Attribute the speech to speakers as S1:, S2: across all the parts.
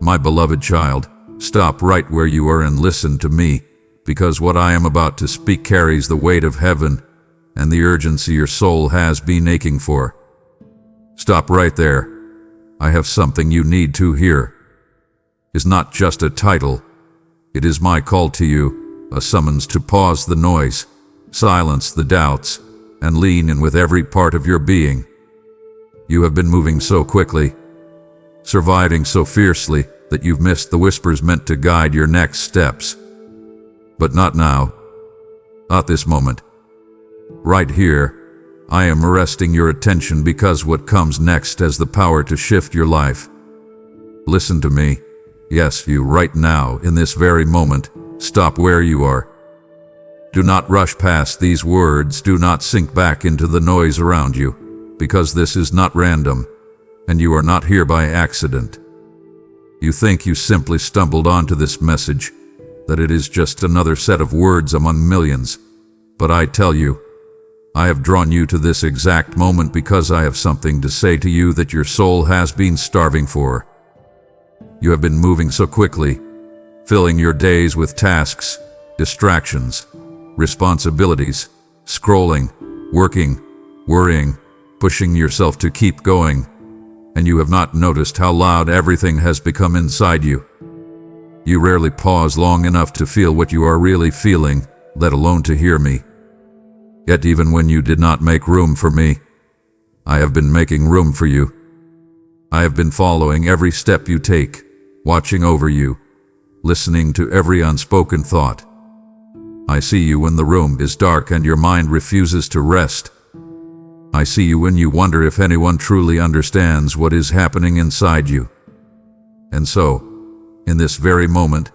S1: My beloved child, stop right where you are and listen to me, because what I am about to speak carries the weight of heaven and the urgency your soul has been aching for. Stop right there. I have something you need to hear. It's not just a title. It is my call to you, a summons to pause the noise, silence the doubts, and lean in with every part of your being. You have been moving so quickly, surviving so fiercely, that you've missed the whispers meant to guide your next steps. But not now. Not this moment. Right here, I am arresting your attention because what comes next has the power to shift your life. Listen to me. Yes, you right now, in this very moment. Stop where you are. Do not rush past these words. Do not sink back into the noise around you, because this is not random, and you are not here by accident. You think you simply stumbled onto this message, that it is just another set of words among millions. But I tell you, I have drawn you to this exact moment because I have something to say to you that your soul has been starving for. You have been moving so quickly, filling your days with tasks, distractions, responsibilities, scrolling, working, worrying, pushing yourself to keep going, and you have not noticed how loud everything has become inside you. You rarely pause long enough to feel what you are really feeling, let alone to hear me. Yet even when you did not make room for me, I have been making room for you. I have been following every step you take, watching over you, listening to every unspoken thought. I see you when the room is dark and your mind refuses to rest. I see you when you wonder if anyone truly understands what is happening inside you. And so, in this very moment,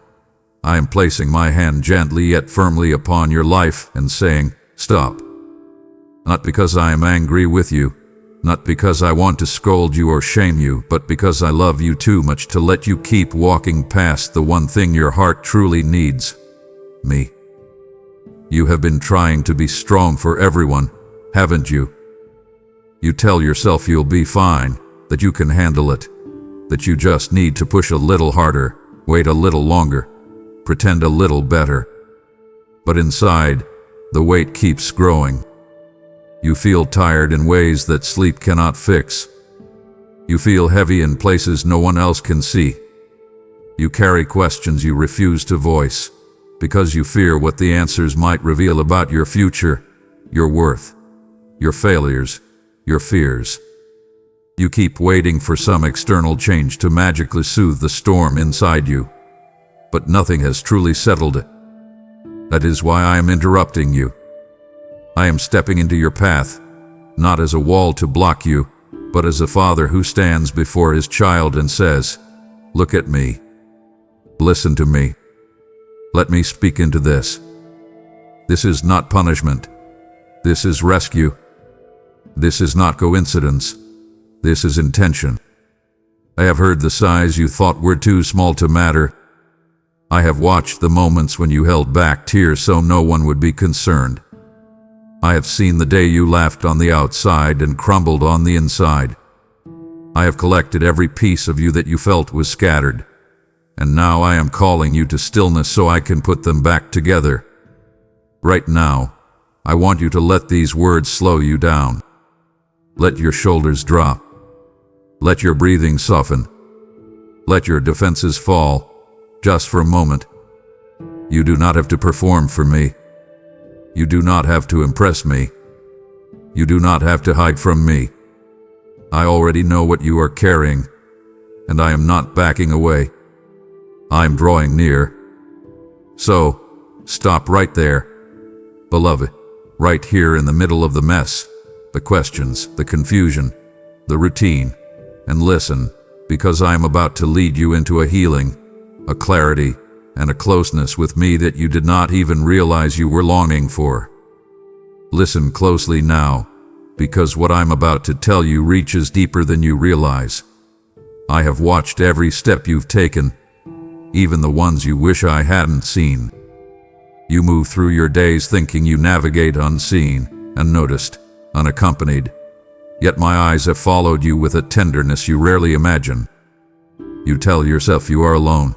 S1: I am placing my hand gently yet firmly upon your life and saying, stop. Not because I am angry with you, not because I want to scold you or shame you, but because I love you too much to let you keep walking past the one thing your heart truly needs, me. You have been trying to be strong for everyone, haven't you? You tell yourself you'll be fine, that you can handle it, that you just need to push a little harder, wait a little longer, pretend a little better. But inside, the weight keeps growing. You feel tired in ways that sleep cannot fix. You feel heavy in places no one else can see. You carry questions you refuse to voice, because you fear what the answers might reveal about your future, your worth, your failures, your fears. You keep waiting for some external change to magically soothe the storm inside you, but nothing has truly settled it. That is why I am interrupting you. I am stepping into your path, not as a wall to block you, but as a father who stands before his child and says, look at me. Listen to me. Let me speak into this. This is not punishment. This is rescue. This is not coincidence. This is intention. I have heard the sighs you thought were too small to matter. I have watched the moments when you held back tears so no one would be concerned. I have seen the day you laughed on the outside and crumbled on the inside. I have collected every piece of you that you felt was scattered. And now I am calling you to stillness so I can put them back together. Right now, I want you to let these words slow you down. Let your shoulders drop. Let your breathing soften. Let your defenses fall, just for a moment. You do not have to perform for me. You do not have to impress me. You do not have to hide from me. I already know what you are carrying, and I am not backing away. I am drawing near. So, stop right there, beloved, right here in the middle of the mess, the questions, the confusion, the routine, and listen, because I am about to lead you into a healing, a clarity, and a closeness with me that you did not even realize you were longing for. Listen closely now, because what I'm about to tell you reaches deeper than you realize. I have watched every step you've taken, even the ones you wish I hadn't seen. You move through your days thinking you navigate unseen, unnoticed, unaccompanied. Yet my eyes have followed you with a tenderness you rarely imagine. You tell yourself you are alone.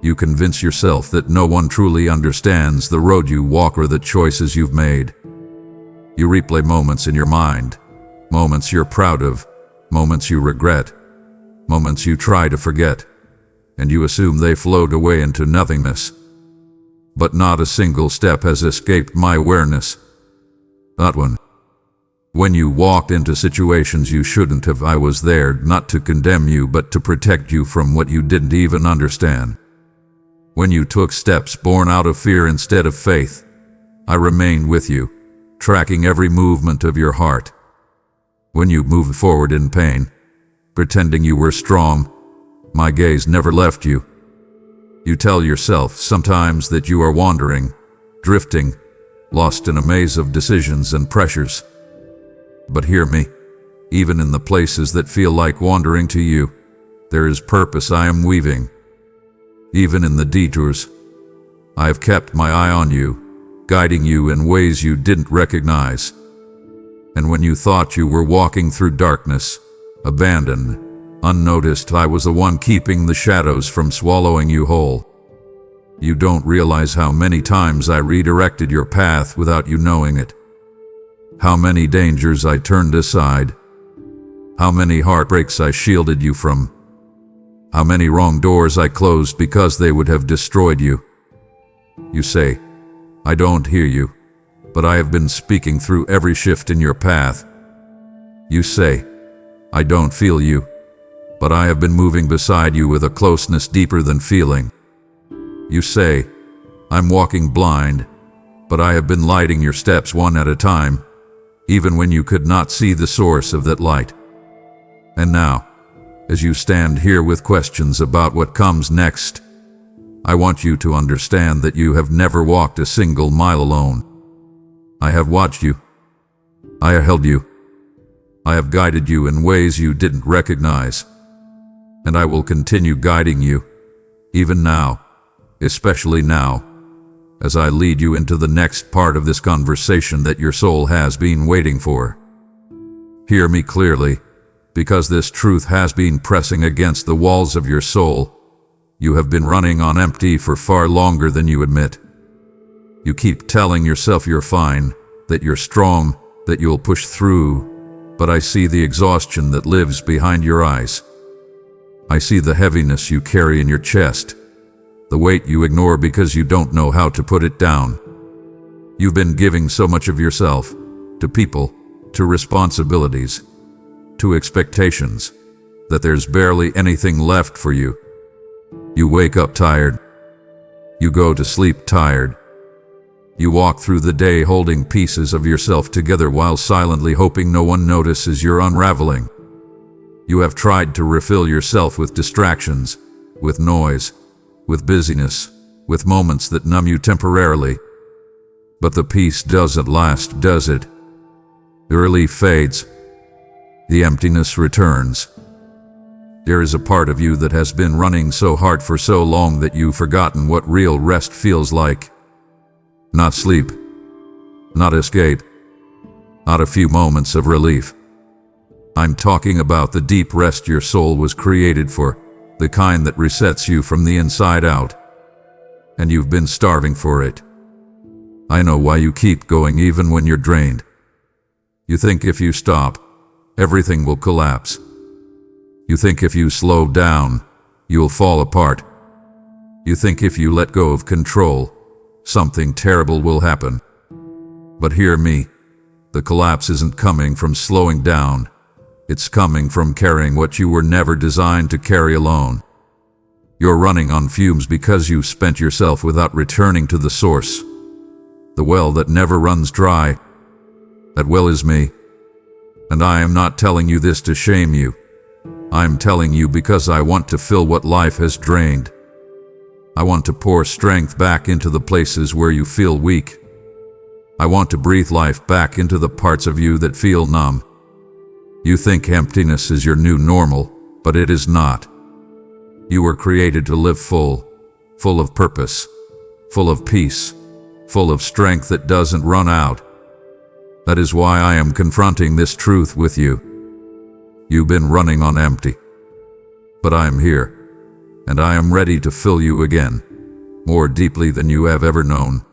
S1: You convince yourself that no one truly understands the road you walk or the choices you've made. You replay moments in your mind, moments you're proud of, moments you regret, moments you try to forget, and you assume they flowed away into nothingness. But not a single step has escaped my awareness. Not one. When you walked into situations you shouldn't have, I was there not to condemn you but to protect you from what you didn't even understand. When you took steps born out of fear instead of faith, I remained with you, tracking every movement of your heart. When you moved forward in pain, pretending you were strong, my gaze never left you. You tell yourself sometimes that you are wandering, drifting, lost in a maze of decisions and pressures. But hear me, even in the places that feel like wandering to you, there is purpose I am weaving. Even in the detours, I have kept my eye on you, guiding you in ways you didn't recognize. And when you thought you were walking through darkness, abandoned, unnoticed, I was the one keeping the shadows from swallowing you whole. You don't realize how many times I redirected your path without you knowing it. How many dangers I turned aside. How many heartbreaks I shielded you from. How many wrong doors I closed because they would have destroyed you. You say, I don't hear you, but I have been speaking through every shift in your path. You say, I don't feel you, but I have been moving beside you with a closeness deeper than feeling. You say, I'm walking blind, but I have been lighting your steps one at a time, even when you could not see the source of that light. And now, as you stand here with questions about what comes next, I want you to understand that you have never walked a single mile alone. I have watched you. I have held you. I have guided you in ways you didn't recognize. And I will continue guiding you, even now, especially now, as I lead you into the next part of this conversation that your soul has been waiting for. Hear me clearly, because this truth has been pressing against the walls of your soul. You have been running on empty for far longer than you admit. You keep telling yourself you're fine, that you're strong, that you'll push through, but I see the exhaustion that lives behind your eyes. I see the heaviness you carry in your chest, the weight you ignore because you don't know how to put it down. You've been giving so much of yourself to people, to responsibilities, to expectations, that there's barely anything left for you. You wake up tired. You go to sleep tired. You walk through the day holding pieces of yourself together while silently hoping no one notices you're unraveling. You have tried to refill yourself with distractions, with noise, with busyness, with moments that numb you temporarily. But the peace doesn't last, does it? The relief fades. The emptiness returns. There is a part of you that has been running so hard for so long that you've forgotten what real rest feels like. Not sleep, not escape, not a few moments of relief. I'm talking about the deep rest your soul was created for, the kind that resets you from the inside out. And you've been starving for it. I know why you keep going even when you're drained. You think if you stop, everything will collapse. You think if you slow down, you'll fall apart. You think if you let go of control, something terrible will happen. But hear me, the collapse isn't coming from slowing down. It's coming from carrying what you were never designed to carry alone. You're running on fumes because you've spent yourself without returning to the source. The well that never runs dry. That well is me. And I am not telling you this to shame you. I'm telling you because I want to fill what life has drained. I want to pour strength back into the places where you feel weak. I want to breathe life back into the parts of you that feel numb. You think emptiness is your new normal, but it is not. You were created to live full of purpose, full of peace, full of strength that doesn't run out. That is why I am confronting this truth with you. You've been running on empty. But I am here, and I am ready to fill you again, more deeply than you have ever known.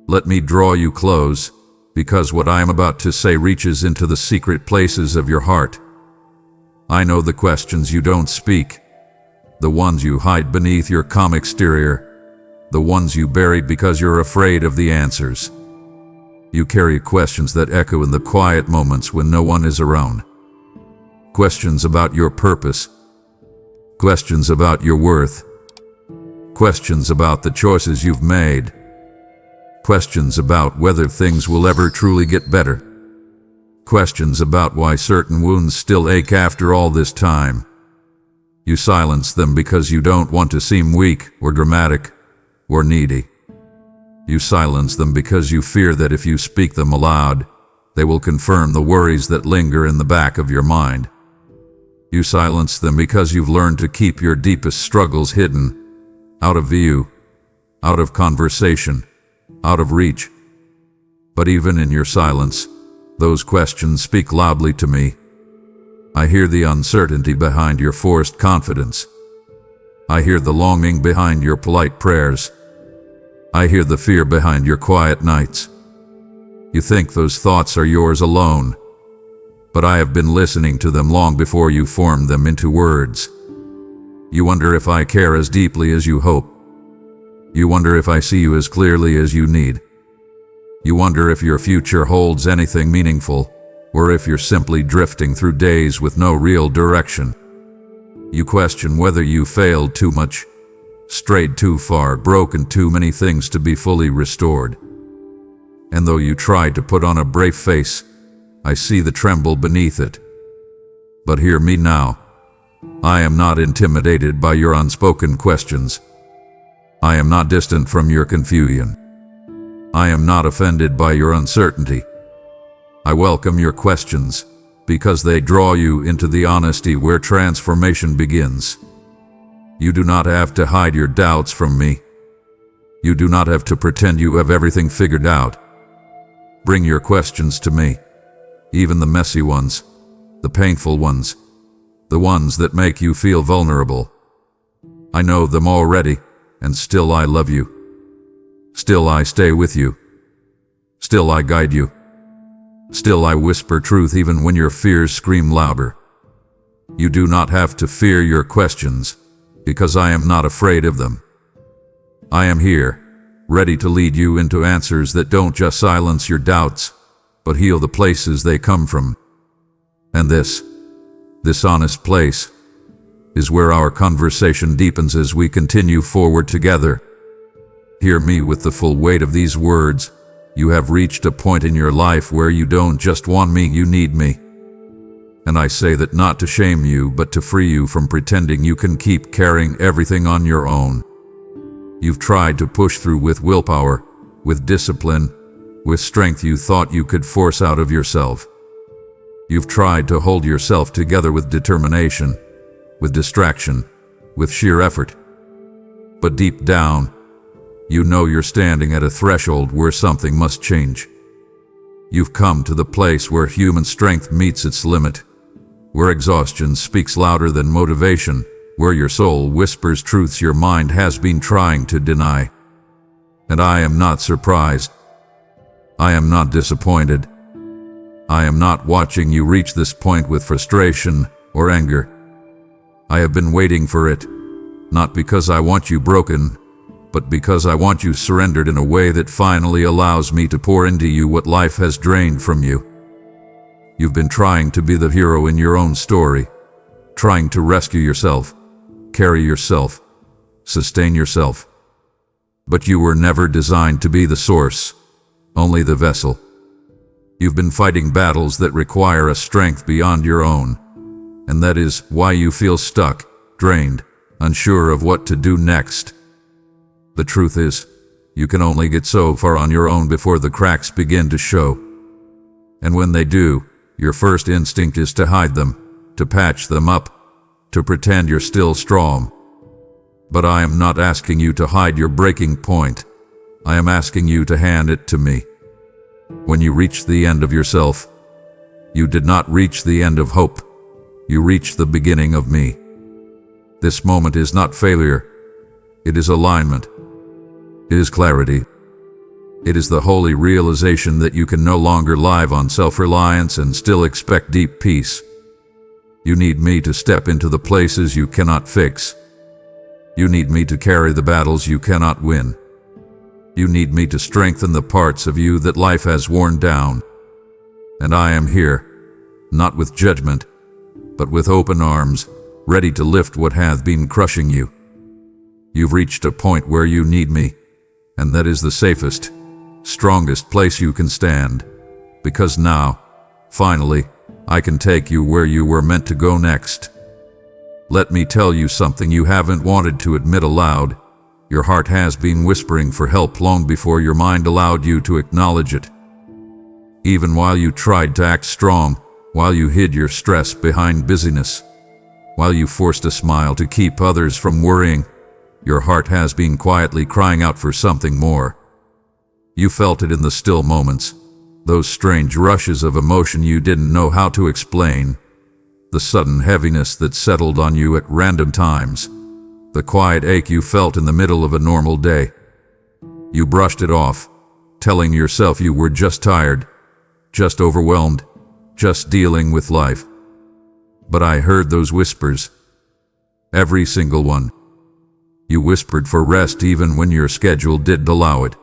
S1: Let me draw you close, because what I am about to say reaches into the secret places of your heart. I know the questions you don't speak, the ones you hide beneath your calm exterior, the ones you buried because you're afraid of the answers. You carry questions that echo in the quiet moments when no one is around. Questions about your purpose, questions about your worth, questions about the choices you've made, questions about whether things will ever truly get better, questions about why certain wounds still ache after all this time. You silence them because you don't want to seem weak or dramatic or needy. You silence them because you fear that if you speak them aloud, they will confirm the worries that linger in the back of your mind. You silence them because you've learned to keep your deepest struggles hidden, out of view, out of conversation, out of reach. But even in your silence, those questions speak loudly to me. I hear the uncertainty behind your forced confidence. I hear the longing behind your polite prayers. I hear the fear behind your quiet nights. You think those thoughts are yours alone, but I have been listening to them long before you formed them into words. You wonder if I care as deeply as you hope. You wonder if I see you as clearly as you need. You wonder if your future holds anything meaningful, or if you're simply drifting through days with no real direction. You question whether you failed too much, strayed too far, broken too many things to be fully restored. And though you try to put on a brave face, I see the tremble beneath it. But hear me now. I am not intimidated by your unspoken questions. I am not distant from your confusion. I am not offended by your uncertainty. I welcome your questions, because they draw you into the honesty where transformation begins. You do not have to hide your doubts from me. You do not have to pretend you have everything figured out. Bring your questions to me, even the messy ones, the painful ones, the ones that make you feel vulnerable. I know them already, and still I love you. Still I stay with you. Still I guide you. Still I whisper truth even when your fears scream louder. You do not have to fear your questions, because I am not afraid of them. I am here, ready to lead you into answers that don't just silence your doubts, but heal the places they come from. And this honest place, is where our conversation deepens as we continue forward together. Hear me with the full weight of these words. You have reached a point in your life where you don't just want me, you need me. And I say that not to shame you, but to free you from pretending you can keep carrying everything on your own. You've tried to push through with willpower, with discipline, with strength you thought you could force out of yourself. You've tried to hold yourself together with determination, with distraction, with sheer effort. But deep down, you know you're standing at a threshold where something must change. You've come to the place where human strength meets its limit, where exhaustion speaks louder than motivation, where your soul whispers truths your mind has been trying to deny. And I am not surprised. I am not disappointed. I am not watching you reach this point with frustration or anger. I have been waiting for it, not because I want you broken, but because I want you surrendered in a way that finally allows me to pour into you what life has drained from you. You've been trying to be the hero in your own story, trying to rescue yourself, carry yourself, sustain yourself. But you were never designed to be the source, only the vessel. You've been fighting battles that require a strength beyond your own, and that is why you feel stuck, drained, unsure of what to do next. The truth is, you can only get so far on your own before the cracks begin to show. And when they do, your first instinct is to hide them, to patch them up, to pretend you're still strong. But I am not asking you to hide your breaking point. I am asking you to hand it to me. When you reach the end of yourself, you did not reach the end of hope. You reached the beginning of me. This moment is not failure. It is alignment. It is clarity. It is the holy realization that you can no longer live on self-reliance and still expect deep peace. You need me to step into the places you cannot fix. You need me to carry the battles you cannot win. You need me to strengthen the parts of you that life has worn down. And I am here, not with judgment, but with open arms, ready to lift what hath been crushing you. You've reached a point where you need me, and that is the safest, strongest place you can stand, because now, finally, I can take you where you were meant to go next. Let me tell you something you haven't wanted to admit aloud. Your heart has been whispering for help long before your mind allowed you to acknowledge it. Even while you tried to act strong, while you hid your stress behind busyness, while you forced a smile to keep others from worrying, your heart has been quietly crying out for something more. You felt it in the still moments, those strange rushes of emotion you didn't know how to explain, the sudden heaviness that settled on you at random times, the quiet ache you felt in the middle of a normal day. You brushed it off, telling yourself you were just tired, just overwhelmed, just dealing with life. But I heard those whispers. Every single one. You whispered for rest even when your schedule didn't allow it.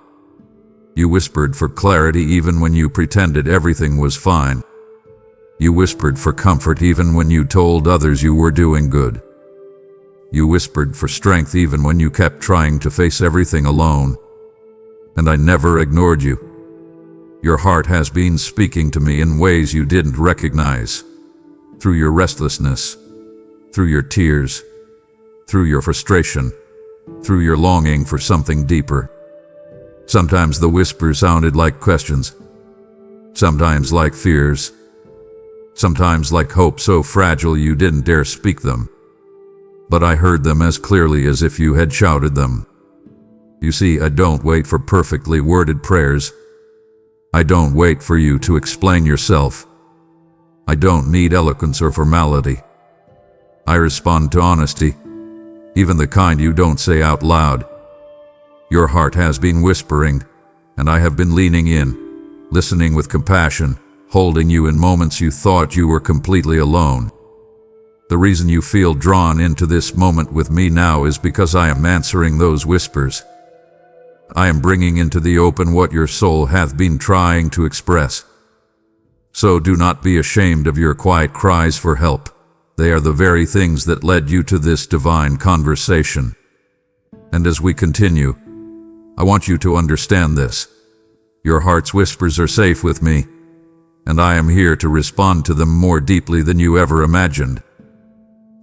S1: You whispered for clarity even when you pretended everything was fine. You whispered for comfort even when you told others you were doing good. You whispered for strength even when you kept trying to face everything alone. And I never ignored you. Your heart has been speaking to me in ways you didn't recognize. Through your restlessness, through your tears, through your frustration, through your longing for something deeper. Sometimes the whispers sounded like questions, sometimes like fears, sometimes like hope so fragile you didn't dare speak them. But I heard them as clearly as if you had shouted them. You see, I don't wait for perfectly worded prayers. I don't wait for you to explain yourself. I don't need eloquence or formality. I respond to honesty, even the kind you don't say out loud. Your heart has been whispering, and I have been leaning in, listening with compassion, holding you in moments you thought you were completely alone. The reason you feel drawn into this moment with me now is because I am answering those whispers. I am bringing into the open what your soul hath been trying to express. So do not be ashamed of your quiet cries for help. They are the very things that led you to this divine conversation. And as we continue, I want you to understand this. Your heart's whispers are safe with me, and I am here to respond to them more deeply than you ever imagined.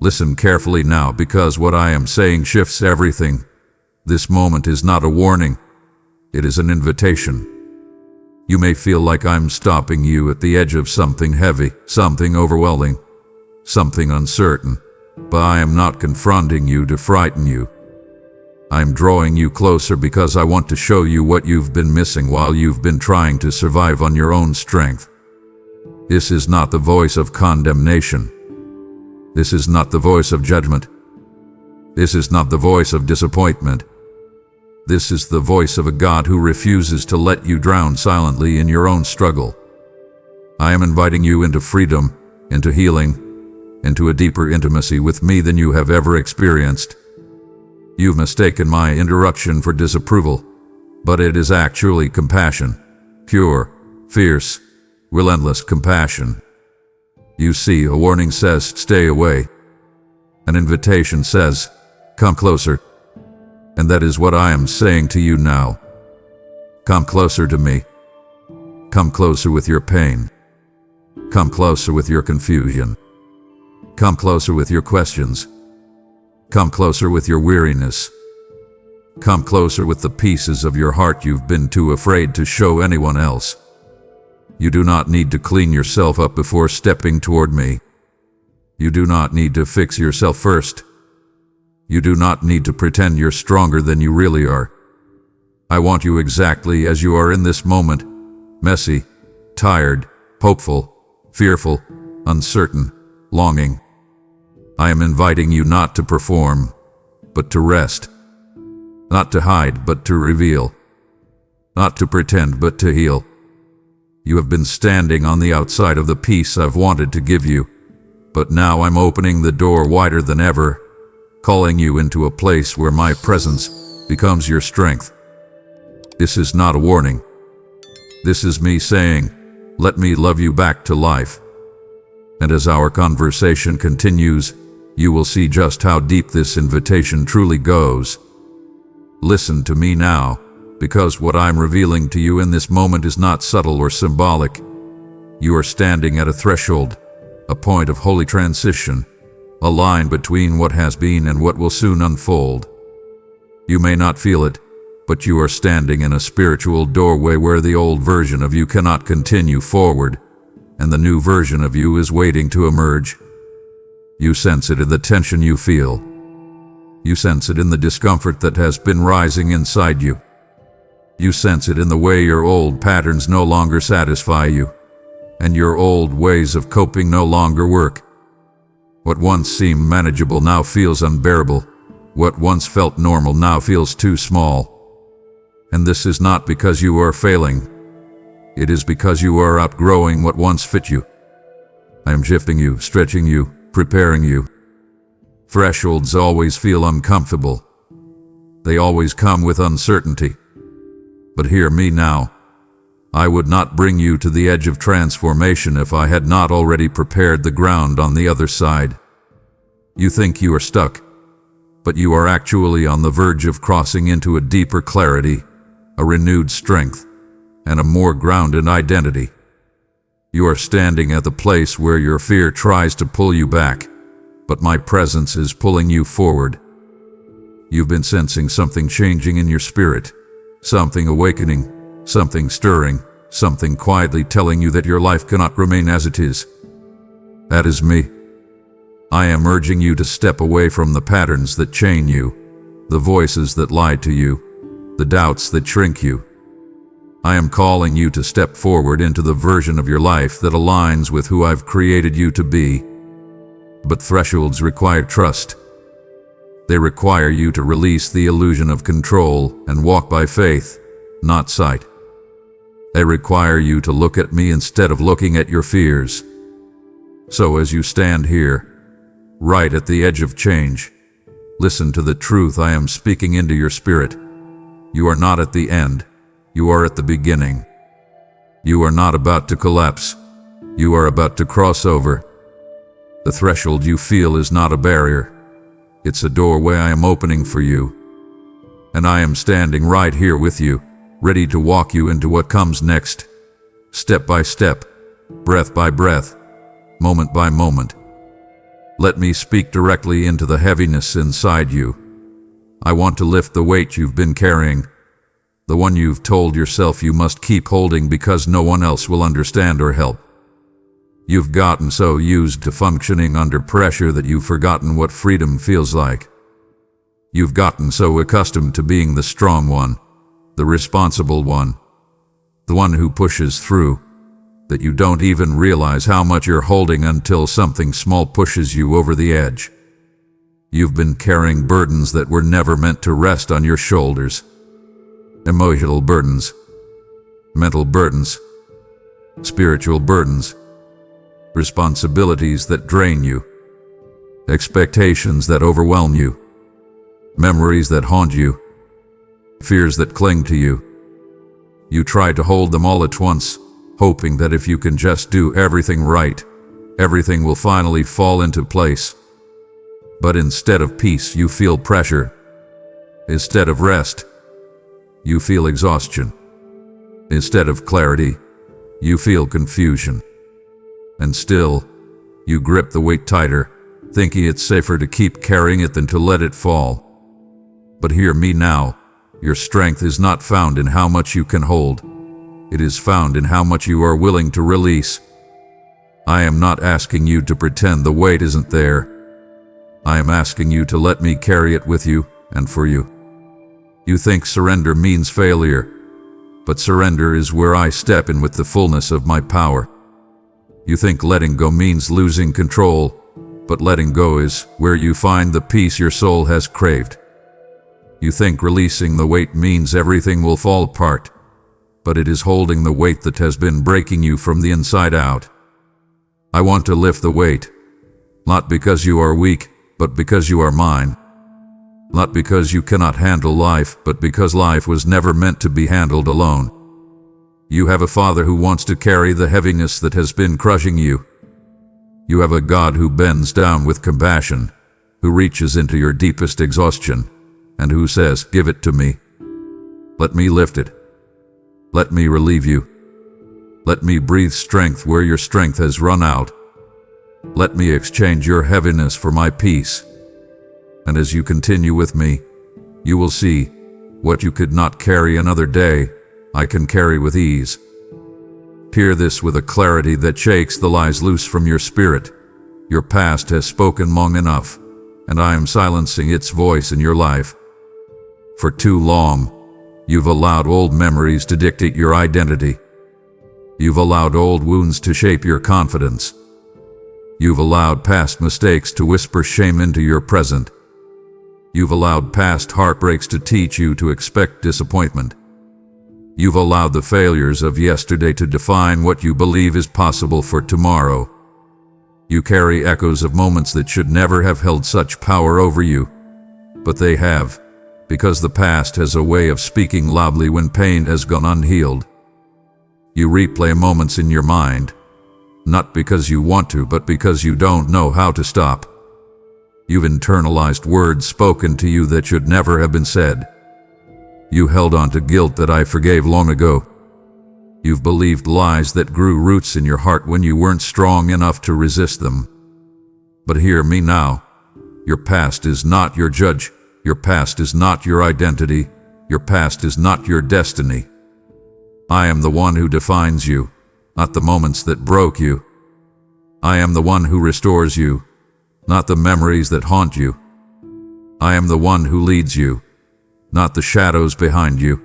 S1: Listen carefully now, because what I am saying shifts everything. This moment is not a warning. It is an invitation. You may feel like I'm stopping you at the edge of something heavy, something overwhelming, something uncertain, but I am not confronting you to frighten you. I'm drawing you closer because I want to show you what you've been missing while you've been trying to survive on your own strength. This is not the voice of condemnation. This is not the voice of judgment. This is not the voice of disappointment. This is the voice of a God who refuses to let you drown silently in your own struggle. I am inviting you into freedom, into healing, into a deeper intimacy with me than you have ever experienced. You've mistaken my interruption for disapproval, but it is actually compassion. Pure, fierce, relentless compassion. You see, a warning says, stay away. An invitation says, come closer. And that is what I am saying to you now. Come closer to me. Come closer with your pain. Come closer with your confusion. Come closer with your questions. Come closer with your weariness. Come closer with the pieces of your heart you've been too afraid to show anyone else. You do not need to clean yourself up before stepping toward me. You do not need to fix yourself first. You do not need to pretend you're stronger than you really are. I want you exactly as you are in this moment, messy, tired, hopeful, fearful, uncertain, longing. I am inviting you not to perform, but to rest. Not to hide, but to reveal. Not to pretend, but to heal. You have been standing on the outside of the peace I've wanted to give you, but now I'm opening the door wider than ever, calling you into a place where my presence becomes your strength. This is not a warning. This is me saying, let me love you back to life. And as our conversation continues, you will see just how deep this invitation truly goes. Listen to me now, because what I'm revealing to you in this moment is not subtle or symbolic. You are standing at a threshold, a point of holy transition, a line between what has been and what will soon unfold. You may not feel it, but you are standing in a spiritual doorway where the old version of you cannot continue forward, and the new version of you is waiting to emerge. You sense it in the tension you feel. You sense it in the discomfort that has been rising inside you. You sense it in the way your old patterns no longer satisfy you, and your old ways of coping no longer work. What once seemed manageable now feels unbearable. What once felt normal now feels too small. And this is not because you are failing. It is because you are outgrowing what once fit you. I am shifting you, stretching you, preparing you. Thresholds always feel uncomfortable. They always come with uncertainty. But hear me now. I would not bring you to the edge of transformation if I had not already prepared the ground on the other side. You think you are stuck, but you are actually on the verge of crossing into a deeper clarity, a renewed strength, and a more grounded identity. You are standing at the place where your fear tries to pull you back, but my presence is pulling you forward. You've been sensing something changing in your spirit, something awakening, something stirring, something quietly telling you that your life cannot remain as it is. That is me. I am urging you to step away from the patterns that chain you, the voices that lie to you, the doubts that shrink you. I am calling you to step forward into the version of your life that aligns with who I've created you to be. But thresholds require trust. They require you to release the illusion of control and walk by faith, not sight. They require you to look at me instead of looking at your fears. So as you stand here, right at the edge of change, listen to the truth I am speaking into your spirit. You are not at the end. You are at the beginning. You are not about to collapse. You are about to cross over. The threshold you feel is not a barrier. It's a doorway I am opening for you. And I am standing right here with you, ready to walk you into what comes next, step by step, breath by breath, moment by moment. Let me speak directly into the heaviness inside you. I want to lift the weight you've been carrying, the one you've told yourself you must keep holding because no one else will understand or help. You've gotten so used to functioning under pressure that you've forgotten what freedom feels like. You've gotten so accustomed to being the strong one, the responsible one, the one who pushes through, that you don't even realize how much you're holding until something small pushes you over the edge. You've been carrying burdens that were never meant to rest on your shoulders. Emotional burdens, mental burdens, spiritual burdens, responsibilities that drain you, expectations that overwhelm you, memories that haunt you, fears that cling to you. You try to hold them all at once, hoping that if you can just do everything right, everything will finally fall into place. But instead of peace, you feel pressure. Instead of rest, you feel exhaustion. Instead of clarity, you feel confusion. And still, you grip the weight tighter, thinking it's safer to keep carrying it than to let it fall. But hear me now. Your strength is not found in how much you can hold. It is found in how much you are willing to release. I am not asking you to pretend the weight isn't there. I am asking you to let me carry it with you and for you. You think surrender means failure, but surrender is where I step in with the fullness of my power. You think letting go means losing control, But letting go is where you find the peace your soul has craved. You think releasing the weight means everything will fall apart, but it is holding the weight that has been breaking you from the inside out. I want to lift the weight, not because you are weak, but because you are mine. Not because you cannot handle life, but because life was never meant to be handled alone. You have a Father who wants to carry the heaviness that has been crushing you. You have a God who bends down with compassion, who reaches into your deepest exhaustion, and who says, "Give it to me. Let me lift it. Let me relieve you. Let me breathe strength where your strength has run out. Let me exchange your heaviness for my peace." And as you continue with me, you will see what you could not carry another day, I can carry with ease. Hear this with a clarity that shakes the lies loose from your spirit. Your past has spoken long enough, and I am silencing its voice in your life. For too long, you've allowed old memories to dictate your identity. You've allowed old wounds to shape your confidence. You've allowed past mistakes to whisper shame into your present. You've allowed past heartbreaks to teach you to expect disappointment. You've allowed the failures of yesterday to define what you believe is possible for tomorrow. You carry echoes of moments that should never have held such power over you, but they have, because the past has a way of speaking loudly when pain has gone unhealed. You replay moments in your mind, not because you want to, but because you don't know how to stop. You've internalized words spoken to you that should never have been said. You held on to guilt that I forgave long ago. You've believed lies that grew roots in your heart when you weren't strong enough to resist them. But hear me now. Your past is not your judge. Your past is not your identity. Your past is not your destiny. I am the one who defines you, not the moments that broke you. I am the one who restores you, not the memories that haunt you. I am the one who leads you, not the shadows behind you.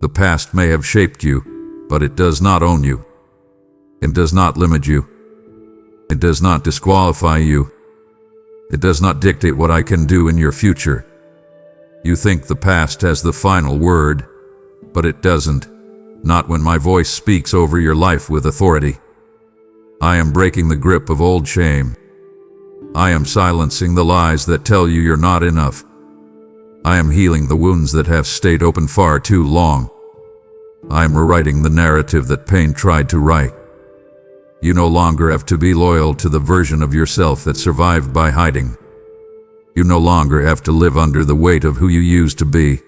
S1: The past may have shaped you, but it does not own you. It does not limit you. It does not disqualify you. It does not dictate what I can do in your future. You think the past has the final word, but it doesn't. Not when my voice speaks over your life with authority. I am breaking the grip of old shame. I am silencing the lies that tell you you're not enough. I am healing the wounds that have stayed open far too long. I am rewriting the narrative that pain tried to write. You no longer have to be loyal to the version of yourself that survived by hiding. You no longer have to live under the weight of who you used to be.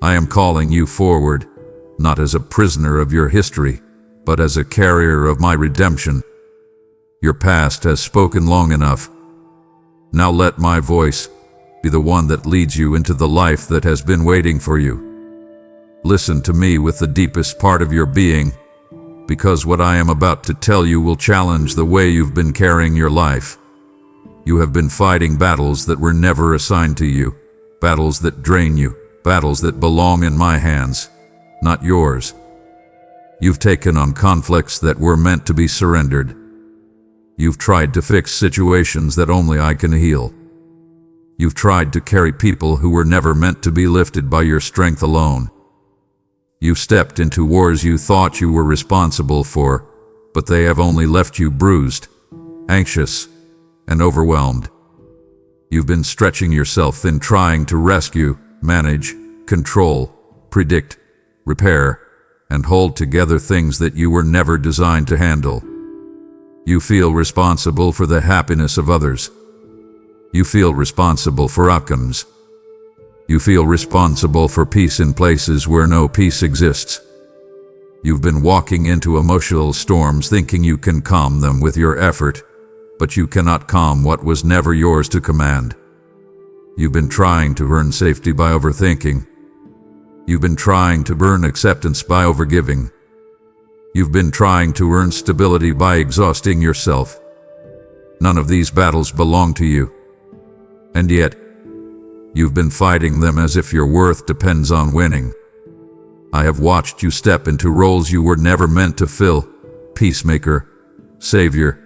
S1: I am calling you forward, not as a prisoner of your history, but as a carrier of my redemption. Your past has spoken long enough. Now let my voice be the one that leads you into the life that has been waiting for you. Listen to me with the deepest part of your being, because what I am about to tell you will challenge the way you've been carrying your life. You have been fighting battles that were never assigned to you, battles that drain you, battles that belong in my hands, not yours. You've taken on conflicts that were meant to be surrendered. You've tried to fix situations that only I can heal. You've tried to carry people who were never meant to be lifted by your strength alone. You've stepped into wars you thought you were responsible for, but they have only left you bruised, anxious, and overwhelmed. You've been stretching yourself thin trying to rescue, manage, control, predict, repair, and hold together things that you were never designed to handle. You feel responsible for the happiness of others. You feel responsible for outcomes. You feel responsible for peace in places where no peace exists. You've been walking into emotional storms thinking you can calm them with your effort, but you cannot calm what was never yours to command. You've been trying to earn safety by overthinking. You've been trying to earn acceptance by overgiving. You've been trying to earn stability by exhausting yourself. None of these battles belong to you. And yet, you've been fighting them as if your worth depends on winning. I have watched you step into roles you were never meant to fill: peacemaker, savior,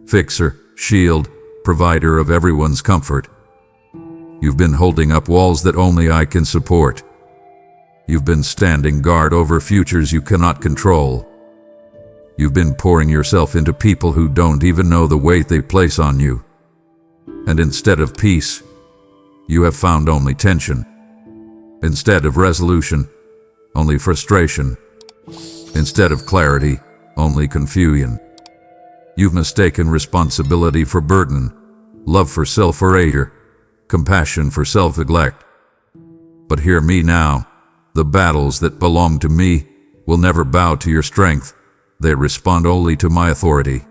S1: fixer, shield, provider of everyone's comfort. You've been holding up walls that only I can support. You've been standing guard over futures you cannot control. You've been pouring yourself into people who don't even know the weight they place on you. And instead of peace, you have found only tension. Instead of resolution, only frustration. Instead of clarity, only confusion. You've mistaken responsibility for burden, love for self-erasure, compassion for self-neglect. But hear me now, the battles that belong to me will never bow to your strength. They respond only to my authority.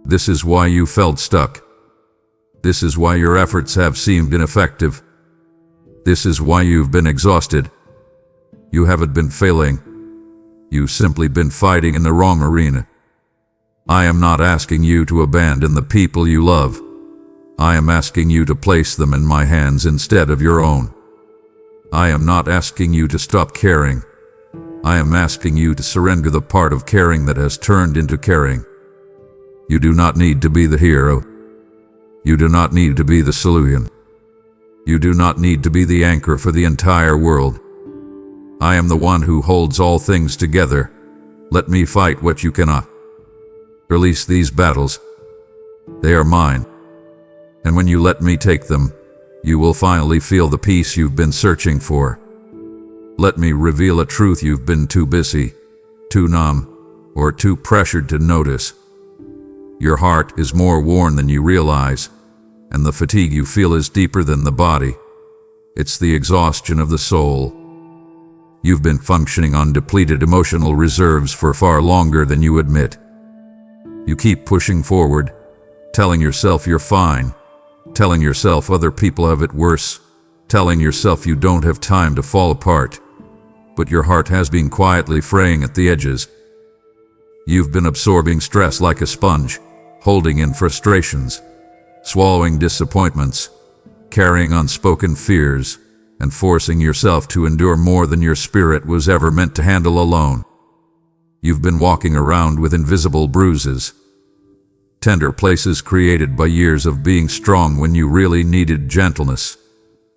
S1: This is why you felt stuck. This is why your efforts have seemed ineffective. This is why you've been exhausted. You haven't been failing. You've simply been fighting in the wrong arena. I am not asking you to abandon the people you love. I am asking you to place them in my hands instead of your own. I am not asking you to stop caring. I am asking you to surrender the part of caring that has turned into caring. You do not need to be the hero. You do not need to be the solution. You do not need to be the anchor for the entire world. I am the one who holds all things together. Let me fight what you cannot. Release these battles. They are mine. And when you let me take them, you will finally feel the peace you've been searching for. Let me reveal a truth you've been too busy, too numb, or too pressured to notice. Your heart is more worn than you realize, and the fatigue you feel is deeper than the body. It's the exhaustion of the soul. You've been functioning on depleted emotional reserves for far longer than you admit. You keep pushing forward, telling yourself you're fine, telling yourself other people have it worse, telling yourself you don't have time to fall apart. But your heart has been quietly fraying at the edges. You've been absorbing stress like a sponge, holding in frustrations, swallowing disappointments, carrying unspoken fears, and forcing yourself to endure more than your spirit was ever meant to handle alone. You've been walking around with invisible bruises, tender places created by years of being strong when you really needed gentleness,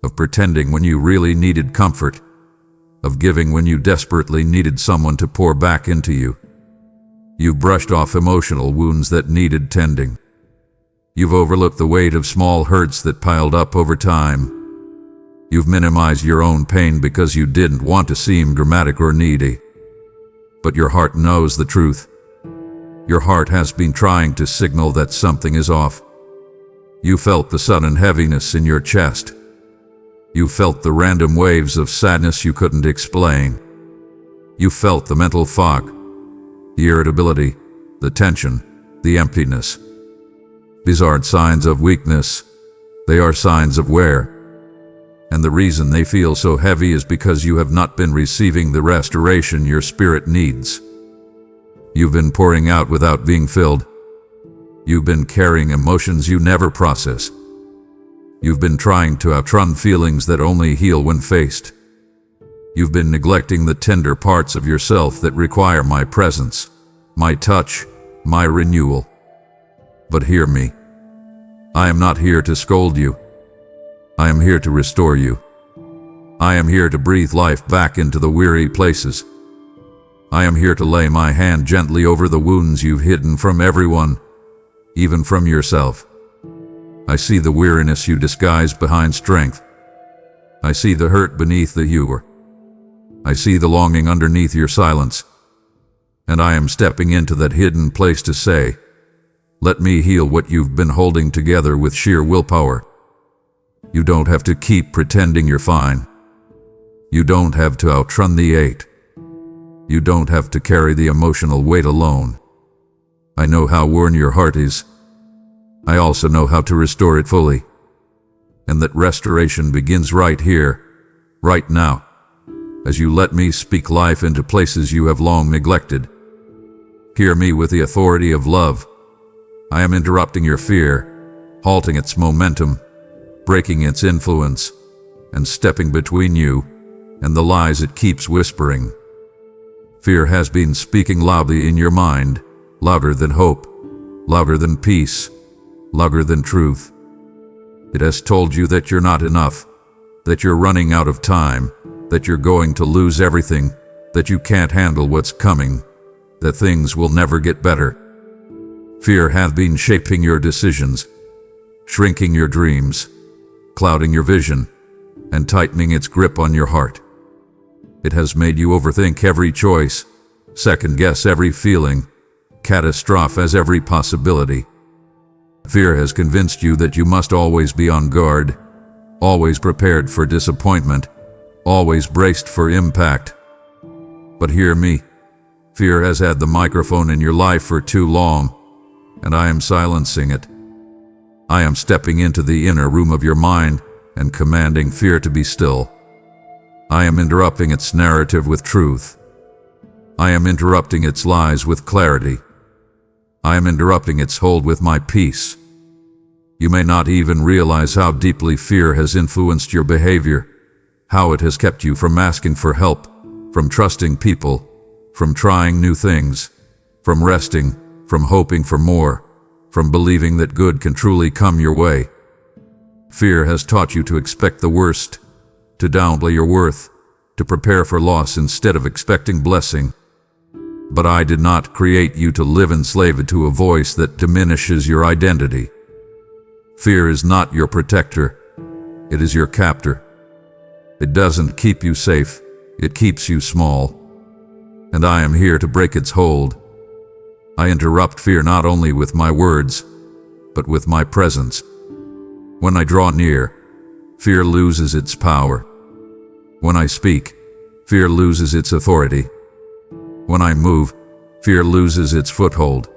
S1: of pretending when you really needed comfort, of giving when you desperately needed someone to pour back into you. You've brushed off emotional wounds that needed tending. You've overlooked the weight of small hurts that piled up over time. You've minimized your own pain because you didn't want to seem dramatic or needy. But your heart knows the truth. Your heart has been trying to signal that something is off. You felt the sudden heaviness in your chest. You felt the random waves of sadness you couldn't explain. You felt the mental fog, the irritability, the tension, the emptiness. These aren't signs of weakness. They are signs of wear. And the reason they feel so heavy is because you have not been receiving the restoration your spirit needs. You've been pouring out without being filled. You've been carrying emotions you never process. You've been trying to outrun feelings that only heal when faced. You've been neglecting the tender parts of yourself that require my presence, my touch, my renewal. But hear me. I am not here to scold you. I am here to restore you. I am here to breathe life back into the weary places. I am here to lay my hand gently over the wounds you've hidden from everyone, even from yourself. I see the weariness you disguise behind strength. I see the hurt beneath the humor. I see the longing underneath your silence. And I am stepping into that hidden place to say, let me heal what you've been holding together with sheer willpower. You don't have to keep pretending you're fine. You don't have to outrun the ache. You don't have to carry the emotional weight alone. I know how worn your heart is. I also know how to restore it fully. And that restoration begins right here, right now, as you let me speak life into places you have long neglected. Hear me with the authority of love. I am interrupting your fear, halting its momentum, breaking its influence, and stepping between you and the lies it keeps whispering. Fear has been speaking loudly in your mind, louder than hope, louder than peace, longer than truth. It has told you that you're not enough, that you're running out of time, that you're going to lose everything, that you can't handle what's coming, that things will never get better. Fear has been shaping your decisions, shrinking your dreams, clouding your vision, and tightening its grip on your heart. It has made you overthink every choice, second-guess every feeling, catastrophize every possibility. Fear has convinced you that you must always be on guard, always prepared for disappointment, always braced for impact. But hear me, fear has had the microphone in your life for too long, and I am silencing it. I am stepping into the inner room of your mind and commanding fear to be still. I am interrupting its narrative with truth. I am interrupting its lies with clarity. I am interrupting its hold with my peace. You may not even realize how deeply fear has influenced your behavior, how it has kept you from asking for help, from trusting people, from trying new things, from resting, from hoping for more, from believing that good can truly come your way. Fear has taught you to expect the worst, to downplay your worth, to prepare for loss instead of expecting blessing. But I did not create you to live enslaved to a voice that diminishes your identity. Fear is not your protector, it is your captor. It doesn't keep you safe, it keeps you small. And I am here to break its hold. I interrupt fear not only with my words, but with my presence. When I draw near, fear loses its power. When I speak, fear loses its authority. When I move, fear loses its foothold.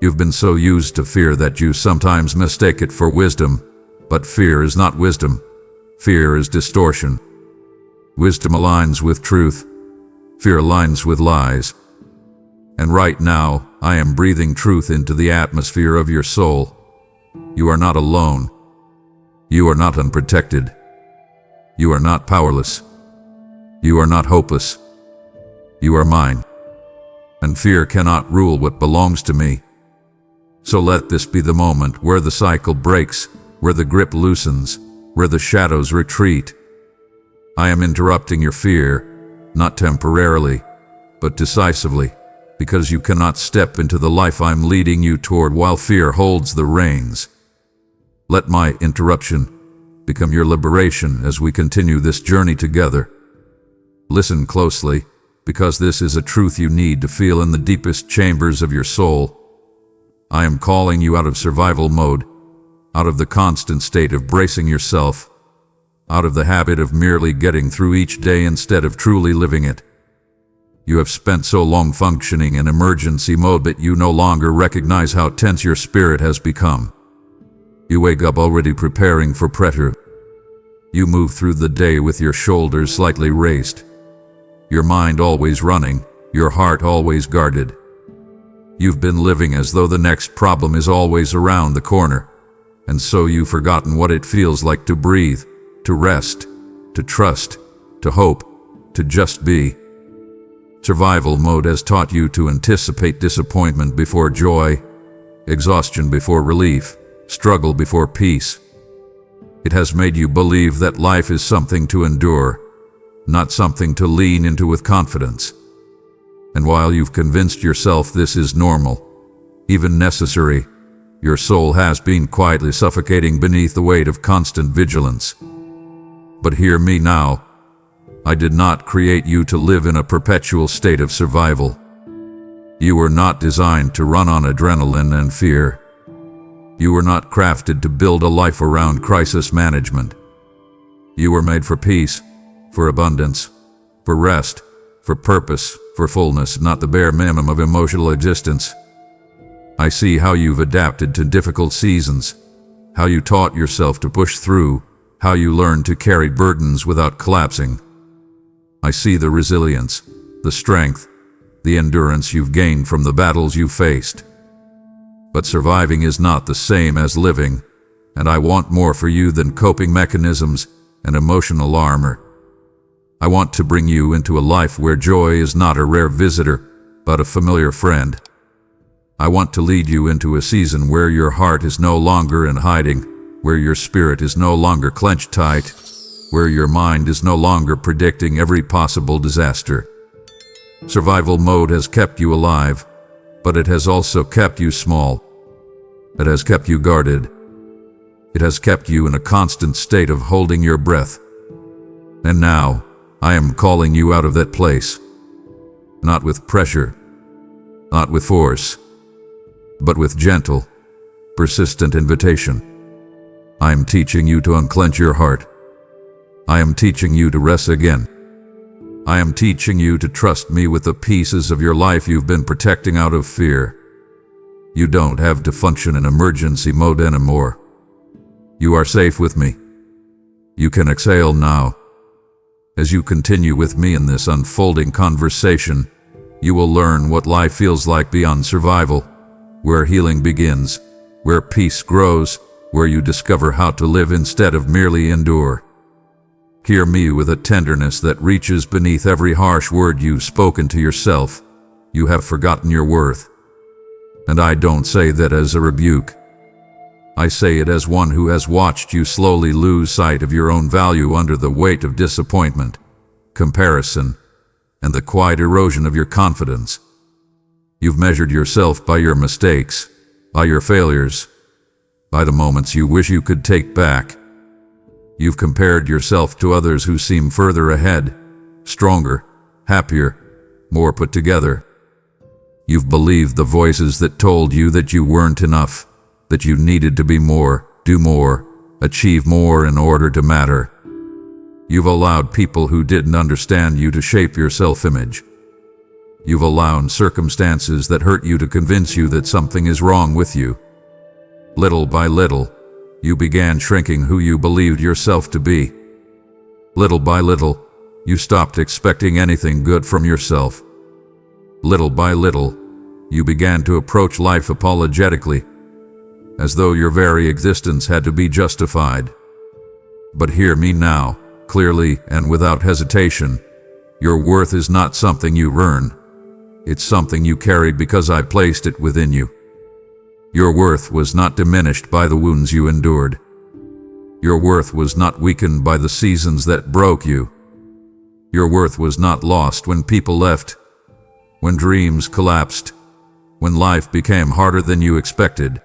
S1: You've been so used to fear that you sometimes mistake it for wisdom, but fear is not wisdom. Fear is distortion. Wisdom aligns with truth. Fear aligns with lies. And right now, I am breathing truth into the atmosphere of your soul. You are not alone. You are not unprotected. You are not powerless. You are not hopeless. You are mine. And fear cannot rule what belongs to me. So let this be the moment where the cycle breaks, where the grip loosens, where the shadows retreat. I am interrupting your fear, not temporarily, but decisively, because you cannot step into the life I'm leading you toward while fear holds the reins. Let my interruption become your liberation as we continue this journey together. Listen closely, because this is a truth you need to feel in the deepest chambers of your soul. I am calling you out of survival mode, out of the constant state of bracing yourself, out of the habit of merely getting through each day instead of truly living it. You have spent so long functioning in emergency mode that you no longer recognize how tense your spirit has become. You wake up already preparing for pressure. You move through the day with your shoulders slightly raised, your mind always running, your heart always guarded. You've been living as though the next problem is always around the corner, and so you've forgotten what it feels like to breathe, to rest, to trust, to hope, to just be. Survival mode has taught you to anticipate disappointment before joy, exhaustion before relief, struggle before peace. It has made you believe that life is something to endure, not something to lean into with confidence. And while you've convinced yourself this is normal, even necessary, your soul has been quietly suffocating beneath the weight of constant vigilance. But hear me now. I did not create you to live in a perpetual state of survival. You were not designed to run on adrenaline and fear. You were not crafted to build a life around crisis management. You were made for peace, for abundance, for rest, for purpose, for fullness, not the bare minimum of emotional existence. I see how you've adapted to difficult seasons, how you taught yourself to push through, how you learned to carry burdens without collapsing. I see the resilience, the strength, the endurance you've gained from the battles you faced. But surviving is not the same as living, and I want more for you than coping mechanisms and emotional armor. I want to bring you into a life where joy is not a rare visitor, but a familiar friend. I want to lead you into a season where your heart is no longer in hiding, where your spirit is no longer clenched tight, where your mind is no longer predicting every possible disaster. Survival mode has kept you alive, but it has also kept you small. It has kept you guarded. It has kept you in a constant state of holding your breath. And now, I am calling you out of that place. Not with pressure, not with force, but with gentle, persistent invitation. I am teaching you to unclench your heart. I am teaching you to rest again. I am teaching you to trust me with the pieces of your life you've been protecting out of fear. You don't have to function in emergency mode anymore. You are safe with me. You can exhale now. As you continue with me in this unfolding conversation, you will learn what life feels like beyond survival, where healing begins, where peace grows, where you discover how to live instead of merely endure. Hear me with a tenderness that reaches beneath every harsh word you've spoken to yourself. You have forgotten your worth. And I don't say that as a rebuke. I say it as one who has watched you slowly lose sight of your own value under the weight of disappointment, comparison, and the quiet erosion of your confidence. You've measured yourself by your mistakes, by your failures, by the moments you wish you could take back. You've compared yourself to others who seem further ahead, stronger, happier, more put together. You've believed the voices that told you that you weren't enough, that you needed to be more, do more, achieve more in order to matter. You've allowed people who didn't understand you to shape your self-image. You've allowed circumstances that hurt you to convince you that something is wrong with you. Little by little, you began shrinking who you believed yourself to be. Little by little, you stopped expecting anything good from yourself. Little by little, you began to approach life apologetically, as though your very existence had to be justified. But hear me now, clearly and without hesitation. Your worth is not something you earn. It's something you carried because I placed it within you. Your worth was not diminished by the wounds you endured. Your worth was not weakened by the seasons that broke you. Your worth was not lost when people left, when dreams collapsed, when life became harder than you expected.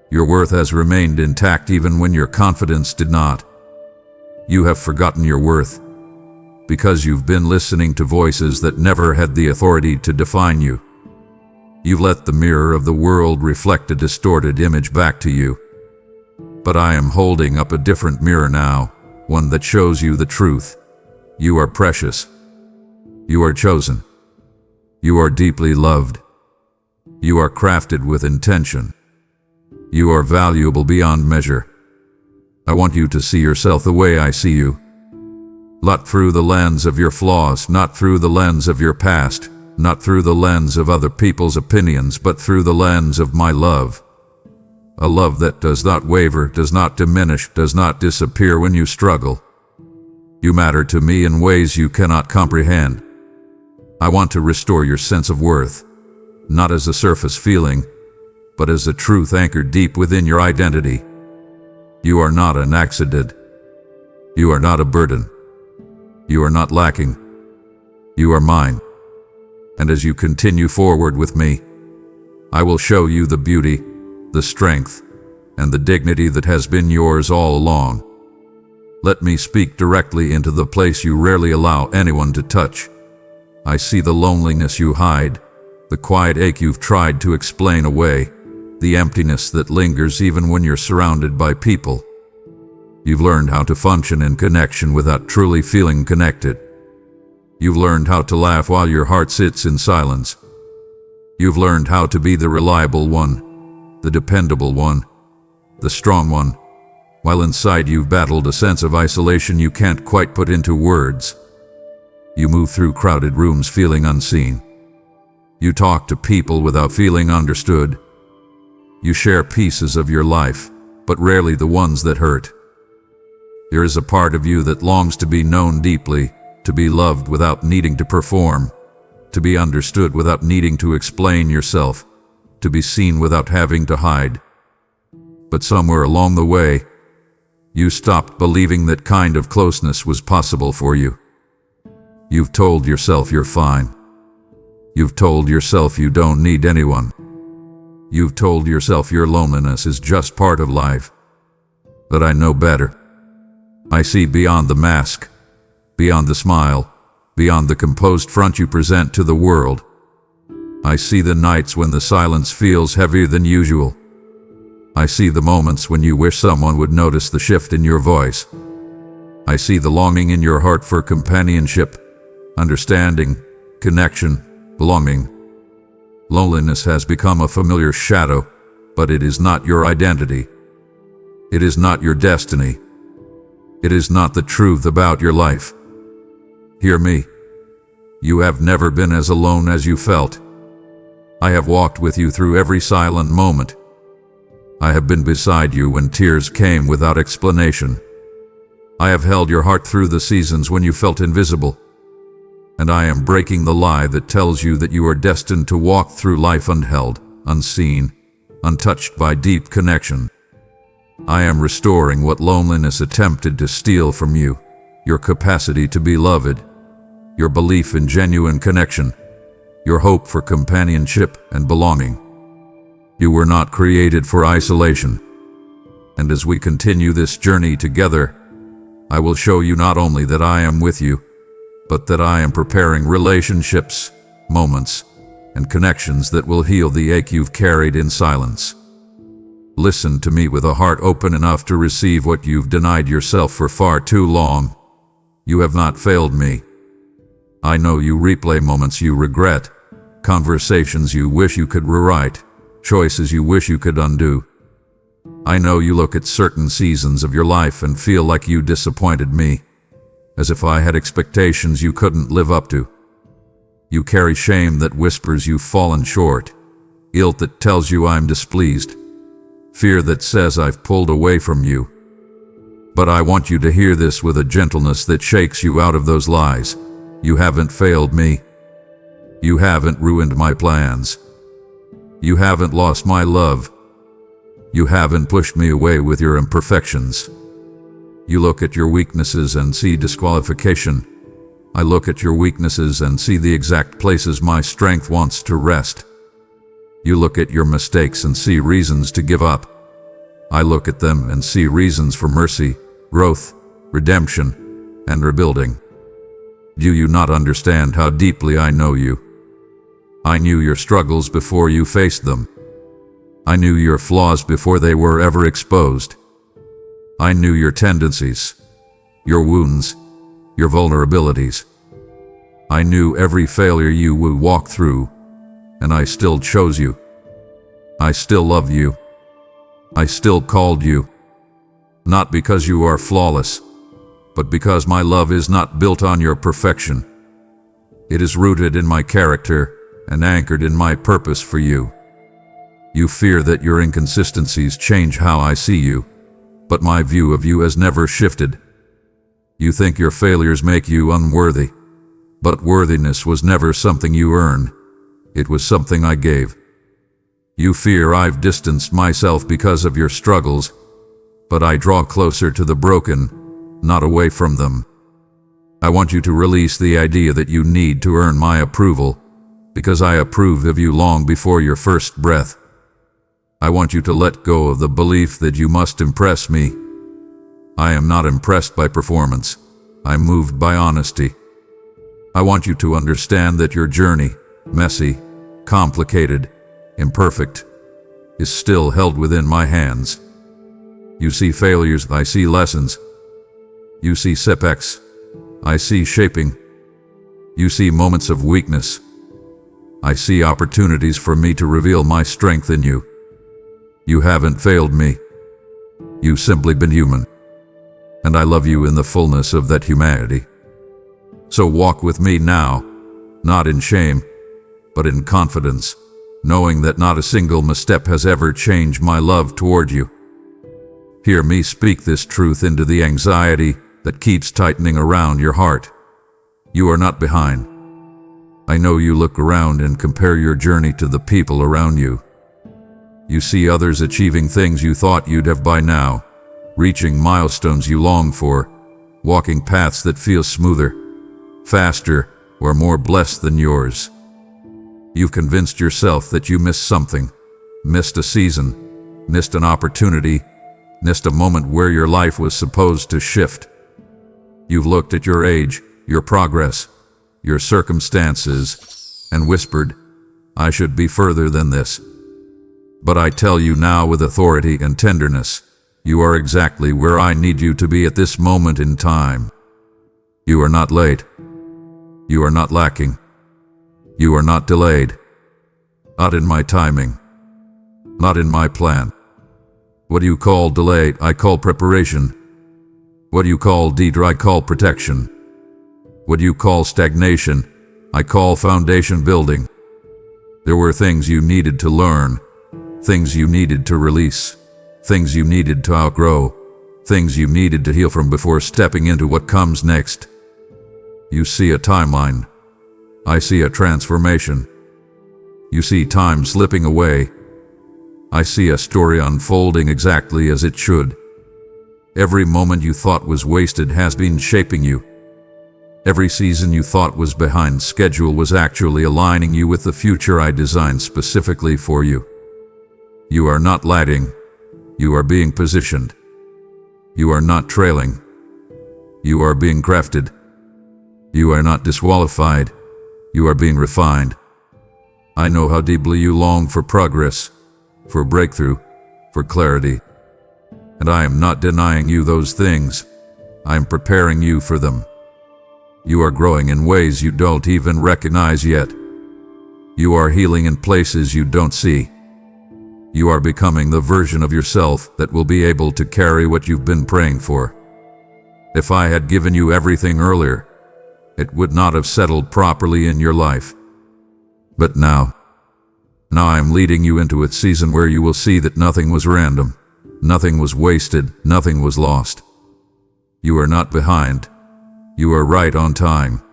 S1: Your worth has remained intact even when your confidence did not. You have forgotten your worth because you've been listening to voices that never had the authority to define you. You've let the mirror of the world reflect a distorted image back to you. But I am holding up a different mirror now, one that shows you the truth. You are precious. You are chosen. You are deeply loved. You are crafted with intention. You are valuable beyond measure. I want you to see yourself the way I see you. Not through the lens of your flaws, not through the lens of your past, not through the lens of other people's opinions, but through the lens of my love. A love that does not waver, does not diminish, does not disappear when you struggle. You matter to me in ways you cannot comprehend. I want to restore your sense of worth, not as a surface feeling, but as a truth anchored deep within your identity. You are not an accident. You are not a burden. You are not lacking. You are mine. And as you continue forward with me, I will show you the beauty, the strength, and the dignity that has been yours all along. Let me speak directly into the place you rarely allow anyone to touch. I see the loneliness you hide, the quiet ache you've tried to explain away, the emptiness that lingers even when you're surrounded by people. You've learned how to function in connection without truly feeling connected. You've learned how to laugh while your heart sits in silence. You've learned how to be the reliable one, the dependable one, the strong one, while inside you've battled a sense of isolation you can't quite put into words. You move through crowded rooms feeling unseen. You talk to people without feeling understood. You share pieces of your life, but rarely the ones that hurt. There is a part of you that longs to be known deeply, to be loved without needing to perform, to be understood without needing to explain yourself. to be seen without having to hide. But somewhere along the way, you stopped believing that kind of closeness was possible for you. You've told yourself you're fine. You've told yourself you don't need anyone. You've told yourself your loneliness is just part of life. But I know better. I see beyond the mask, beyond the smile, beyond the composed front you present to the world. I see the nights when the silence feels heavier than usual. I see the moments when you wish someone would notice the shift in your voice. I see the longing in your heart for companionship, understanding, connection, belonging. Loneliness has become a familiar shadow, but it is not your identity. It is not your destiny. It is not the truth about your life. Hear me. You have never been as alone as you felt. I have walked with you through every silent moment. I have been beside you when tears came without explanation. I have held your heart through the seasons when you felt invisible. And I am breaking the lie that tells you that you are destined to walk through life unheld, unseen, untouched by deep connection. I am restoring what loneliness attempted to steal from you, your capacity to be loved, your belief in genuine connection, your hope for companionship and belonging. You were not created for isolation. And as we continue this journey together, I will show you not only that I am with you, but that I am preparing relationships, moments, and connections that will heal the ache you've carried in silence. Listen to me with a heart open enough to receive what you've denied yourself for far too long. You have not failed me. I know you replay moments you regret, conversations you wish you could rewrite, choices you wish you could undo. I know you look at certain seasons of your life and feel like you disappointed me, as if I had expectations you couldn't live up to. You carry shame that whispers you've fallen short, guilt that tells you I'm displeased, fear that says I've pulled away from you. But I want you to hear this with a gentleness that shakes you out of those lies. You haven't failed me. You haven't ruined my plans. You haven't lost my love. You haven't pushed me away with your imperfections. You look at your weaknesses and see disqualification. I look at your weaknesses and see the exact places my strength wants to rest. You look at your mistakes and see reasons to give up. I look at them and see reasons for mercy, growth, redemption, and rebuilding. Do you not understand how deeply I know you? I knew your struggles before you faced them. I knew your flaws before they were ever exposed. I knew your tendencies, your wounds, your vulnerabilities. I knew every failure you would walk through, and I still chose you. I still love you. I still called you. Not because you are flawless, but because my love is not built on your perfection. It is rooted in my character and anchored in my purpose for you. You fear that your inconsistencies change how I see you, but my view of you has never shifted. You think your failures make you unworthy, but worthiness was never something you earn. It was something I gave. You fear I've distanced myself because of your struggles, but I draw closer to the broken, not away from them. I want you to release the idea that you need to earn my approval, because I approved of you long before your first breath. I want you to let go of the belief that you must impress me. I am not impressed by performance. I'm moved by honesty. I want you to understand that your journey, messy, complicated, imperfect, is still held within my hands. You see failures, I see lessons. You see setbacks, I see shaping. You see moments of weakness. I see opportunities for me to reveal my strength in you. You haven't failed me. You've simply been human. And I love you in the fullness of that humanity. So walk with me now, not in shame, but in confidence, knowing that not a single misstep has ever changed my love toward you. Hear me speak this truth into the anxiety that keeps tightening around your heart. You are not behind. I know you look around and compare your journey to the people around you, You see others achieving things you thought you'd have by now, reaching milestones you long for, walking paths that feel smoother, faster, or more blessed than yours. You've convinced yourself that you missed something, missed a season, missed an opportunity, missed a moment where your life was supposed to shift. You've looked at your age, your progress, your circumstances, and whispered, "I should be further than this." But I tell you now with authority and tenderness, you are exactly where I need you to be at this moment in time. You are not late. You are not lacking. You are not delayed. Not in my timing. Not in my plan. What you call delay, I call preparation. What you call detour, I call protection. What you call stagnation, I call foundation building. There were things you needed to learn, things you needed to release, things you needed to outgrow, things you needed to heal from before stepping into what comes next. You see a timeline. I see a transformation. You see time slipping away. I see a story unfolding exactly as it should. Every moment you thought was wasted has been shaping you. Every season you thought was behind schedule was actually aligning you with the future I designed specifically for you. You are not lagging. You are being positioned. You are not trailing. You are being crafted. You are not disqualified. You are being refined. I know how deeply you long for progress, for breakthrough, for clarity. And I am not denying you those things. I am preparing you for them. You are growing in ways you don't even recognize yet. You are healing in places you don't see. You are becoming the version of yourself that will be able to carry what you've been praying for. If I had given you everything earlier, it would not have settled properly in your life. But now I am leading you into a season where you will see that nothing was random, nothing was wasted, nothing was lost. You are not behind. You are right on time.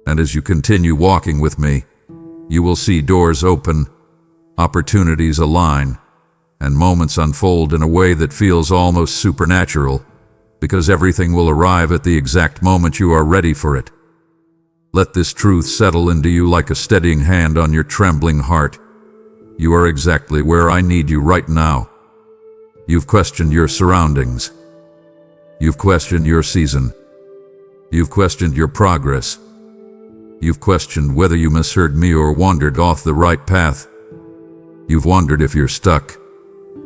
S1: And as you continue walking with me, you will see doors open, opportunities align, and moments unfold in a way that feels almost supernatural, because everything will arrive at the exact moment you are ready for it. Let this truth settle into you like a steadying hand on your trembling heart. You are exactly where I need you right now. You've questioned your surroundings. You've questioned your season. You've questioned your progress. You've questioned whether you misheard me or wandered off the right path. You've wondered if you're stuck,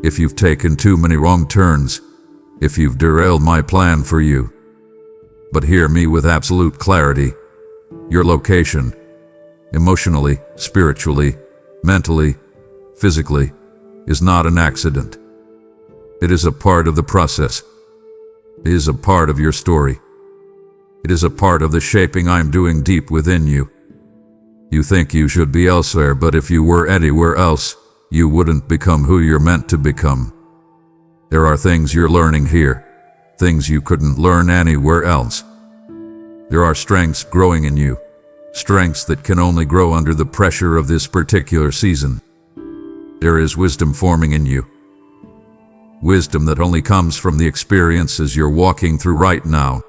S1: if you've taken too many wrong turns, if you've derailed my plan for you. But hear me with absolute clarity. Your location, emotionally, spiritually, mentally, physically, is not an accident. It is a part of the process. It is a part of your story. It is a part of the shaping I'm doing deep within you. You think you should be elsewhere, but if you were anywhere else, you wouldn't become who you're meant to become. There are things you're learning here, things you couldn't learn anywhere else. There are strengths growing in you, strengths that can only grow under the pressure of this particular season. There is wisdom forming in you. Wisdom that only comes from the experiences you're walking through right now.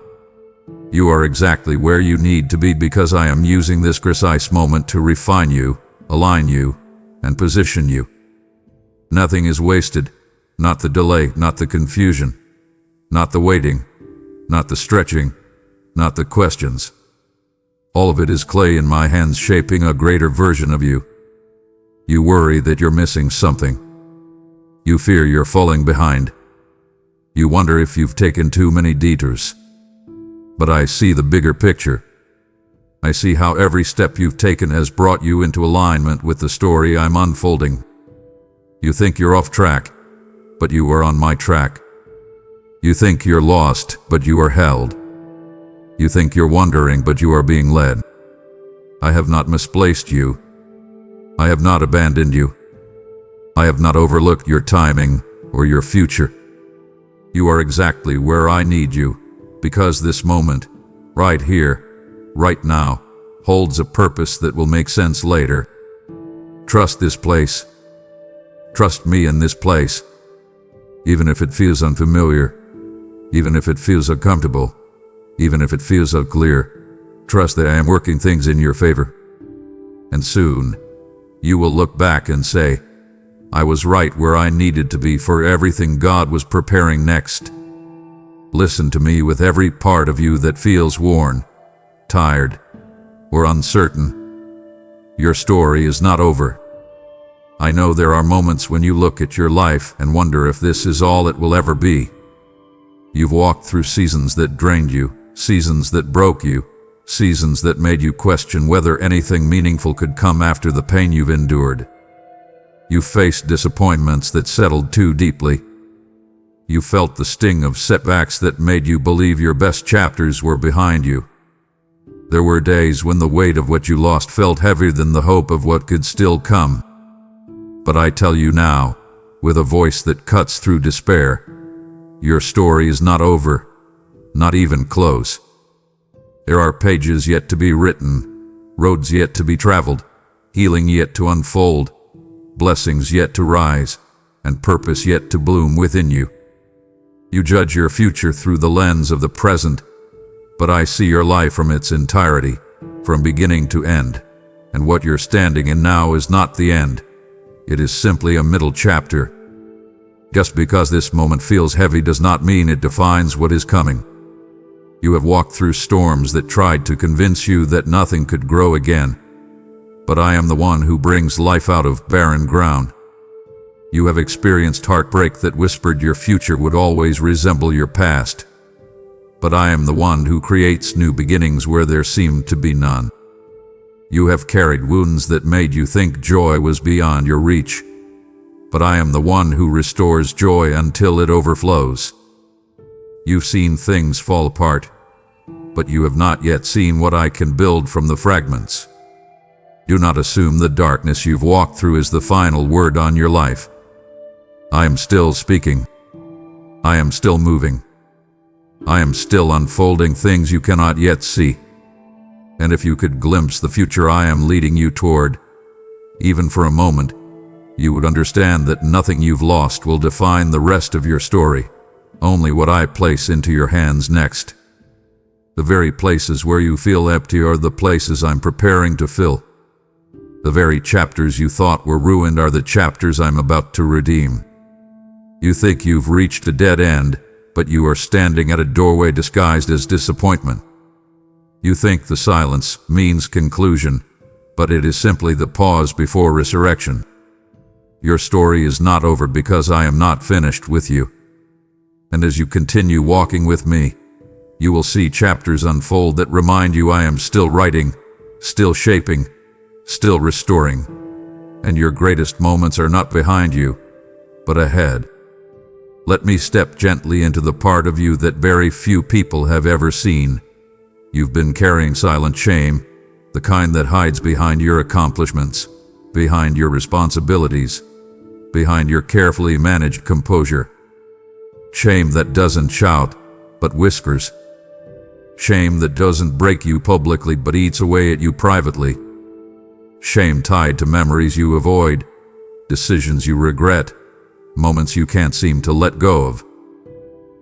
S1: You are exactly where you need to be because I am using this precise moment to refine you, align you, and position you. Nothing is wasted, not the delay, not the confusion, not the waiting, not the stretching, not the questions. All of it is clay in my hands shaping a greater version of you. You worry that you're missing something. You fear you're falling behind. You wonder if you've taken too many detours. But I see the bigger picture. I see how every step you've taken has brought you into alignment with the story I'm unfolding. You think you're off track, but you are on my track. You think you're lost, but you are held. You think you're wandering, but you are being led. I have not misplaced you. I have not abandoned you. I have not overlooked your timing or your future. You are exactly where I need you, because this moment, right here, right now, holds a purpose that will make sense later. Trust this place. Trust me in this place. Even if it feels unfamiliar, even if it feels uncomfortable, even if it feels unclear, trust that I am working things in your favor. And soon, you will look back and say, I was right where I needed to be for everything God was preparing next. Listen to me with every part of you that feels worn, tired, or uncertain. Your story is not over. I know there are moments when you look at your life and wonder if this is all it will ever be. You've walked through seasons that drained you, seasons that broke you, seasons that made you question whether anything meaningful could come after the pain you've endured. You faced disappointments that settled too deeply. You felt the sting of setbacks that made you believe your best chapters were behind you. There were days when the weight of what you lost felt heavier than the hope of what could still come. But I tell you now, with a voice that cuts through despair, your story is not over, not even close. There are pages yet to be written, roads yet to be traveled, healing yet to unfold, blessings yet to rise, and purpose yet to bloom within you. You judge your future through the lens of the present, but I see your life from its entirety, from beginning to end, and what you're standing in now is not the end. It is simply a middle chapter. Just because this moment feels heavy does not mean it defines what is coming. You have walked through storms that tried to convince you that nothing could grow again. But I am the one who brings life out of barren ground. You have experienced heartbreak that whispered your future would always resemble your past. But I am the one who creates new beginnings where there seemed to be none. You have carried wounds that made you think joy was beyond your reach. But I am the one who restores joy until it overflows. You've seen things fall apart, but you have not yet seen what I can build from the fragments. Do not assume the darkness you've walked through is the final word on your life. I am still speaking. I am still moving. I am still unfolding things you cannot yet see. And if you could glimpse the future I am leading you toward, even for a moment, you would understand that nothing you've lost will define the rest of your story, only what I place into your hands next. The very places where you feel empty are the places I'm preparing to fill. The very chapters you thought were ruined are the chapters I'm about to redeem. You think you've reached a dead end, but you are standing at a doorway disguised as disappointment. You think the silence means conclusion, but it is simply the pause before resurrection. Your story is not over because I am not finished with you. And as you continue walking with me, you will see chapters unfold that remind you I am still writing, still shaping, still restoring. And your greatest moments are not behind you, but ahead. Let me step gently into the part of you that very few people have ever seen. You've been carrying silent shame, the kind that hides behind your accomplishments, behind your responsibilities, behind your carefully managed composure. Shame that doesn't shout, but whispers. Shame that doesn't break you publicly but eats away at you privately. Shame tied to memories you avoid, decisions you regret, moments you can't seem to let go of.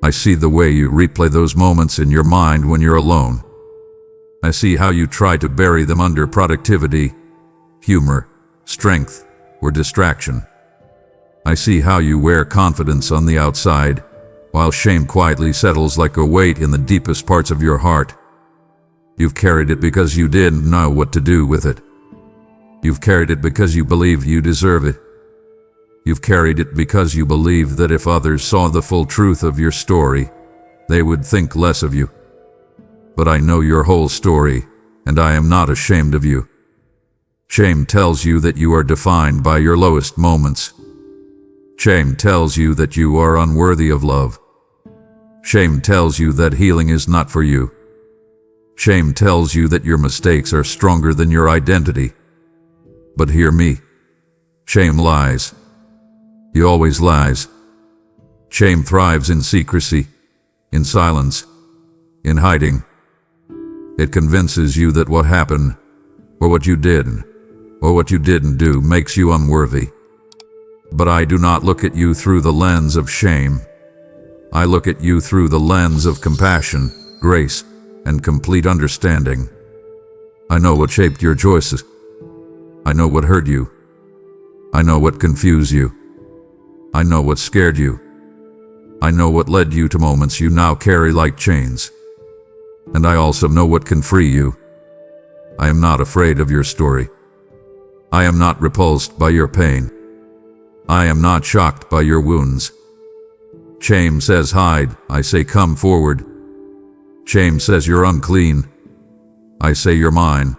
S1: I see the way you replay those moments in your mind when you're alone. I see how you try to bury them under productivity, humor, strength, or distraction. I see how you wear confidence on the outside, while shame quietly settles like a weight in the deepest parts of your heart. You've carried it because you didn't know what to do with it. You've carried it because you believe you deserve it. You've carried it because you believe that if others saw the full truth of your story, they would think less of you. But I know your whole story, and I am not ashamed of you. Shame tells you that you are defined by your lowest moments. Shame tells you that you are unworthy of love. Shame tells you that healing is not for you. Shame tells you that your mistakes are stronger than your identity. But hear me. Shame lies. He always lies. Shame thrives in secrecy, in silence, in hiding. It convinces you that what happened, or what you did, or what you didn't do makes you unworthy. But I do not look at you through the lens of shame. I look at you through the lens of compassion, grace, and complete understanding. I know what shaped your choices. I know what hurt you. I know what confused you. I know what scared you. I know what led you to moments you now carry like chains. And I also know what can free you. I am not afraid of your story. I am not repulsed by your pain. I am not shocked by your wounds. Shame says hide, I say come forward. Shame says you're unclean, I say you're mine.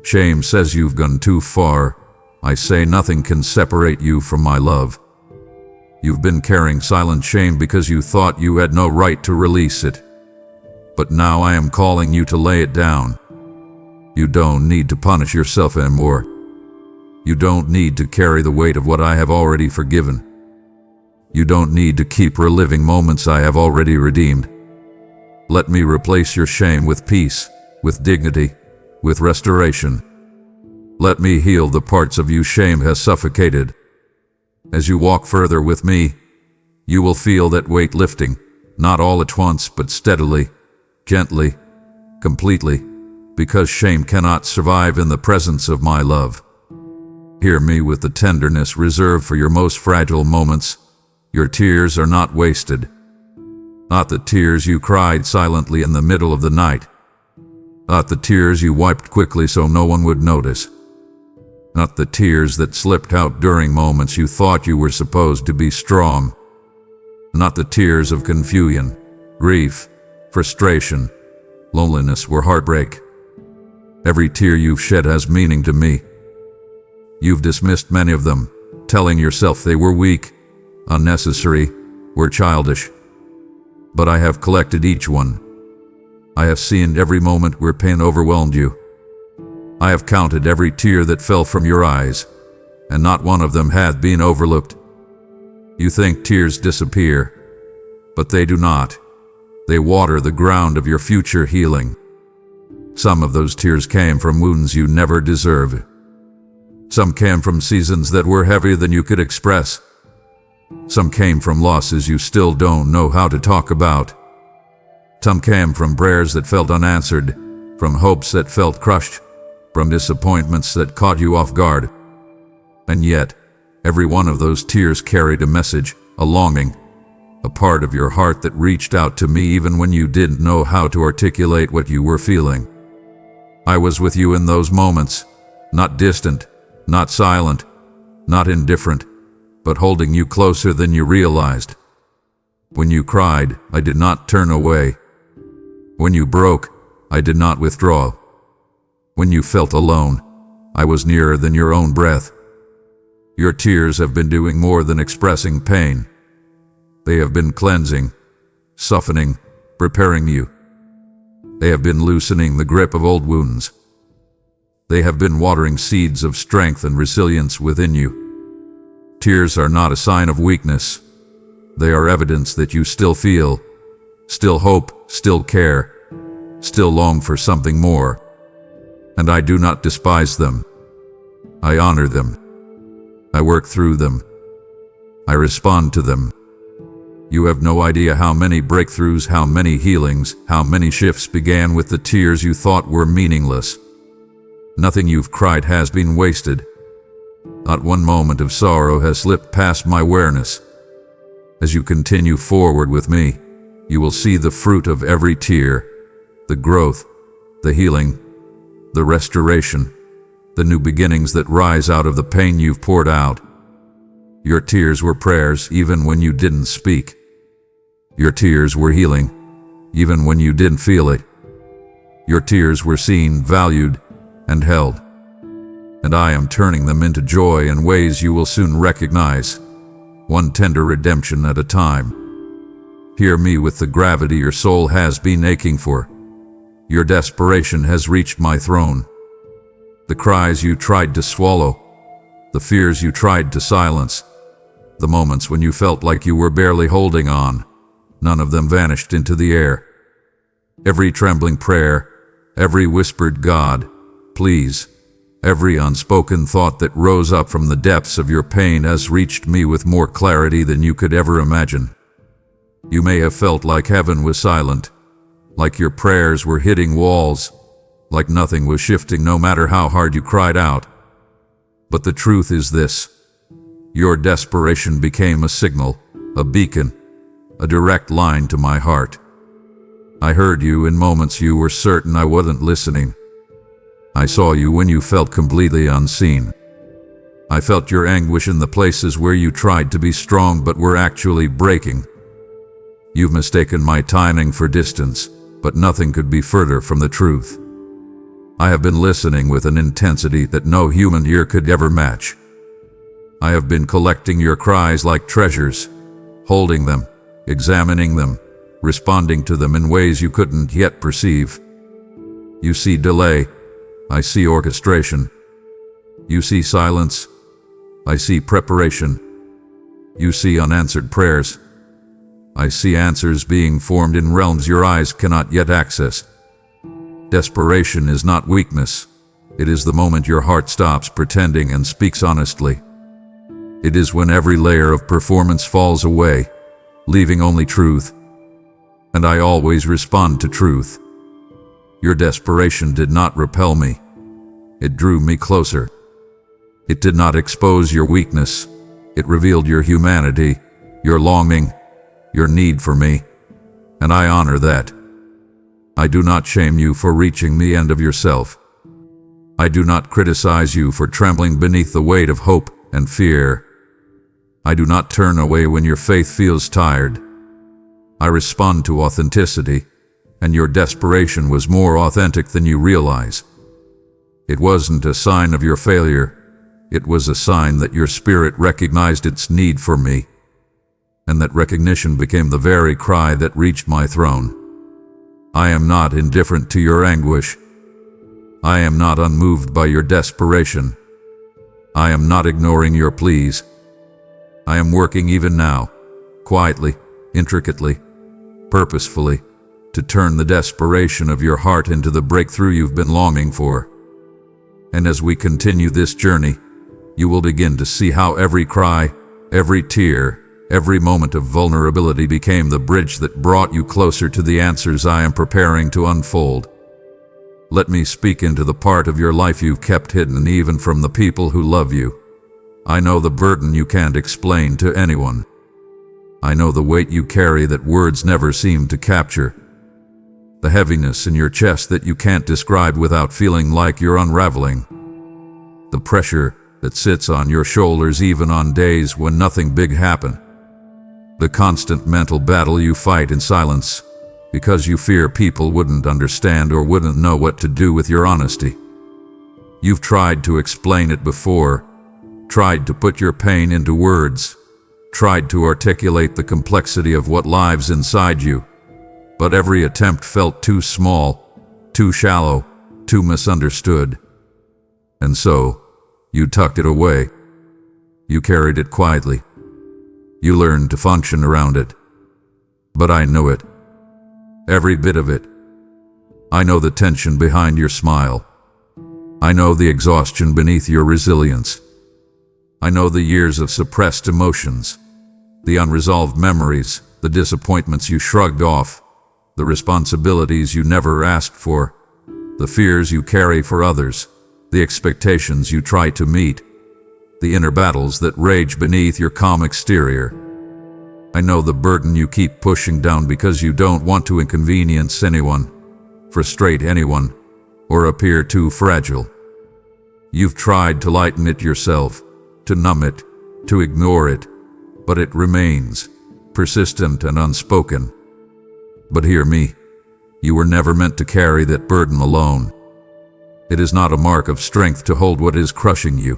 S1: Shame says you've gone too far, I say nothing can separate you from my love. You've been carrying silent shame because you thought you had no right to release it. But now I am calling you to lay it down. You don't need to punish yourself anymore. You don't need to carry the weight of what I have already forgiven. You don't need to keep reliving moments I have already redeemed. Let me replace your shame with peace, with dignity, with restoration. Let me heal the parts of you shame has suffocated. As you walk further with me, you will feel that weight lifting, not all at once, but steadily, gently, completely, because shame cannot survive in the presence of my love. Hear me with the tenderness reserved for your most fragile moments. Your tears are not wasted. Not the tears you cried silently in the middle of the night. Not the tears you wiped quickly so no one would notice. Not the tears that slipped out during moments you thought you were supposed to be strong. Not the tears of confusion, grief, frustration, loneliness, or heartbreak. Every tear you've shed has meaning to me. You've dismissed many of them, telling yourself they were weak, unnecessary, or childish. But I have collected each one. I have seen every moment where pain overwhelmed you. I have counted every tear that fell from your eyes, and not one of them hath been overlooked. You think tears disappear, but they do not. They water the ground of your future healing. Some of those tears came from wounds you never deserved. Some came from seasons that were heavier than you could express. Some came from losses you still don't know how to talk about. Some came from prayers that felt unanswered, from hopes that felt crushed, from disappointments that caught you off guard. And yet, every one of those tears carried a message, a longing, a part of your heart that reached out to me even when you didn't know how to articulate what you were feeling. I was with you in those moments, not distant, not silent, not indifferent, but holding you closer than you realized. When you cried, I did not turn away. When you broke, I did not withdraw. When you felt alone, I was nearer than your own breath. Your tears have been doing more than expressing pain. They have been cleansing, softening, preparing you. They have been loosening the grip of old wounds. They have been watering seeds of strength and resilience within you. Tears are not a sign of weakness. They are evidence that you still feel, still hope, still care, still long for something more. And I do not despise them. I honor them. I work through them. I respond to them. You have no idea how many breakthroughs, how many healings, how many shifts began with the tears you thought were meaningless. Nothing you've cried has been wasted. Not one moment of sorrow has slipped past my awareness. As you continue forward with me, you will see the fruit of every tear, the growth, the healing, the restoration, the new beginnings that rise out of the pain you've poured out. Your tears were prayers even when you didn't speak. Your tears were healing even when you didn't feel it. Your tears were seen, valued, and held. And I am turning them into joy in ways you will soon recognize, one tender redemption at a time. Hear me with the gravity your soul has been aching for. Your desperation has reached my throne. The cries you tried to swallow, the fears you tried to silence, the moments when you felt like you were barely holding on, none of them vanished into the air. Every trembling prayer, every whispered "God, please," Every unspoken thought that rose up from the depths of your pain has reached me with more clarity than you could ever imagine. You may have felt like heaven was silent, like your prayers were hitting walls, like nothing was shifting no matter how hard you cried out. But the truth is this: your desperation became a signal, a beacon, a direct line to my heart. I heard you in moments you were certain I wasn't listening. I saw you when you felt completely unseen. I felt your anguish in the places where you tried to be strong but were actually breaking. You've mistaken my timing for distance, but nothing could be further from the truth. I have been listening with an intensity that no human ear could ever match. I have been collecting your cries like treasures, holding them, examining them, responding to them in ways you couldn't yet perceive. You see delay, I see orchestration. You see silence, I see preparation. You see unanswered prayers, I see answers being formed in realms your eyes cannot yet access. Desperation is not weakness. It is the moment your heart stops pretending and speaks honestly. It is when every layer of performance falls away, leaving only truth. And I always respond to truth. Your desperation did not repel me. It drew me closer. It did not expose your weakness. It revealed your humanity, your longing, your need for me. And I honor that. I do not shame you for reaching the end of yourself. I do not criticize you for trembling beneath the weight of hope and fear. I do not turn away when your faith feels tired. I respond to authenticity, and your desperation was more authentic than you realize. It wasn't a sign of your failure. It was a sign that your spirit recognized its need for me, and that recognition became the very cry that reached my throne. I am not indifferent to your anguish. I am not unmoved by your desperation. I am not ignoring your pleas. I am working even now, quietly, intricately, purposefully, to turn the desperation of your heart into the breakthrough you've been longing for. And as we continue this journey, you will begin to see how every cry, every tear, every moment of vulnerability became the bridge that brought you closer to the answers I am preparing to unfold. Let me speak into the part of your life you've kept hidden even from the people who love you. I know the burden you can't explain to anyone. I know the weight you carry that words never seem to capture. The heaviness in your chest that you can't describe without feeling like you're unraveling. The pressure that sits on your shoulders even on days when nothing big happened. The constant mental battle you fight in silence because you fear people wouldn't understand or wouldn't know what to do with your honesty. You've tried to explain it before, tried to put your pain into words, tried to articulate the complexity of what lives inside you, but every attempt felt too small, too shallow, too misunderstood. And so, you tucked it away. You carried it quietly. You learned to function around it. But I know it. Every bit of it. I know the tension behind your smile. I know the exhaustion beneath your resilience. I know the years of suppressed emotions, the unresolved memories, the disappointments you shrugged off, the responsibilities you never asked for, the fears you carry for others, the expectations you try to meet, the inner battles that rage beneath your calm exterior. I know the burden you keep pushing down because you don't want to inconvenience anyone, frustrate anyone, or appear too fragile. You've tried to lighten it yourself, to numb it, to ignore it, but it remains, persistent and unspoken. But hear me, you were never meant to carry that burden alone. It is not a mark of strength to hold what is crushing you.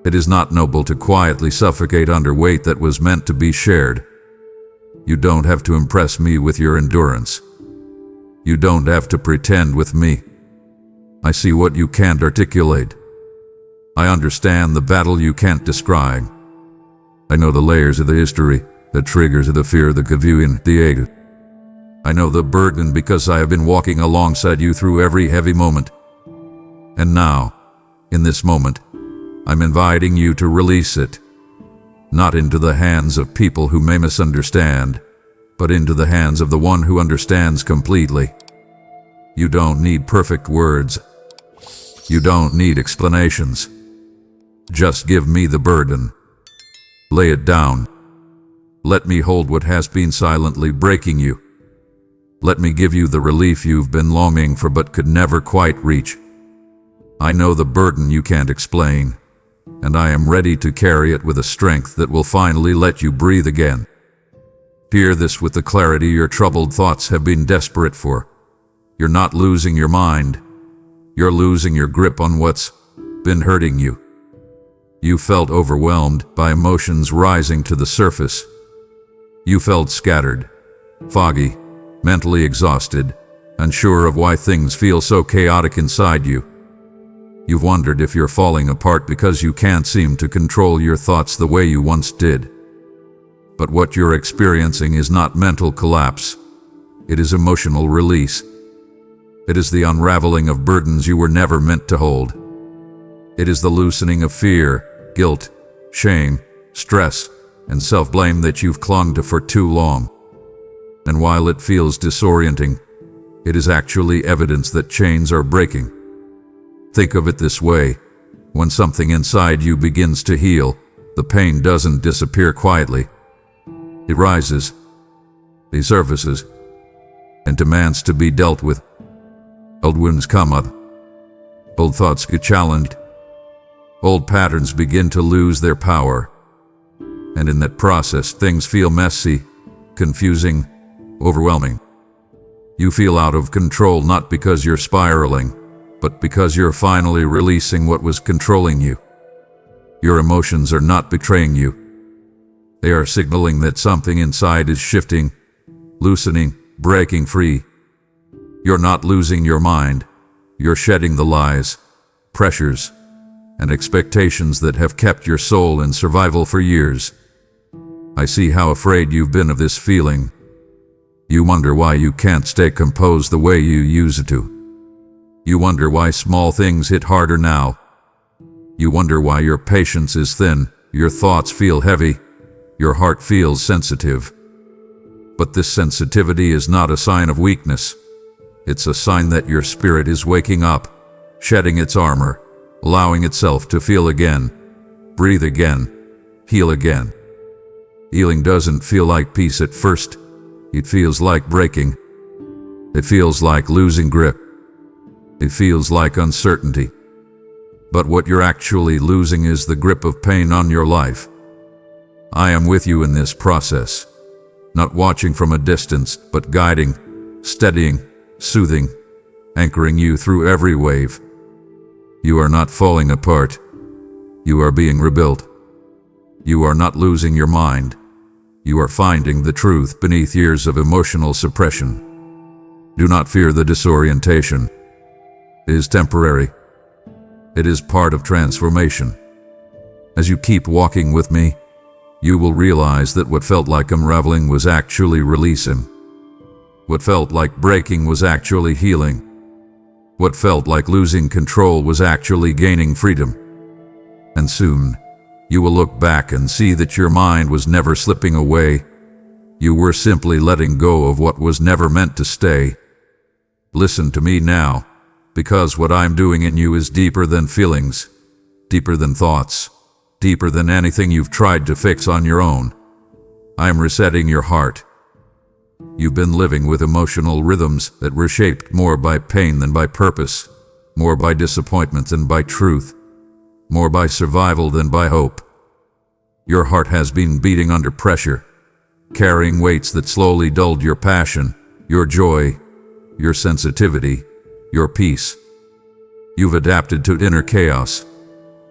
S1: It is not noble to quietly suffocate under weight that was meant to be shared. You don't have to impress me with your endurance. You don't have to pretend with me. I see what you can't articulate. I understand the battle you can't describe. I know the layers of the history, the triggers of the fear, the confusion, the ache. I know the burden because I have been walking alongside you through every heavy moment. And now, In this moment, I'm inviting you to release it, not into the hands of people who may misunderstand, but into the hands of the one who understands completely. You don't need perfect words. You don't need explanations. Just give me the burden. Lay it down. Let me hold what has been silently breaking you. Let me give you the relief you've been longing for but could never quite reach. I know the burden you can't explain, and I am ready to carry it with a strength that will finally let you breathe again. Hear this with the clarity your troubled thoughts have been desperate for. You're not losing your mind. You're losing your grip on what's been hurting you. You felt overwhelmed by emotions rising to the surface. You felt scattered, foggy, mentally exhausted, unsure of why things feel so chaotic inside you. You've wondered if you're falling apart because you can't seem to control your thoughts the way you once did. But what you're experiencing is not mental collapse. It is emotional release. It is the unraveling of burdens you were never meant to hold. It is the loosening of fear, guilt, shame, stress, and self-blame that you've clung to for too long. And while it feels disorienting, it is actually evidence that chains are breaking. Think of it this way: when something inside you begins to heal, the pain doesn't disappear quietly. It rises, resurfaces, and demands to be dealt with. Old wounds come up. Old thoughts get challenged. Old patterns begin to lose their power. And in that process, things feel messy, confusing, overwhelming. You feel out of control not because you're spiraling, but because you're finally releasing what was controlling you. Your emotions are not betraying you. They are signaling that something inside is shifting, loosening, breaking free. You're not losing your mind. You're shedding the lies, pressures, and expectations that have kept your soul in survival for years. I see how afraid you've been of this feeling. You wonder why you can't stay composed the way you used to. You wonder why small things hit harder now. You wonder why your patience is thin, your thoughts feel heavy, your heart feels sensitive. But this sensitivity is not a sign of weakness. It's a sign that your spirit is waking up, shedding its armor, allowing itself to feel again, breathe again, heal again. Healing doesn't feel like peace at first. It feels like breaking. It feels like losing grip. It feels like uncertainty. But what you're actually losing is the grip of pain on your life. I am with you in this process, not watching from a distance, but guiding, steadying, soothing, anchoring you through every wave. You are not falling apart. You are being rebuilt. You are not losing your mind. You are finding the truth beneath years of emotional suppression. Do not fear the disorientation. It is temporary. It is part of transformation. As you keep walking with me, you will realize that what felt like unraveling was actually releasing. What felt like breaking was actually healing. What felt like losing control was actually gaining freedom. And soon, you will look back and see that your mind was never slipping away. You were simply letting go of what was never meant to stay. Listen to me now, because what I'm doing in you is deeper than feelings, deeper than thoughts, deeper than anything you've tried to fix on your own. I'm resetting your heart. You've been living with emotional rhythms that were shaped more by pain than by purpose, more by disappointment than by truth, more by survival than by hope. Your heart has been beating under pressure, carrying weights that slowly dulled your passion, your joy, your sensitivity, your peace. You've adapted to inner chaos,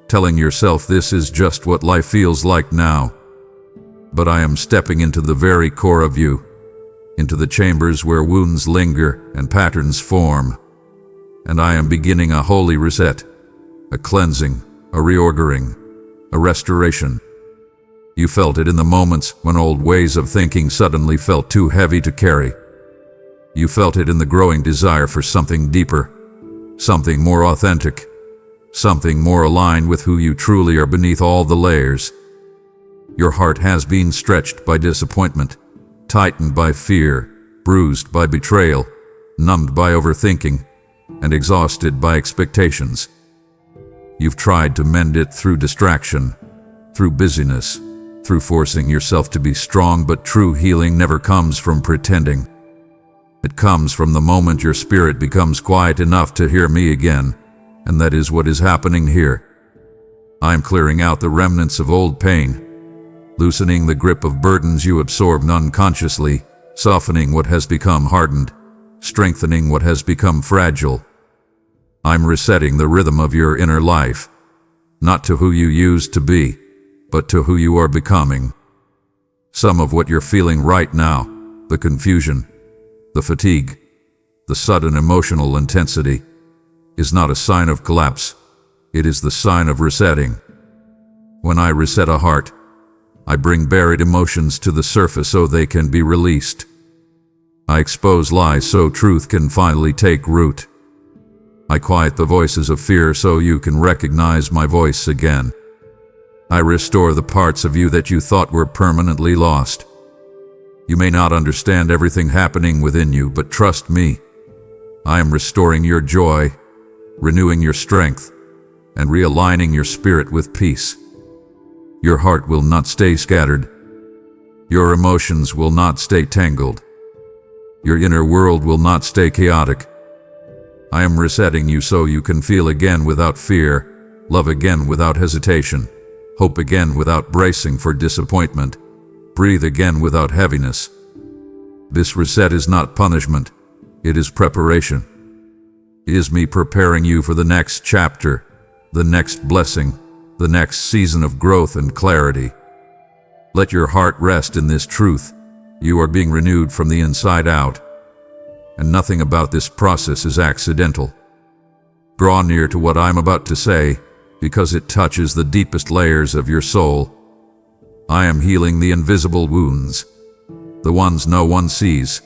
S1: telling yourself this is just what life feels like now. But I am stepping into the very core of you, into the chambers where wounds linger and patterns form. And I am beginning a holy reset, a cleansing, a reordering, a restoration. You felt it in the moments when old ways of thinking suddenly felt too heavy to carry. You felt it in the growing desire for something deeper, something more authentic, something more aligned with who you truly are beneath all the layers. Your heart has been stretched by disappointment, tightened by fear, bruised by betrayal, numbed by overthinking, and exhausted by expectations. You've tried to mend it through distraction, through busyness, through forcing yourself to be strong, but true healing never comes from pretending. It comes from the moment your spirit becomes quiet enough to hear me again, and that is what is happening here. I am clearing out the remnants of old pain, loosening the grip of burdens you absorbed unconsciously, softening what has become hardened, strengthening what has become fragile. I'm resetting the rhythm of your inner life, not to who you used to be, but to who you are becoming. Some of what you're feeling right now, the confusion, the fatigue, the sudden emotional intensity, is not a sign of collapse. It is the sign of resetting. When I reset a heart, I bring buried emotions to the surface so they can be released. I expose lies so truth can finally take root. I quiet the voices of fear so you can recognize my voice again. I restore the parts of you that you thought were permanently lost. You may not understand everything happening within you, but trust me, I am restoring your joy, renewing your strength, and realigning your spirit with peace. Your heart will not stay scattered. Your emotions will not stay tangled. Your inner world will not stay chaotic. I am resetting you so you can feel again without fear, love again without hesitation, hope again without bracing for disappointment, breathe again without heaviness. This reset is not punishment, it is preparation. It is me preparing you for the next chapter, the next blessing, the next season of growth and clarity. Let your heart rest in this truth. You are being renewed from the inside out, and nothing about this process is accidental. Draw near to what I'm about to say, because it touches the deepest layers of your soul. I am healing the invisible wounds, the ones no one sees,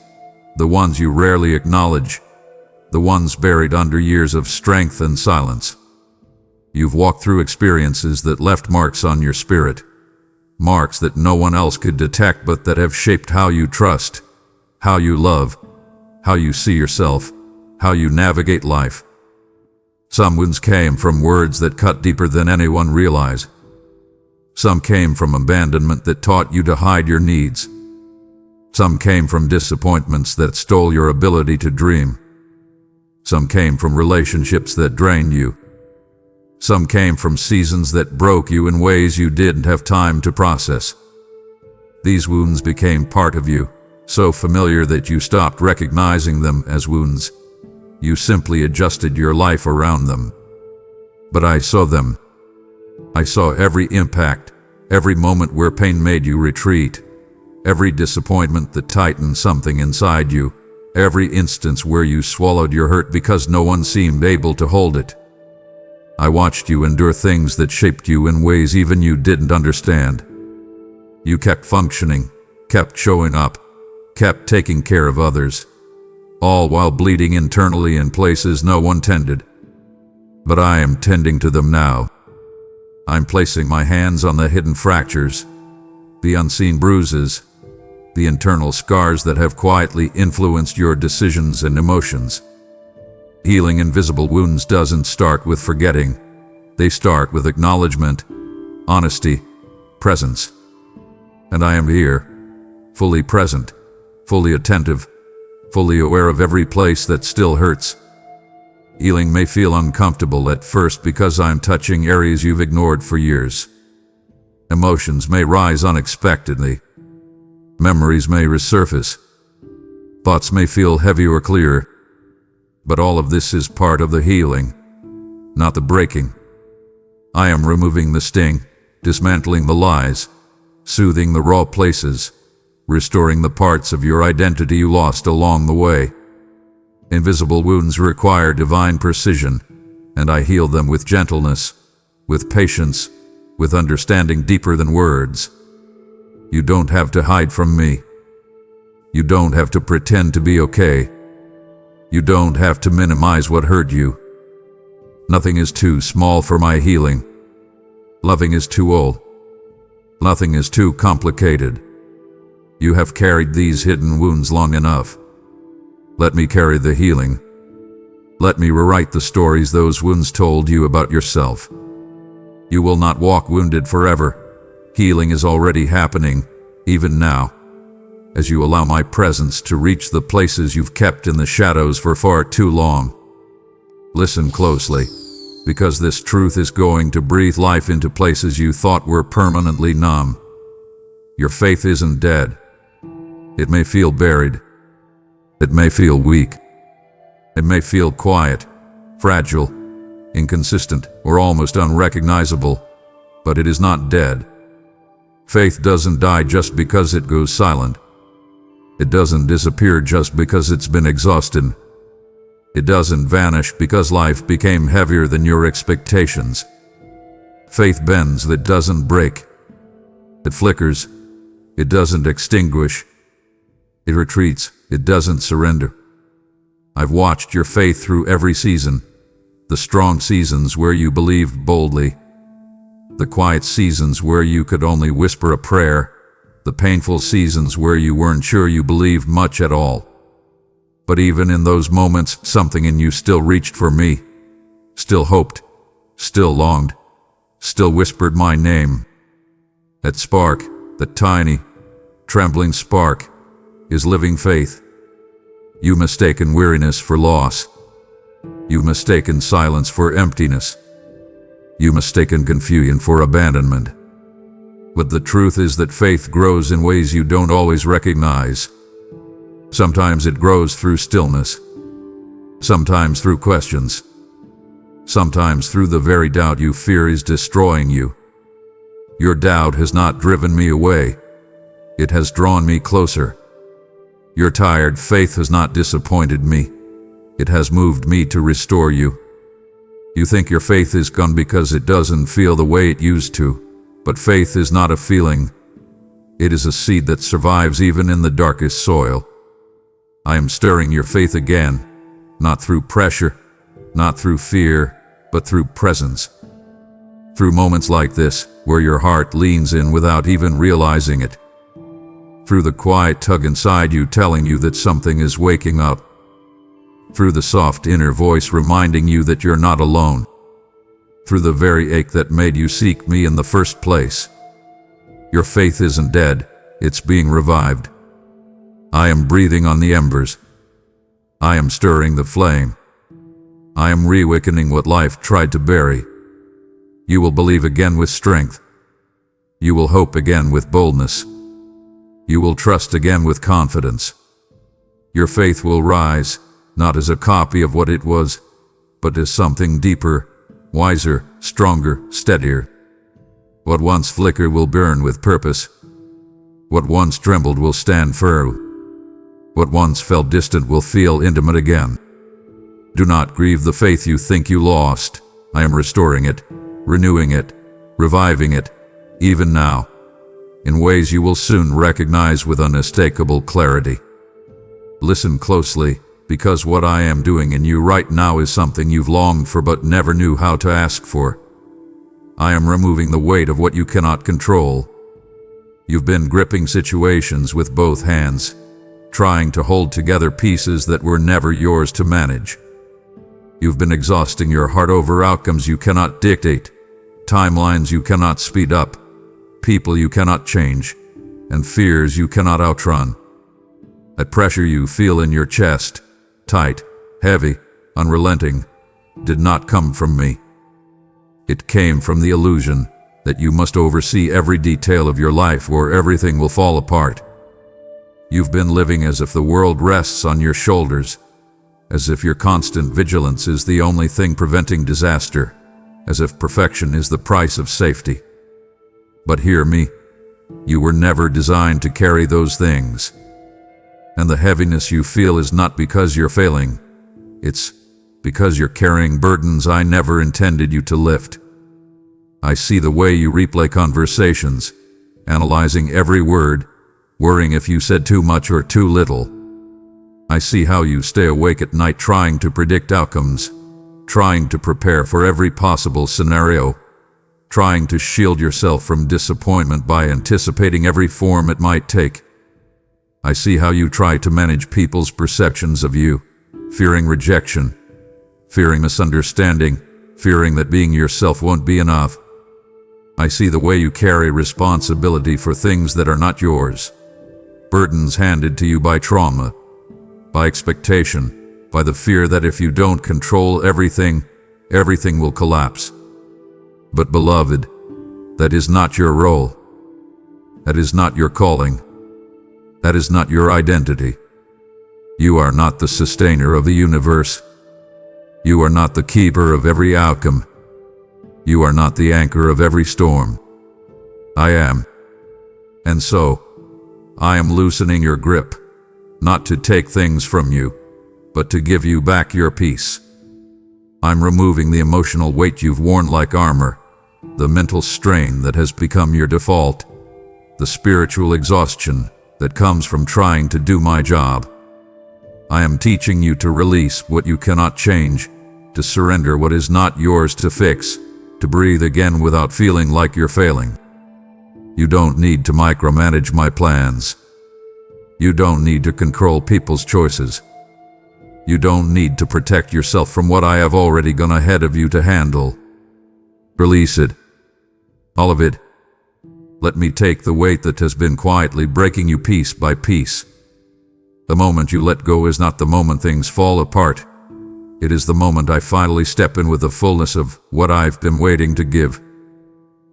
S1: the ones you rarely acknowledge, the ones buried under years of strength and silence. You've walked through experiences that left marks on your spirit, marks that no one else could detect but that have shaped how you trust, how you love, how you see yourself, how you navigate life. Some wounds came from words that cut deeper than anyone realized. Some came from abandonment that taught you to hide your needs. Some came from disappointments that stole your ability to dream. Some came from relationships that drained you. Some came from seasons that broke you in ways you didn't have time to process. These wounds became part of you, so familiar that you stopped recognizing them as wounds. You simply adjusted your life around them. But I saw them. I saw every impact, every moment where pain made you retreat, every disappointment that tightened something inside you, every instance where you swallowed your hurt because no one seemed able to hold it. I watched you endure things that shaped you in ways even you didn't understand. You kept functioning, kept showing up, kept taking care of others, all while bleeding internally in places no one tended. But I am tending to them now. I'm placing my hands on the hidden fractures, the unseen bruises, the internal scars that have quietly influenced your decisions and emotions. Healing invisible wounds doesn't start with forgetting. They start with acknowledgement, honesty, presence. And I am here, fully present, fully attentive, fully aware of every place that still hurts. Healing may feel uncomfortable at first because I'm touching areas you've ignored for years. Emotions may rise unexpectedly. Memories may resurface. Thoughts may feel heavy or clear. But all of this is part of the healing, not the breaking. I am removing the sting, dismantling the lies, soothing the raw places, restoring the parts of your identity you lost along the way. Invisible wounds require divine precision, and I heal them with gentleness, with patience, with understanding deeper than words. You don't have to hide from me. You don't have to pretend to be okay. You don't have to minimize what hurt you. Nothing is too small for my healing. Loving is too old. Nothing is too complicated. You have carried these hidden wounds long enough. Let me carry the healing. Let me rewrite the stories those wounds told you about yourself. You will not walk wounded forever. Healing is already happening, even now, as you allow my presence to reach the places you've kept in the shadows for far too long. Listen closely, because this truth is going to breathe life into places you thought were permanently numb. Your faith isn't dead. It may feel buried. It may feel weak. It may feel quiet, fragile, inconsistent, or almost unrecognizable, but it is not dead. Faith doesn't die just because it goes silent. It doesn't disappear just because it's been exhausted. It doesn't vanish because life became heavier than your expectations. Faith bends, that doesn't break. It flickers. It doesn't extinguish. It retreats. It doesn't surrender. I've watched your faith through every season. The strong seasons where you believed boldly. The quiet seasons where you could only whisper a prayer. The painful seasons where you weren't sure you believed much at all. But even in those moments, something in you still reached for me. Still hoped. Still longed. Still whispered my name. That spark, that tiny, trembling spark, is living faith. You've mistaken weariness for loss. You've mistaken silence for emptiness. You've mistaken confusion for abandonment. But the truth is that faith grows in ways you don't always recognize. Sometimes it grows through stillness. Sometimes through questions. Sometimes through the very doubt you fear is destroying you. Your doubt has not driven me away. It has drawn me closer. Your tired faith has not disappointed me. It has moved me to restore you. You think your faith is gone because it doesn't feel the way it used to, but faith is not a feeling. It is a seed that survives even in the darkest soil. I am stirring your faith again, not through pressure, not through fear, but through presence. Through moments like this, where your heart leans in without even realizing it. Through the quiet tug inside you telling you that something is waking up. Through the soft inner voice reminding you that you're not alone. Through the very ache that made you seek me in the first place. Your faith isn't dead, it's being revived. I am breathing on the embers. I am stirring the flame. I am reawakening what life tried to bury. You will believe again with strength. You will hope again with boldness. You will trust again with confidence. Your faith will rise, not as a copy of what it was, but as something deeper, wiser, stronger, steadier. What once flickered will burn with purpose. What once trembled will stand firm. What once felt distant will feel intimate again. Do not grieve the faith you think you lost. I am restoring it, renewing it, reviving it, even now, in ways you will soon recognize with unmistakable clarity. Listen closely, because what I am doing in you right now is something you've longed for but never knew how to ask for. I am removing the weight of what you cannot control. You've been gripping situations with both hands, trying to hold together pieces that were never yours to manage. You've been exhausting your heart over outcomes you cannot dictate, timelines you cannot speed up, people you cannot change, and fears you cannot outrun. That pressure you feel in your chest, tight, heavy, unrelenting, did not come from me. It came from the illusion that you must oversee every detail of your life or everything will fall apart. You've been living as if the world rests on your shoulders, as if your constant vigilance is the only thing preventing disaster, as if perfection is the price of safety. But hear me, you were never designed to carry those things. And the heaviness you feel is not because you're failing. It's because you're carrying burdens I never intended you to lift. I see the way you replay conversations, analyzing every word, worrying if you said too much or too little. I see how you stay awake at night trying to predict outcomes, trying to prepare for every possible scenario, trying to shield yourself from disappointment by anticipating every form it might take. I see how you try to manage people's perceptions of you, fearing rejection, fearing misunderstanding, fearing that being yourself won't be enough. I see the way you carry responsibility for things that are not yours, burdens handed to you by trauma, by expectation, by the fear that if you don't control everything, everything will collapse. But beloved, that is not your role. That is not your calling. That is not your identity. You are not the sustainer of the universe. You are not the keeper of every outcome. You are not the anchor of every storm. I am. And so, I am loosening your grip, not to take things from you, but to give you back your peace. I'm removing the emotional weight you've worn like armor, the mental strain that has become your default, the spiritual exhaustion that comes from trying to do my job. I am teaching you to release what you cannot change, to surrender what is not yours to fix, to breathe again without feeling like you're failing. You don't need to micromanage my plans. You don't need to control people's choices. You don't need to protect yourself from what I have already gone ahead of you to handle. Release it. All of it. Let me take the weight that has been quietly breaking you piece by piece. The moment you let go is not the moment things fall apart. It is the moment I finally step in with the fullness of what I've been waiting to give.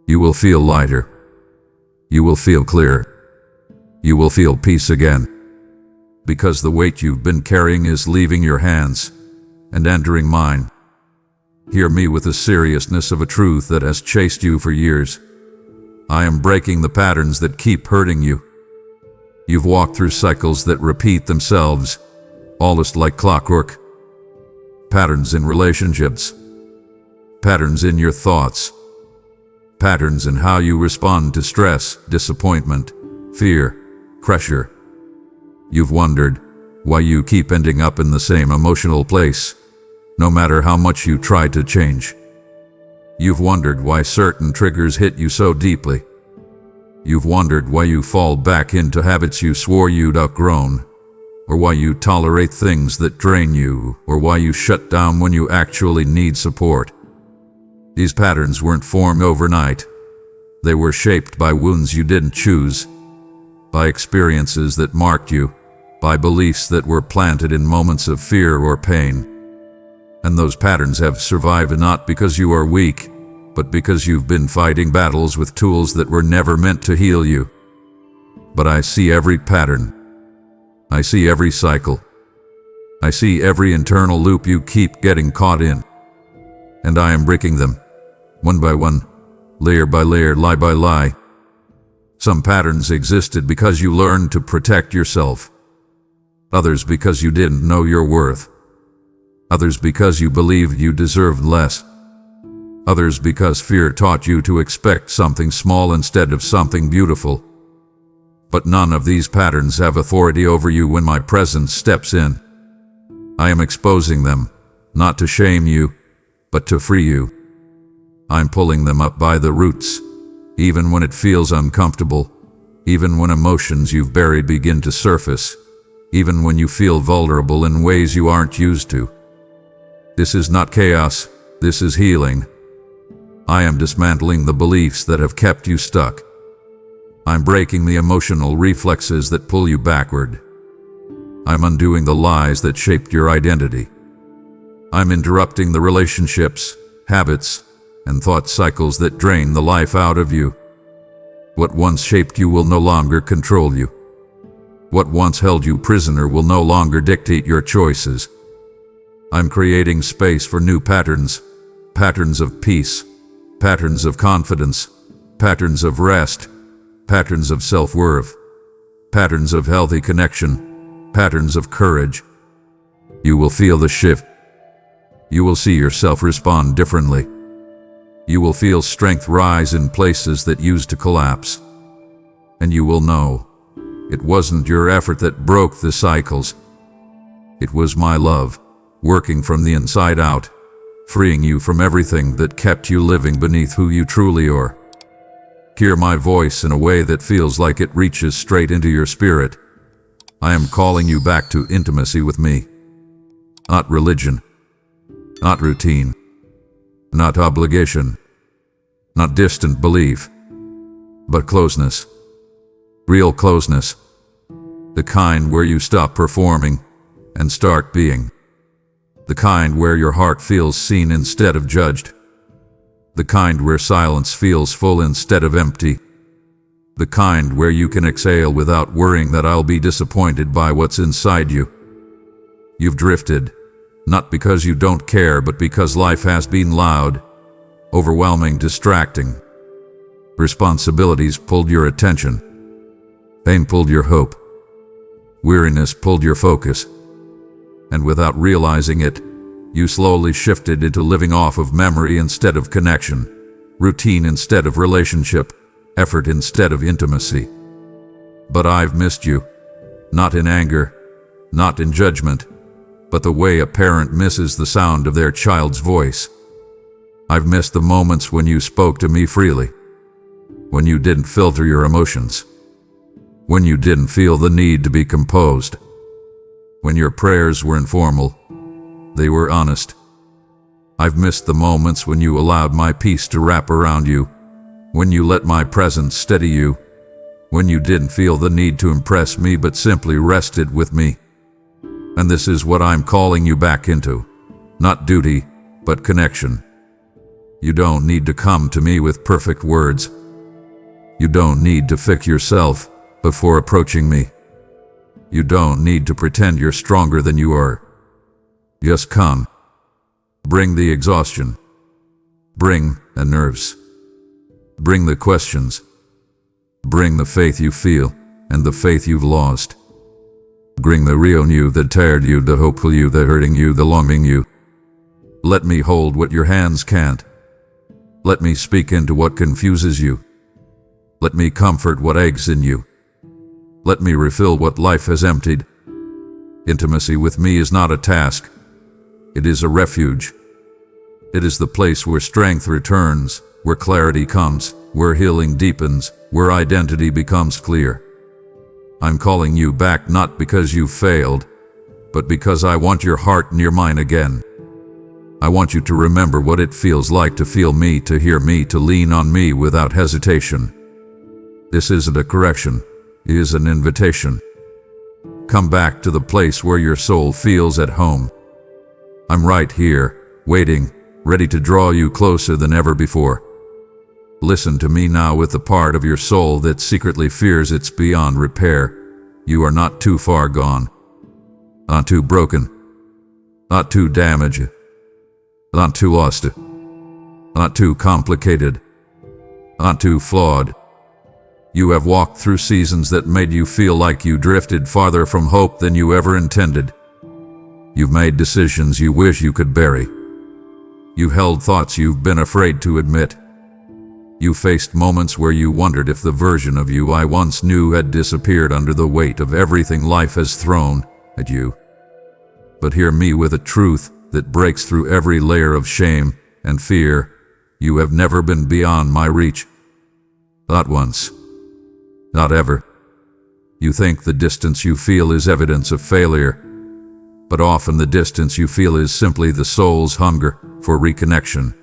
S1: You will feel lighter. You will feel clear. You will feel peace again. Because the weight you've been carrying is leaving your hands and entering mine. Hear me with the seriousness of a truth that has chased you for years. I am breaking the patterns that keep hurting you. You've walked through cycles that repeat themselves, almost like clockwork. Patterns in relationships, patterns in your thoughts, patterns in how you respond to stress, disappointment, fear, pressure. You've wondered why you keep ending up in the same emotional place, no matter how much you try to change. You've wondered why certain triggers hit you so deeply. You've wondered why you fall back into habits you swore you'd outgrown, or why you tolerate things that drain you, or why you shut down when you actually need support. These patterns weren't formed overnight. They were shaped by wounds you didn't choose, by experiences that marked you, by beliefs that were planted in moments of fear or pain. And those patterns have survived not because you are weak, but because you've been fighting battles with tools that were never meant to heal you. But I see every pattern. I see every cycle. I see every internal loop you keep getting caught in. And I am breaking them, one by one, layer by layer, lie by lie. Some patterns existed because you learned to protect yourself. Others because you didn't know your worth. Others because you believed you deserved less. Others because fear taught you to expect something small instead of something beautiful. But none of these patterns have authority over you when my presence steps in. I am exposing them, not to shame you, but to free you. I'm pulling them up by the roots, even when it feels uncomfortable, even when emotions you've buried begin to surface, even when you feel vulnerable in ways you aren't used to. This is not chaos, this is healing. I am dismantling the beliefs that have kept you stuck. I'm breaking the emotional reflexes that pull you backward. I'm undoing the lies that shaped your identity. I'm interrupting the relationships, habits, and thought cycles that drain the life out of you. What once shaped you will no longer control you. What once held you prisoner will no longer dictate your choices. I'm creating space for new patterns, patterns of peace, patterns of confidence, patterns of rest, patterns of self-worth, patterns of healthy connection, patterns of courage. You will feel the shift. You will see yourself respond differently. You will feel strength rise in places that used to collapse. And you will know it wasn't your effort that broke the cycles. It was my love, working from the inside out, freeing you from everything that kept you living beneath who you truly are. Hear my voice in a way that feels like it reaches straight into your spirit. I am calling you back to intimacy with me. Not religion, not routine, not obligation, not distant belief, but closeness. Real closeness. The kind where you stop performing and start being. The kind where your heart feels seen instead of judged. The kind where silence feels full instead of empty. The kind where you can exhale without worrying that I'll be disappointed by what's inside you. You've drifted, not because you don't care, but because life has been loud, overwhelming, distracting. Responsibilities pulled your attention. Pain pulled your hope. Weariness pulled your focus. And without realizing it, you slowly shifted into living off of memory instead of connection, routine instead of relationship, effort instead of intimacy. But I've missed you, not in anger, not in judgment, but the way a parent misses the sound of their child's voice. I've missed the moments when you spoke to me freely, when you didn't filter your emotions, when you didn't feel the need to be composed, when your prayers were informal, they were honest. I've missed the moments when you allowed my peace to wrap around you, when you let my presence steady you, when you didn't feel the need to impress me but simply rested with me. And this is what I'm calling you back into. Not duty, but connection. You don't need to come to me with perfect words. You don't need to fix yourself before approaching me. You don't need to pretend you're stronger than you are. Just come. Bring the exhaustion. Bring the nerves. Bring the questions. Bring the faith you feel and the faith you've lost. Bring the real you, the tired you, the hopeful you, the hurting you, the longing you. Let me hold what your hands can't. Let me speak into what confuses you. Let me comfort what aches in you. Let me refill what life has emptied. Intimacy with me is not a task. It is a refuge. It is the place where strength returns, where clarity comes, where healing deepens, where identity becomes clear. I'm calling you back not because you failed, but because I want your heart near mine again. I want you to remember what it feels like to feel me, to hear me, to lean on me without hesitation. This isn't a correction, it is an invitation. Come back to the place where your soul feels at home. I'm right here, waiting, ready to draw you closer than ever before. Listen to me now with the part of your soul that secretly fears it's beyond repair. You are not too far gone. Not too broken. Not too damaged. Not too lost. Not too complicated. Not too flawed. You have walked through seasons that made you feel like you drifted farther from hope than you ever intended. You've made decisions you wish you could bury. You've held thoughts you've been afraid to admit. You faced moments where you wondered if the version of you I once knew had disappeared under the weight of everything life has thrown at you. But hear me with a truth that breaks through every layer of shame and fear. You have never been beyond my reach. Not once. Not ever. You think the distance you feel is evidence of failure, but often the distance you feel is simply the soul's hunger for reconnection.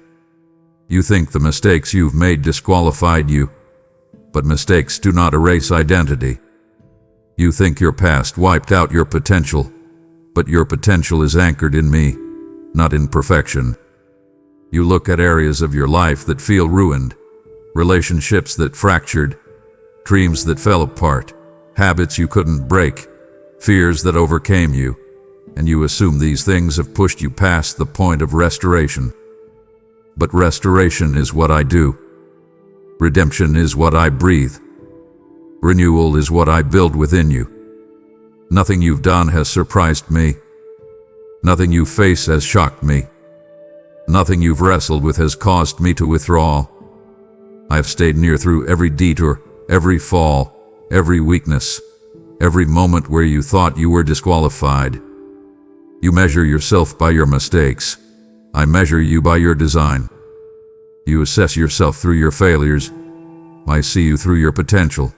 S1: You think the mistakes you've made disqualified you, but mistakes do not erase identity. You think your past wiped out your potential, but your potential is anchored in me, not in perfection. You look at areas of your life that feel ruined, relationships that fractured, dreams that fell apart, habits you couldn't break, fears that overcame you, and you assume these things have pushed you past the point of restoration. But restoration is what I do. Redemption is what I breathe. Renewal is what I build within you. Nothing you've done has surprised me. Nothing you face has shocked me. Nothing you've wrestled with has caused me to withdraw. I have stayed near through every detour, every fall, every weakness, every moment where you thought you were disqualified. You measure yourself by your mistakes, I measure you by your design. You assess yourself through your failures. I see you through your potential.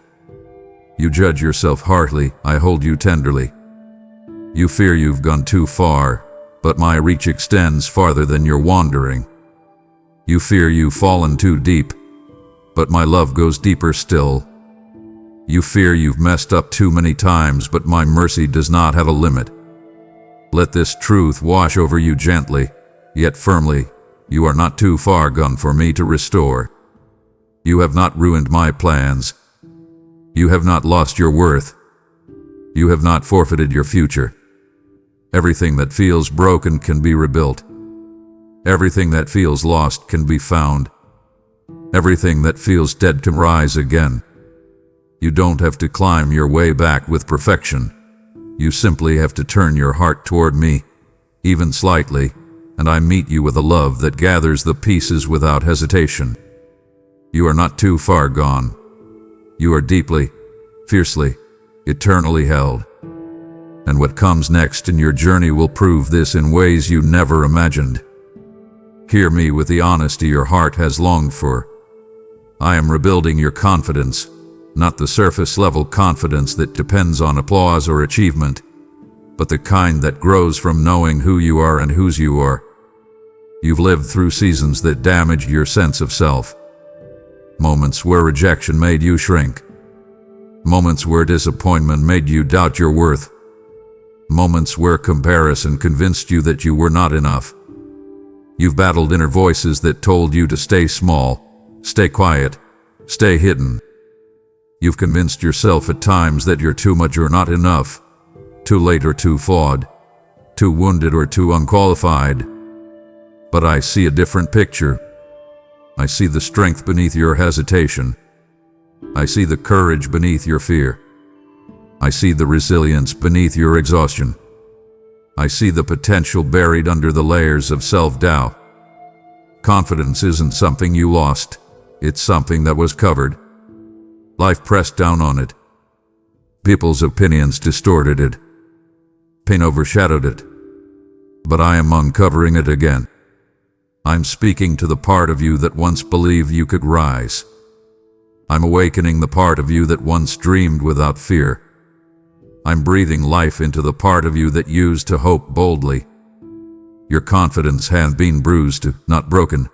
S1: You judge yourself harshly. I hold you tenderly. You fear you've gone too far, but my reach extends farther than your wandering. You fear you've fallen too deep, but my love goes deeper still. You fear you've messed up too many times, but my mercy does not have a limit. Let this truth wash over you gently, yet firmly. You are not too far gone for me to restore. You have not ruined my plans. You have not lost your worth. You have not forfeited your future. Everything that feels broken can be rebuilt. Everything that feels lost can be found. Everything that feels dead can rise again. You don't have to climb your way back with perfection. You simply have to turn your heart toward me, even slightly, and I meet you with a love that gathers the pieces without hesitation. You are not too far gone. You are deeply, fiercely, eternally held. And what comes next in your journey will prove this in ways you never imagined. Hear me with the honesty your heart has longed for. I am rebuilding your confidence, not the surface-level confidence that depends on applause or achievement, but the kind that grows from knowing who you are and whose you are. You've lived through seasons that damaged your sense of self. Moments where rejection made you shrink. Moments where disappointment made you doubt your worth. Moments where comparison convinced you that you were not enough. You've battled inner voices that told you to stay small, stay quiet, stay hidden. You've convinced yourself at times that you're too much or not enough, too late or too flawed, too wounded or too unqualified. But I see a different picture. I see the strength beneath your hesitation. I see the courage beneath your fear. I see the resilience beneath your exhaustion. I see the potential buried under the layers of self-doubt. Confidence isn't something you lost. It's something that was covered. Life pressed down on it. People's opinions distorted it. Pain overshadowed it. But I am uncovering it again. I'm speaking to the part of you that once believed you could rise. I'm awakening the part of you that once dreamed without fear. I'm breathing life into the part of you that used to hope boldly. Your confidence has been bruised, not broken.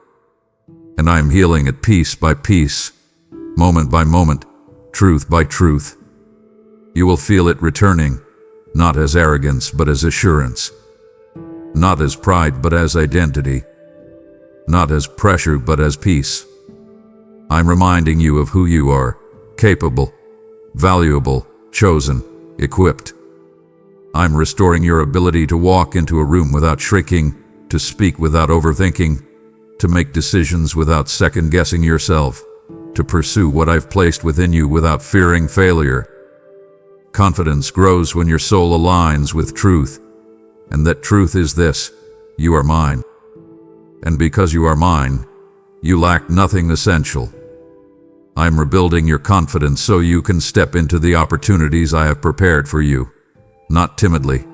S1: And I'm healing it piece by piece, moment by moment, truth by truth. You will feel it returning, not as arrogance but as assurance. Not as pride but as identity. Not as pressure but as peace. I'm reminding you of who you are, capable, valuable, chosen, equipped. I'm restoring your ability to walk into a room without shrinking, to speak without overthinking, to make decisions without second-guessing yourself, to pursue what I've placed within you without fearing failure. Confidence grows when your soul aligns with truth, and that truth is this: you are mine. And because you are mine, you lack nothing essential. I'm rebuilding your confidence so you can step into the opportunities I have prepared for you, not timidly,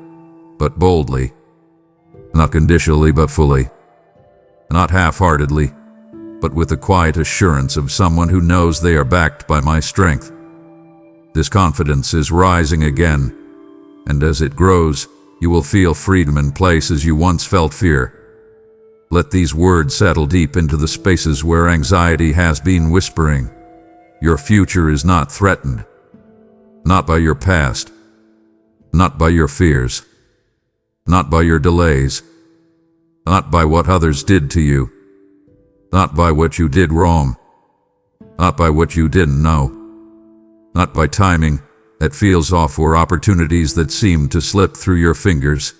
S1: but boldly, not conditionally but fully, not half-heartedly, but with the quiet assurance of someone who knows they are backed by my strength. This confidence is rising again, and as it grows, you will feel freedom in places you once felt fear. Let these words settle deep into the spaces where anxiety has been whispering. Your future is not threatened. Not by your past. Not by your fears. Not by your delays. Not by what others did to you. Not by what you did wrong. Not by what you didn't know. Not by timing that feels off or opportunities that seem to slip through your fingers.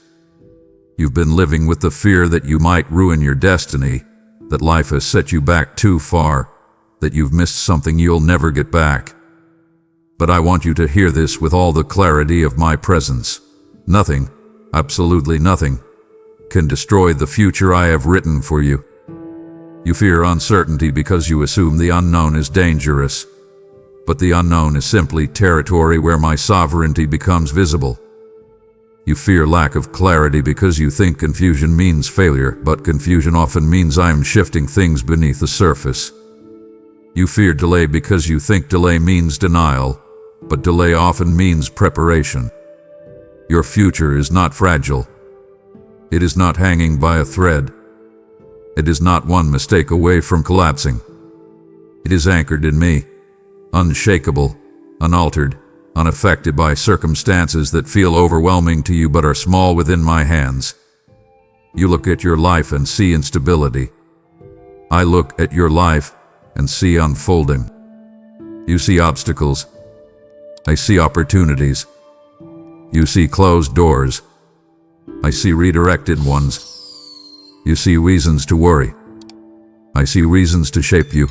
S1: You've been living with the fear that you might ruin your destiny, that life has set you back too far, that you've missed something you'll never get back. But I want you to hear this with all the clarity of my presence. Nothing, absolutely nothing, can destroy the future I have written for you. You fear uncertainty because you assume the unknown is dangerous. But the unknown is simply territory where my sovereignty becomes visible. You fear lack of clarity because you think confusion means failure, but confusion often means I am shifting things beneath the surface. You fear delay because you think delay means denial, but delay often means preparation. Your future is not fragile. It is not hanging by a thread. It is not one mistake away from collapsing. It is anchored in me, unshakable, unaltered, unaffected by circumstances that feel overwhelming to you but are small within my hands. You look at your life and see instability. I look at your life and see unfolding. You see obstacles. I see opportunities. You see closed doors. I see redirected ones. You see reasons to worry. I see reasons to shape you.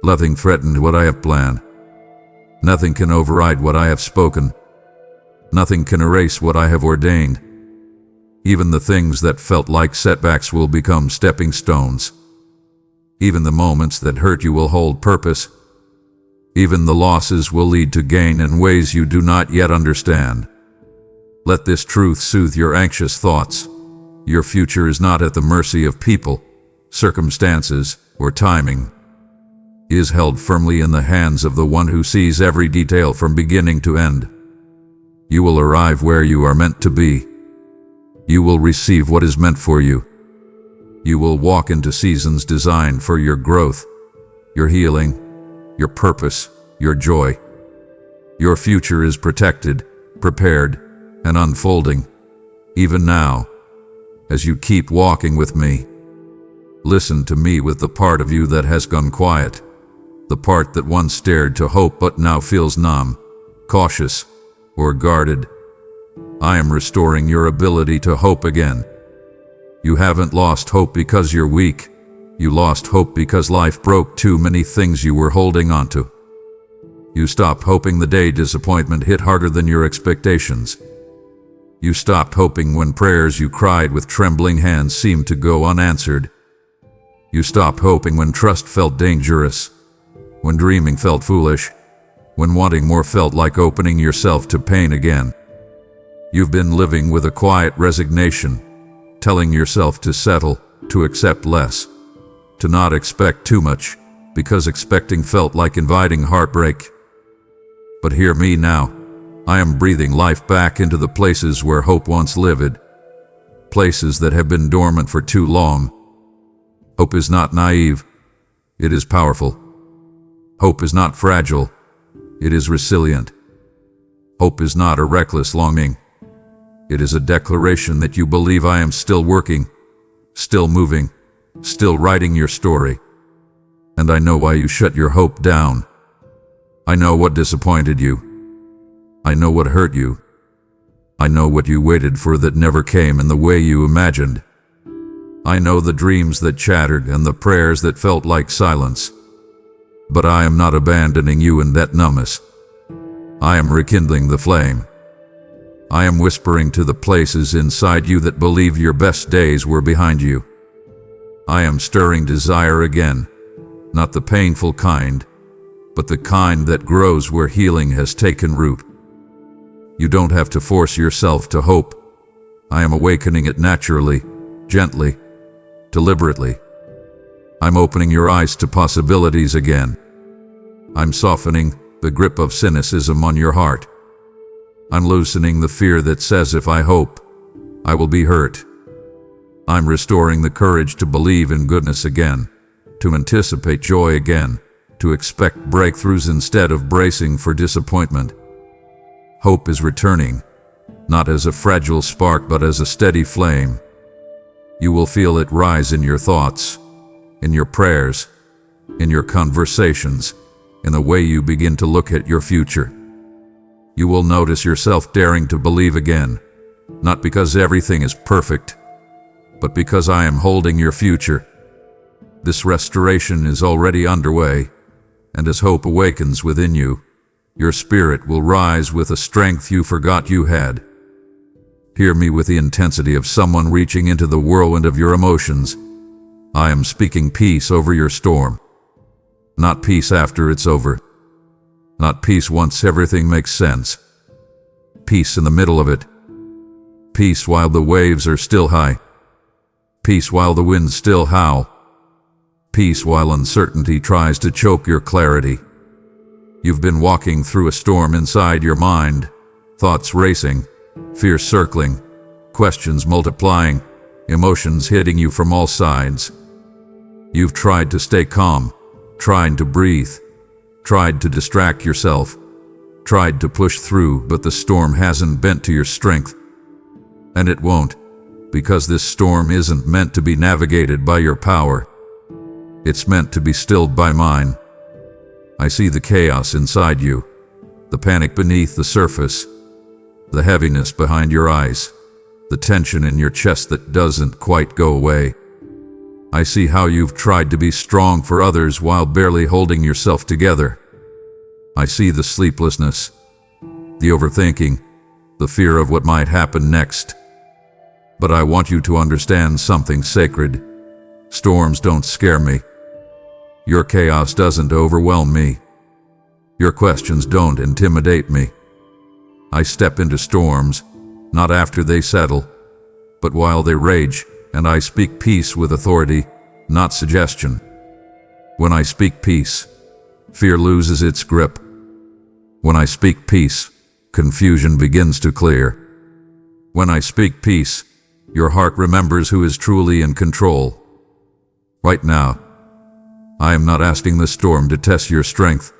S1: Nothing threatened what I have planned. Nothing can override what I have spoken. Nothing can erase what I have ordained. Even the things that felt like setbacks will become stepping stones. Even the moments that hurt you will hold purpose. Even the losses will lead to gain in ways you do not yet understand. Let this truth soothe your anxious thoughts. Your future is not at the mercy of people, circumstances, or timing. It is held firmly in the hands of the one who sees every detail from beginning to end. You will arrive where you are meant to be. You will receive what is meant for you. You will walk into seasons designed for your growth, your healing, your purpose, your joy. Your future is protected, prepared, and unfolding, even now, as you keep walking with me. Listen to me with the part of you that has gone quiet, the part that once stared to hope but now feels numb, cautious, or guarded. I am restoring your ability to hope again. You haven't lost hope because you're weak. You lost hope because life broke too many things you were holding onto. You stopped hoping the day disappointment hit harder than your expectations. You stopped hoping when prayers you cried with trembling hands seemed to go unanswered. You stopped hoping when trust felt dangerous, when dreaming felt foolish, when wanting more felt like opening yourself to pain again. You've been living with a quiet resignation, telling yourself to settle, to accept less, to not expect too much, because expecting felt like inviting heartbreak. But hear me now. I am breathing life back into the places where hope once lived, places that have been dormant for too long. Hope is not naive, it is powerful. Hope is not fragile, it is resilient. Hope is not a reckless longing, it is a declaration that you believe I am still working, still moving, still writing your story. And I know why you shut your hope down. I know what disappointed you. I know what hurt you. I know what you waited for that never came in the way you imagined. I know the dreams that chattered and the prayers that felt like silence. But I am not abandoning you in that numbness. I am rekindling the flame. I am whispering to the places inside you that believe your best days were behind you. I am stirring desire again, not the painful kind, but the kind that grows where healing has taken root. You don't have to force yourself to hope. I am awakening it naturally, gently, deliberately. I'm opening your eyes to possibilities again. I'm softening the grip of cynicism on your heart. I'm loosening the fear that says if I hope, I will be hurt. I'm restoring the courage to believe in goodness again, to anticipate joy again, to expect breakthroughs instead of bracing for disappointment. Hope is returning, not as a fragile spark but as a steady flame. You will feel it rise in your thoughts, in your prayers, in your conversations, in the way you begin to look at your future. You will notice yourself daring to believe again, not because everything is perfect, but because I am holding your future. This restoration is already underway, and as hope awakens within you, your spirit will rise with a strength you forgot you had. Hear me with the intensity of someone reaching into the whirlwind of your emotions. I am speaking peace over your storm. Not peace after it's over. Not peace once everything makes sense. Peace in the middle of it. Peace while the waves are still high. Peace while the winds still howl. Peace while uncertainty tries to choke your clarity. You've been walking through a storm inside your mind, thoughts racing, fear circling, questions multiplying, emotions hitting you from all sides. You've tried to stay calm, tried to breathe, tried to distract yourself, tried to push through, but the storm hasn't bent to your strength. And it won't, because this storm isn't meant to be navigated by your power. It's meant to be stilled by mine. I see the chaos inside you, the panic beneath the surface, the heaviness behind your eyes, the tension in your chest that doesn't quite go away. I see how you've tried to be strong for others while barely holding yourself together. I see the sleeplessness, the overthinking, the fear of what might happen next. But I want you to understand something sacred. Storms don't scare me. Your chaos doesn't overwhelm me. Your questions don't intimidate me. I step into storms, not after they settle, but while they rage, and I speak peace with authority, not suggestion. When I speak peace, fear loses its grip. When I speak peace, confusion begins to clear. When I speak peace, your heart remembers who is truly in control. Right now, I am not asking the storm to test your strength.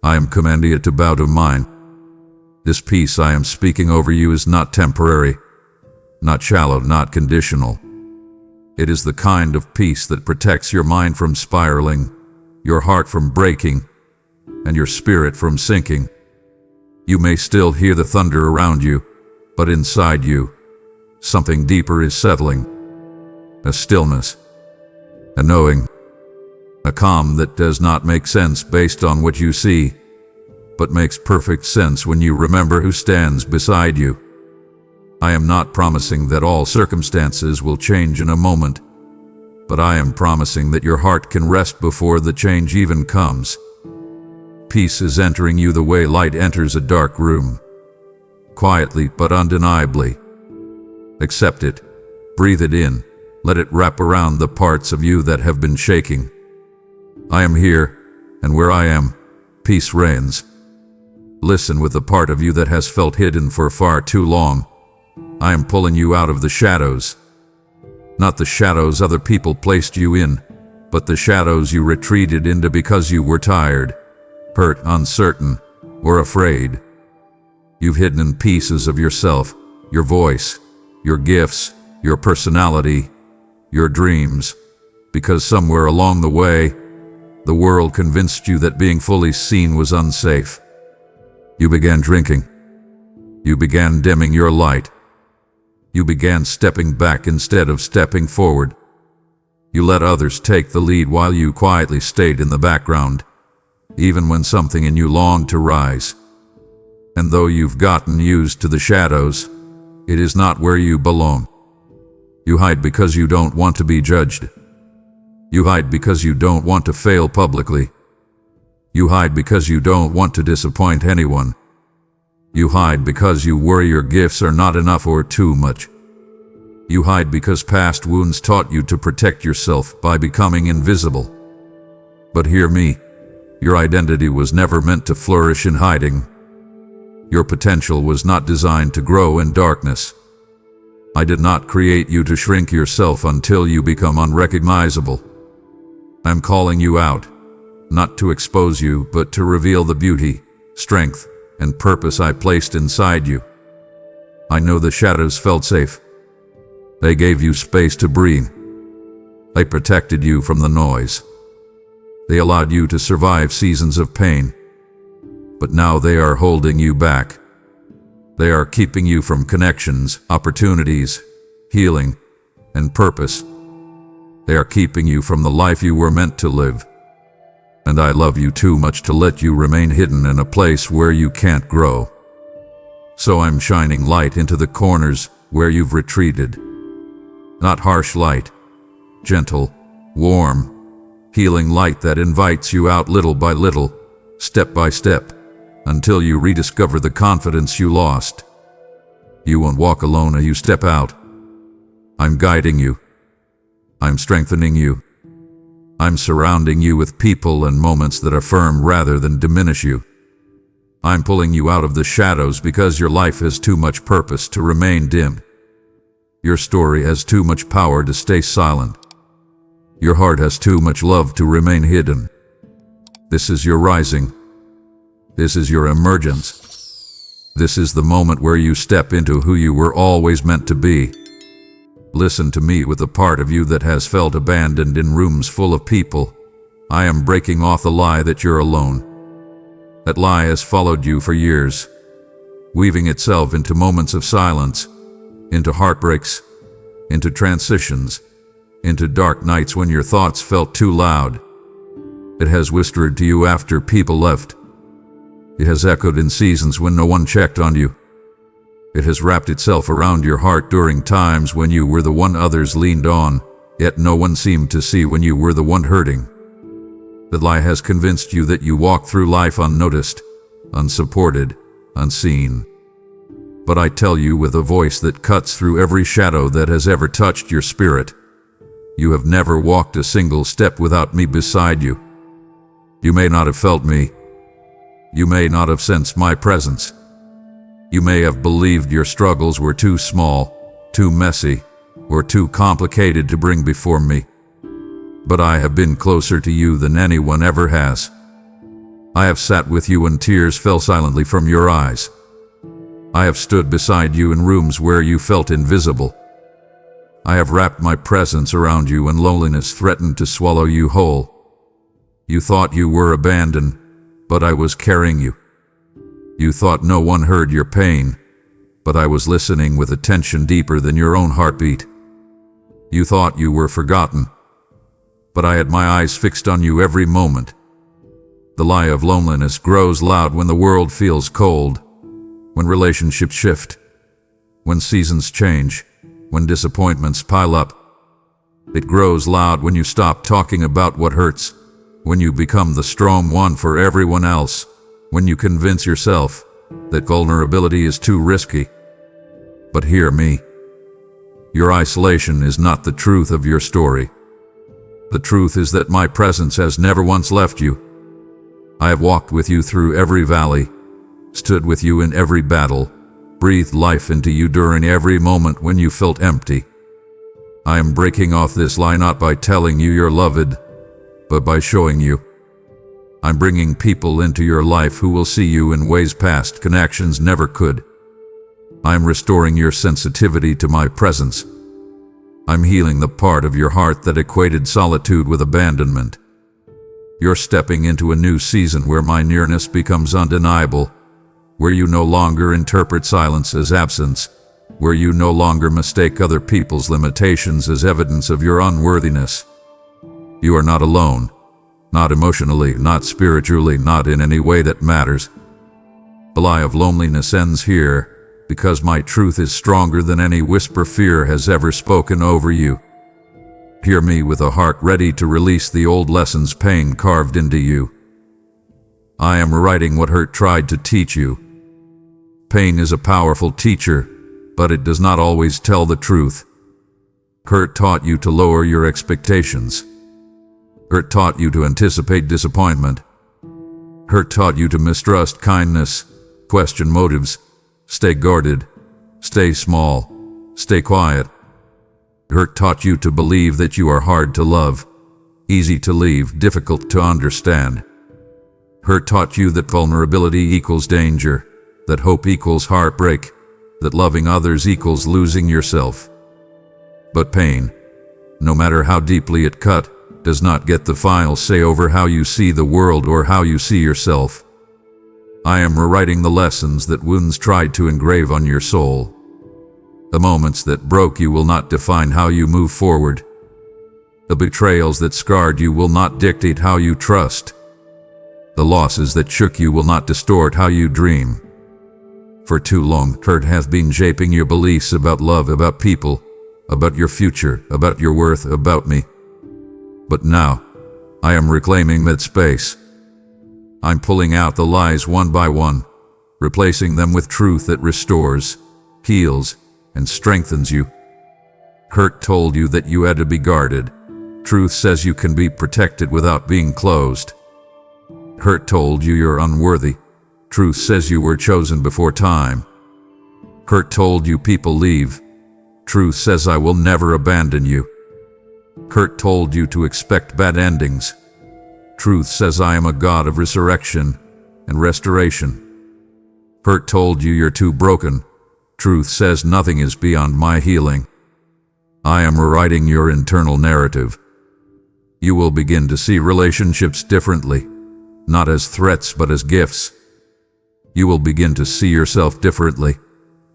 S1: I am commanding it to bow to mine. This peace I am speaking over you is not temporary, not shallow, not conditional. It is the kind of peace that protects your mind from spiraling, your heart from breaking, and your spirit from sinking. You may still hear the thunder around you, but inside you, something deeper is settling. A stillness, a knowing, a calm that does not make sense based on what you see, but makes perfect sense when you remember who stands beside you. I am not promising that all circumstances will change in a moment, but I am promising that your heart can rest before the change even comes. Peace is entering you the way light enters a dark room, quietly but undeniably. Accept it, breathe it in, let it wrap around the parts of you that have been shaking. I am here, and where I am, peace reigns. Listen with the part of you that has felt hidden for far too long. I am pulling you out of the shadows. Not the shadows other people placed you in, but the shadows you retreated into because you were tired, hurt, uncertain, or afraid. You've hidden pieces of yourself, your voice, your gifts, your personality, your dreams, because somewhere along the way, the world convinced you that being fully seen was unsafe. You began drinking. You began dimming your light. You began stepping back instead of stepping forward. You let others take the lead while you quietly stayed in the background, even when something in you longed to rise. And though you've gotten used to the shadows, it is not where you belong. You hide because you don't want to be judged. You hide because you don't want to fail publicly. You hide because you don't want to disappoint anyone. You hide because you worry your gifts are not enough or too much. You hide because past wounds taught you to protect yourself by becoming invisible. But hear me, your identity was never meant to flourish in hiding. Your potential was not designed to grow in darkness. I did not create you to shrink yourself until you become unrecognizable. I'm calling you out, not to expose you, but to reveal the beauty, strength, and purpose I placed inside you. I know the shadows felt safe. They gave you space to breathe. They protected you from the noise. They allowed you to survive seasons of pain. But now they are holding you back. They are keeping you from connections, opportunities, healing, and purpose. They are keeping you from the life you were meant to live. And I love you too much to let you remain hidden in a place where you can't grow. So I'm shining light into the corners where you've retreated. Not harsh light, gentle, warm, healing light that invites you out little by little, step by step, until you rediscover the confidence you lost. You won't walk alone as you step out. I'm guiding you. I'm strengthening you. I'm surrounding you with people and moments that affirm rather than diminish you. I'm pulling you out of the shadows because your life has too much purpose to remain dim. Your story has too much power to stay silent. Your heart has too much love to remain hidden. This is your rising. This is your emergence. This is the moment where you step into who you were always meant to be. Listen to me with the part of you that has felt abandoned in rooms full of people. I am breaking off the lie that you're alone. That lie has followed you for years, weaving itself into moments of silence, into heartbreaks, into transitions, into dark nights when your thoughts felt too loud. It has whispered to you after people left. It has echoed in seasons when no one checked on you. It has wrapped itself around your heart during times when you were the one others leaned on, yet no one seemed to see when you were the one hurting. That lie has convinced you that you walk through life unnoticed, unsupported, unseen. But I tell you with a voice that cuts through every shadow that has ever touched your spirit, you have never walked a single step without me beside you. You may not have felt me. You may not have sensed my presence. You may have believed your struggles were too small, too messy, or too complicated to bring before me. But I have been closer to you than anyone ever has. I have sat with you when tears fell silently from your eyes. I have stood beside you in rooms where you felt invisible. I have wrapped my presence around you when loneliness threatened to swallow you whole. You thought you were abandoned, but I was carrying you. You thought no one heard your pain, but I was listening with attention deeper than your own heartbeat. You thought you were forgotten, but I had my eyes fixed on you every moment. The lie of loneliness grows loud when the world feels cold, when relationships shift, when seasons change, when disappointments pile up. It grows loud when you stop talking about what hurts, when you become the strong one for everyone else, when you convince yourself that vulnerability is too risky. But hear me. Your isolation is not the truth of your story. The truth is that my presence has never once left you. I have walked with you through every valley, stood with you in every battle, breathed life into you during every moment when you felt empty. I am breaking off this lie not by telling you you're loved, but by showing you. I'm bringing people into your life who will see you in ways past connections never could. I'm restoring your sensitivity to my presence. I'm healing the part of your heart that equated solitude with abandonment. You're stepping into a new season where my nearness becomes undeniable, where you no longer interpret silence as absence, where you no longer mistake other people's limitations as evidence of your unworthiness. You are not alone, not emotionally, not spiritually, not in any way that matters. The lie of loneliness ends here, because my truth is stronger than any whisper fear has ever spoken over you. Hear me with a heart ready to release the old lessons pain carved into you. I am rewriting what hurt tried to teach you. Pain is a powerful teacher, but it does not always tell the truth. Hurt taught you to lower your expectations. Hurt taught you to anticipate disappointment. Hurt taught you to mistrust kindness, question motives, stay guarded, stay small, stay quiet. Hurt taught you to believe that you are hard to love, easy to leave, difficult to understand. Hurt taught you that vulnerability equals danger, that hope equals heartbreak, that loving others equals losing yourself. But pain, no matter how deeply it cut, does not get the final say over how you see the world or how you see yourself. I am rewriting the lessons that wounds tried to engrave on your soul. The moments that broke you will not define how you move forward. The betrayals that scarred you will not dictate how you trust. The losses that shook you will not distort how you dream. For too long, hurt has been shaping your beliefs about love, about people, about your future, about your worth, about me. But now, I am reclaiming that space. I'm pulling out the lies one by one, replacing them with truth that restores, heals, and strengthens you. Hurt told you that you had to be guarded. Truth says you can be protected without being closed. Hurt told you you're unworthy. Truth says you were chosen before time. Hurt told you people leave. Truth says I will never abandon you. Hurt told you to expect bad endings. Truth says I am a God of resurrection and restoration. Hurt told you you're too broken. Truth says nothing is beyond my healing. I am rewriting your internal narrative. You will begin to see relationships differently, not as threats but as gifts. You will begin to see yourself differently,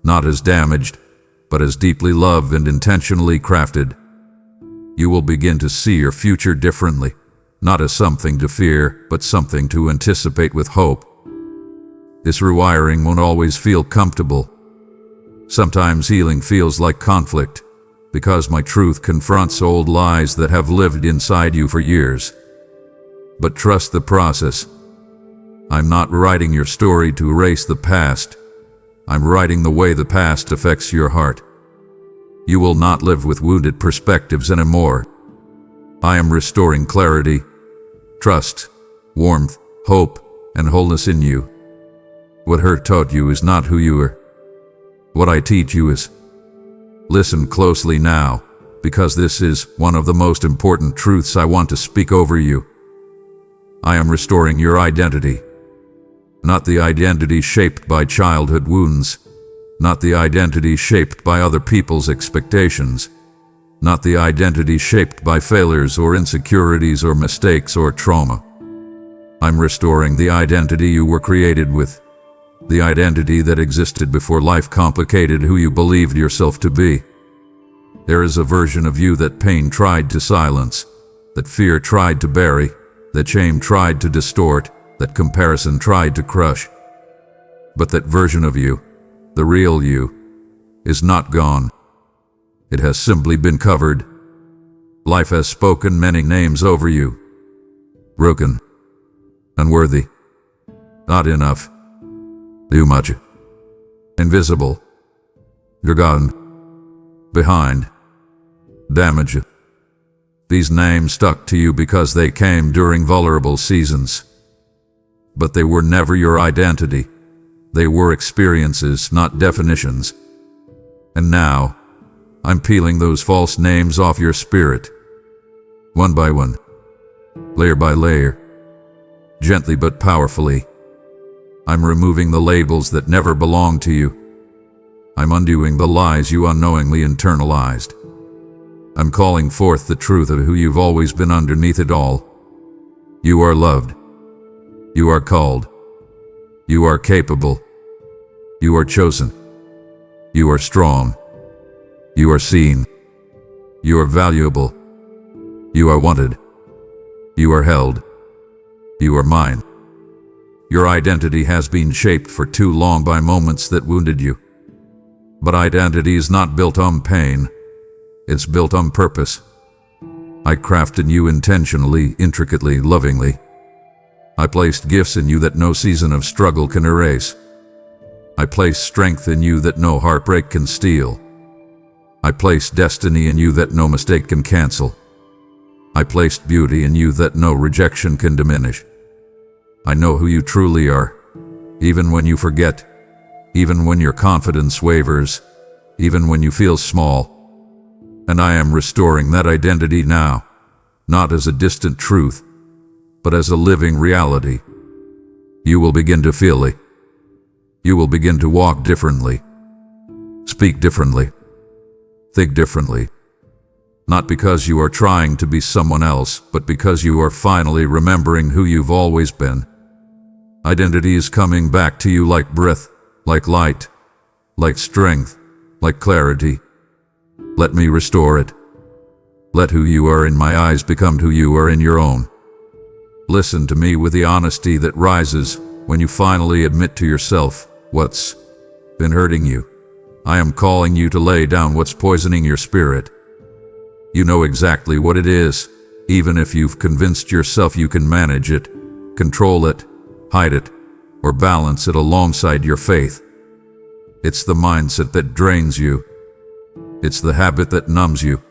S1: not as damaged, but as deeply loved and intentionally crafted. You will begin to see your future differently, not as something to fear, but something to anticipate with hope. This rewiring won't always feel comfortable. Sometimes healing feels like conflict, because my truth confronts old lies that have lived inside you for years. But trust the process. I'm not writing your story to erase the past. I'm writing the way the past affects your heart. You will not live with wounded perspectives anymore. I am restoring clarity, trust, warmth, hope, and wholeness in you. What hurt taught you is not who you are. What I teach you is. Listen closely now, because this is one of the most important truths I want to speak over you. I am restoring your identity. Not the identity shaped by childhood wounds. Not the identity shaped by other people's expectations. Not the identity shaped by failures or insecurities or mistakes or trauma. I'm restoring the identity you were created with. The identity that existed before life complicated who you believed yourself to be. There is a version of you that pain tried to silence, that fear tried to bury, that shame tried to distort, that comparison tried to crush. But that version of you, the real you, is not gone. It has simply been covered. Life has spoken many names over you. Broken, unworthy, not enough, too much, invisible, forgotten, behind, damage. These names stuck to you because they came during vulnerable seasons. But they were never your identity. They were experiences, not definitions. And now, I'm peeling those false names off your spirit. One by one, layer by layer, gently but powerfully. I'm removing the labels that never belonged to you. I'm undoing the lies you unknowingly internalized. I'm calling forth the truth of who you've always been underneath it all. You are loved. You are called. You are capable. You are chosen. You are strong. You are seen. You are valuable. You are wanted. You are held. You are mine. Your identity has been shaped for too long by moments that wounded you. But identity is not built on pain. It's built on purpose. I crafted you intentionally, intricately, lovingly. I placed gifts in you that no season of struggle can erase. I placed strength in you that no heartbreak can steal. I placed destiny in you that no mistake can cancel. I placed beauty in you that no rejection can diminish. I know who you truly are, even when you forget, even when your confidence wavers, even when you feel small. And I am restoring that identity now, not as a distant truth, but as a living reality. You will begin to feel it. You will begin to walk differently, speak differently, think differently. Not because you are trying to be someone else, but because you are finally remembering who you've always been. Identity is coming back to you like breath, like light, like strength, like clarity. Let me restore it. Let who you are in my eyes become who you are in your own. Listen to me with the honesty that rises when you finally admit to yourself what's been hurting you. I am calling you to lay down what's poisoning your spirit. You know exactly what it is, even if you've convinced yourself you can manage it, control it, hide it, or balance it alongside your faith. It's the mindset that drains you. It's the habit that numbs you.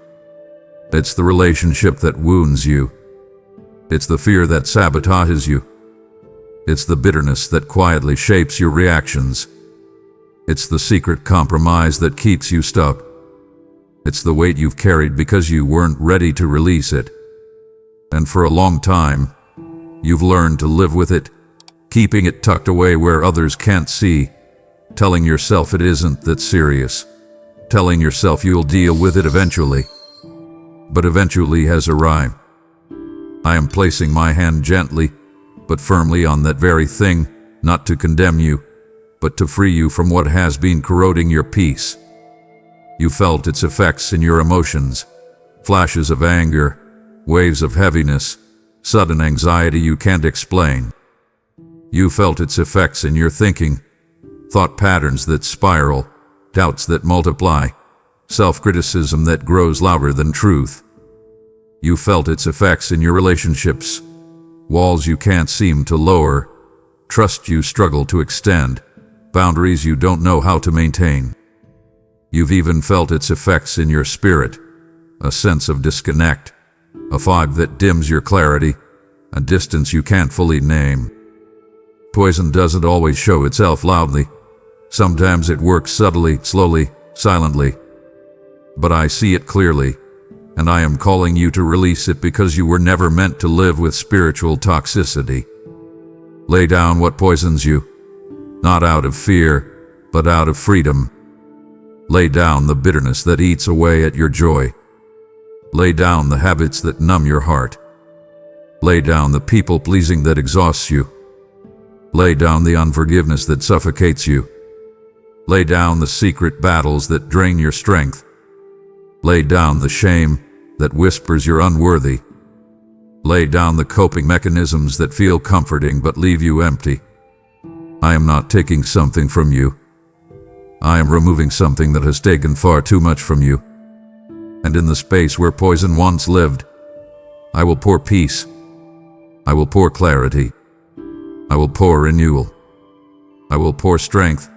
S1: It's the relationship that wounds you. It's the fear that sabotages you. It's the bitterness that quietly shapes your reactions. It's the secret compromise that keeps you stuck. It's the weight you've carried because you weren't ready to release it. And for a long time, you've learned to live with it, keeping it tucked away where others can't see, telling yourself it isn't that serious, telling yourself you'll deal with it eventually. But eventually has arrived. I am placing my hand gently, but firmly on that very thing, not to condemn you, but to free you from what has been corroding your peace. You felt its effects in your emotions, flashes of anger, waves of heaviness, sudden anxiety you can't explain. You felt its effects in your thinking, thought patterns that spiral, doubts that multiply, self-criticism that grows louder than truth. You felt its effects in your relationships, walls you can't seem to lower, trust you struggle to extend, boundaries you don't know how to maintain. You've even felt its effects in your spirit, a sense of disconnect, a fog that dims your clarity, a distance you can't fully name. Poison doesn't always show itself loudly. Sometimes it works subtly, slowly, silently. But I see it clearly, and I am calling you to release it because you were never meant to live with spiritual toxicity. Lay down what poisons you, not out of fear, but out of freedom. Lay down the bitterness that eats away at your joy. Lay down the habits that numb your heart. Lay down the people-pleasing that exhausts you. Lay down the unforgiveness that suffocates you. Lay down the secret battles that drain your strength. Lay down the shame that whispers you're unworthy. Lay down the coping mechanisms that feel comforting but leave you empty. I am not taking something from you. I am removing something that has taken far too much from you. And in the space where poison once lived, I will pour peace. I will pour clarity. I will pour renewal. I will pour strength.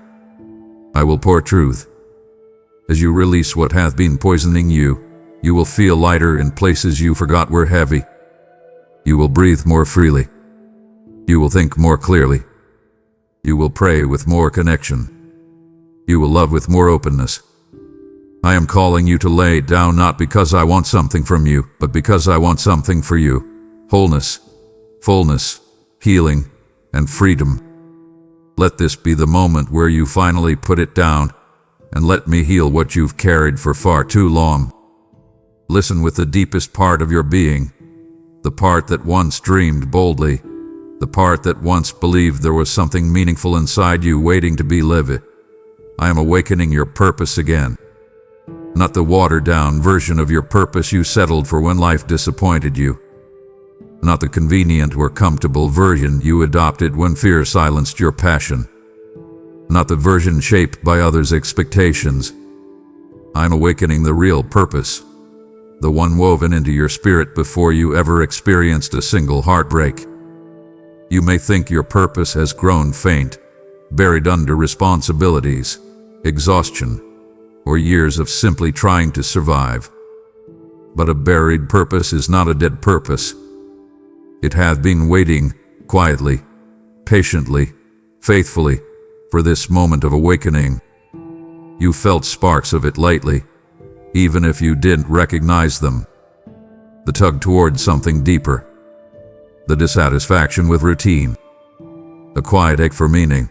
S1: I will pour truth. As you release what hath been poisoning you, you will feel lighter in places you forgot were heavy. You will breathe more freely. You will think more clearly. You will pray with more connection. You will love with more openness. I am calling you to lay it down not because I want something from you, but because I want something for you. Wholeness, fullness, healing, and freedom. Let this be the moment where you finally put it down, and let me heal what you've carried for far too long. Listen with the deepest part of your being, the part that once dreamed boldly, the part that once believed there was something meaningful inside you waiting to be lived. I am awakening your purpose again. Not the watered-down version of your purpose you settled for when life disappointed you. Not the convenient or comfortable version you adopted when fear silenced your passion. Not the version shaped by others' expectations. I'm awakening the real purpose, the one woven into your spirit before you ever experienced a single heartbreak. You may think your purpose has grown faint, buried under responsibilities, exhaustion, or years of simply trying to survive. But a buried purpose is not a dead purpose. It has been waiting, quietly, patiently, faithfully, for this moment of awakening. You felt sparks of it lately, even if you didn't recognize them. The tug toward something deeper. The dissatisfaction with routine. The quiet ache for meaning.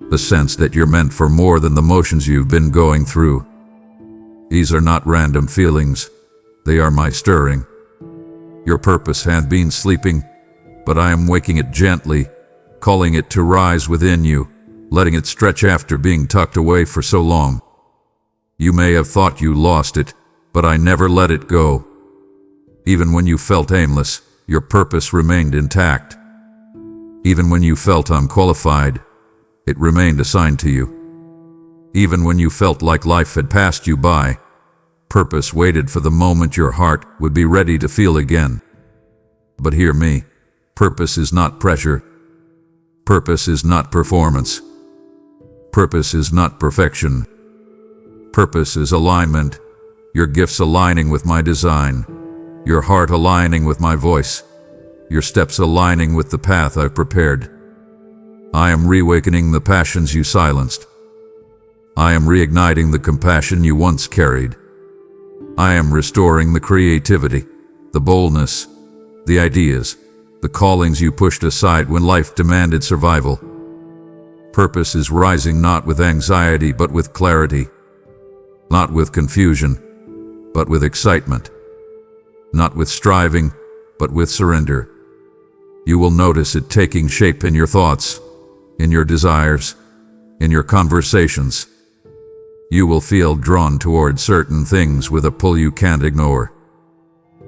S1: The sense that you're meant for more than the motions you've been going through. These are not random feelings. They are my stirring. Your purpose had been sleeping, but I am waking it gently, calling it to rise within you, letting it stretch after being tucked away for so long. You may have thought you lost it, but I never let it go. Even when you felt aimless, your purpose remained intact. Even when you felt unqualified, it remained assigned to you. Even when you felt like life had passed you by, purpose waited for the moment your heart would be ready to feel again. But hear me, purpose is not pressure. Purpose is not performance. Purpose is not perfection. Purpose is alignment. Your gifts aligning with my design. Your heart aligning with my voice. Your steps aligning with the path I've prepared. I am reawakening the passions you silenced. I am reigniting the compassion you once carried. I am restoring the creativity, the boldness, the ideas, the callings you pushed aside when life demanded survival. Purpose is rising not with anxiety but with clarity, not with confusion, but with excitement, not with striving, but with surrender. You will notice it taking shape in your thoughts, in your desires, in your conversations. You will feel drawn toward certain things with a pull you can't ignore.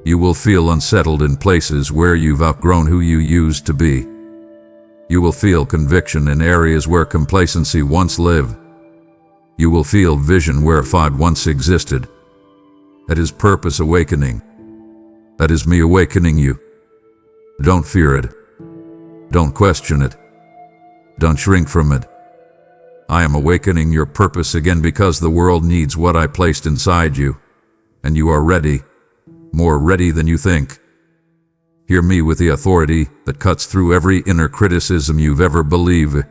S1: You will feel unsettled in places where you've outgrown who you used to be. You will feel conviction in areas where complacency once lived. You will feel vision where fog once existed. That is purpose awakening. That is me awakening you. Don't fear it. Don't question it. Don't shrink from it. I am awakening your purpose again because the world needs what I placed inside you, and you are ready, more ready than you think. Hear me with the authority that cuts through every inner criticism you've ever believed.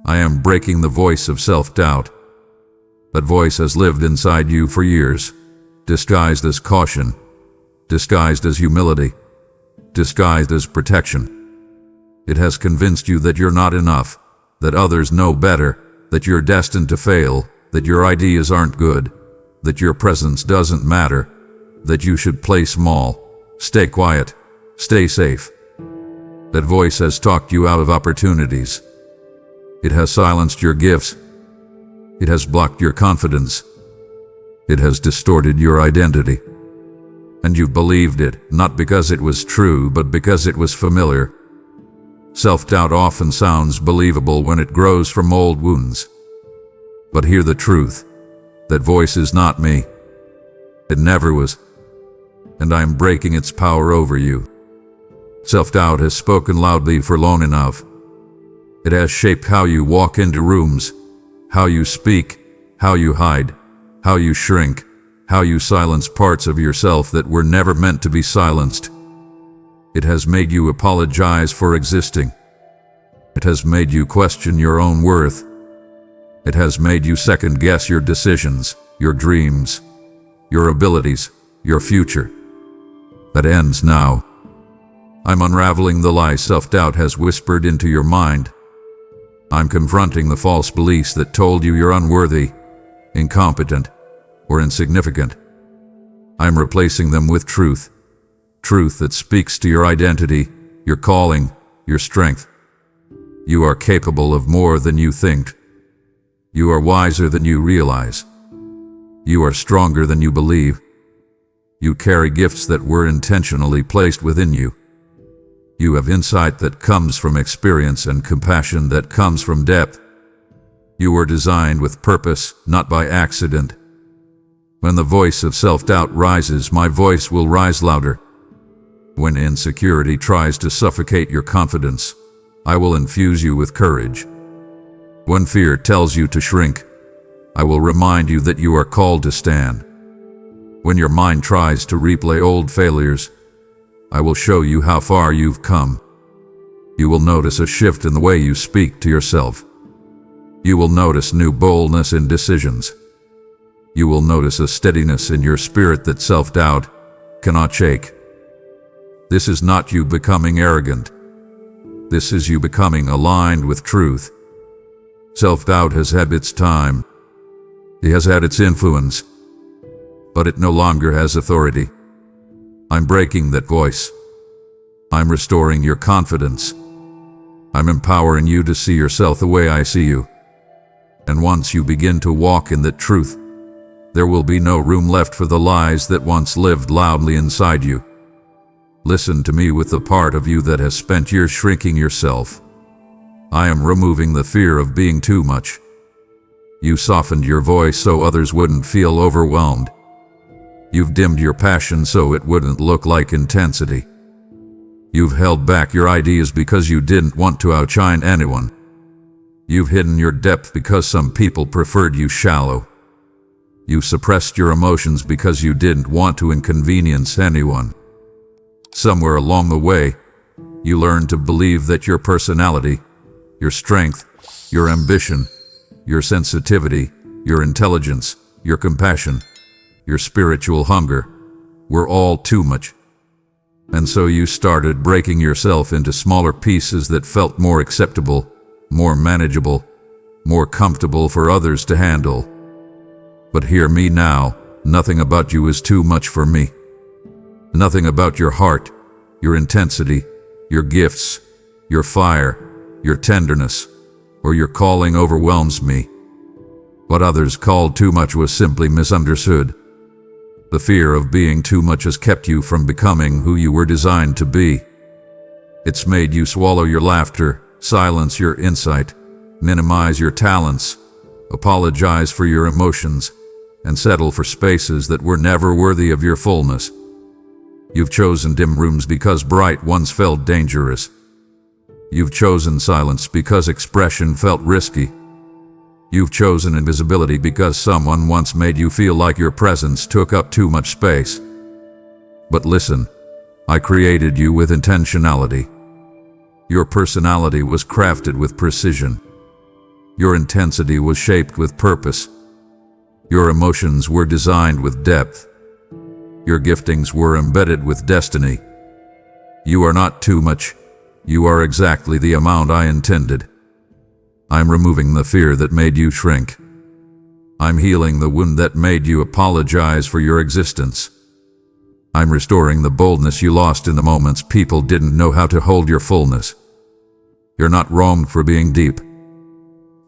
S1: I am breaking the voice of self-doubt. That voice has lived inside you for years, disguised as caution, disguised as humility, disguised as protection. It has convinced you that you're not enough, that others know better, that you're destined to fail, that your ideas aren't good, that your presence doesn't matter, that you should play small, stay quiet, stay safe. That voice has talked you out of opportunities. It has silenced your gifts. It has blocked your confidence. It has distorted your identity. And you've believed it, not because it was true, but because it was familiar. Self-doubt often sounds believable when it grows from old wounds. But hear the truth. That voice is not me. It never was. And I am breaking its power over you. Self-doubt has spoken loudly for long enough. It has shaped how you walk into rooms, how you speak, how you hide, how you shrink, how you silence parts of yourself that were never meant to be silenced. It has made you apologize for existing. It has made you question your own worth. It has made you second-guess your decisions, your dreams, your abilities, your future. That ends now. I'm unraveling the lie self-doubt has whispered into your mind. I'm confronting the false beliefs that told you you're unworthy, incompetent, or insignificant. I'm replacing them with truth. Truth that speaks to your identity, your calling, your strength. You are capable of more than you think. You are wiser than you realize. You are stronger than you believe. You carry gifts that were intentionally placed within you. You have insight that comes from experience and compassion that comes from depth. You were designed with purpose, not by accident. When the voice of self-doubt rises, my voice will rise louder. When insecurity tries to suffocate your confidence, I will infuse you with courage. When fear tells you to shrink, I will remind you that you are called to stand. When your mind tries to replay old failures, I will show you how far you've come. You will notice a shift in the way you speak to yourself. You will notice new boldness in decisions. You will notice a steadiness in your spirit that self-doubt cannot shake. This is not you becoming arrogant. This is you becoming aligned with truth. Self-doubt has had its time. It has had its influence. But it no longer has authority. I'm breaking that voice. I'm restoring your confidence. I'm empowering you to see yourself the way I see you. And once you begin to walk in that truth, there will be no room left for the lies that once lived loudly inside you. Listen to me with the part of you that has spent years shrinking yourself. I am removing the fear of being too much. You softened your voice so others wouldn't feel overwhelmed. You've dimmed your passion so it wouldn't look like intensity. You've held back your ideas because you didn't want to outshine anyone. You've hidden your depth because some people preferred you shallow. You suppressed your emotions because you didn't want to inconvenience anyone. Somewhere along the way, you learned to believe that your personality, your strength, your ambition, your sensitivity, your intelligence, your compassion, your spiritual hunger were all too much. And so you started breaking yourself into smaller pieces that felt more acceptable, more manageable, more comfortable for others to handle. But hear me now, nothing about you is too much for me. Nothing about your heart, your intensity, your gifts, your fire, your tenderness, or your calling overwhelms me. What others called too much was simply misunderstood. The fear of being too much has kept you from becoming who you were designed to be. It's made you swallow your laughter, silence your insight, minimize your talents, apologize for your emotions, and settle for spaces that were never worthy of your fullness. You've chosen dim rooms because bright ones felt dangerous. You've chosen silence because expression felt risky. You've chosen invisibility because someone once made you feel like your presence took up too much space. But listen, I created you with intentionality. Your personality was crafted with precision. Your intensity was shaped with purpose. Your emotions were designed with depth. Your giftings were embedded with destiny. You are not too much. You are exactly the amount I intended. I'm removing the fear that made you shrink. I'm healing the wound that made you apologize for your existence. I'm restoring the boldness you lost in the moments people didn't know how to hold your fullness. You're not wrong for being deep.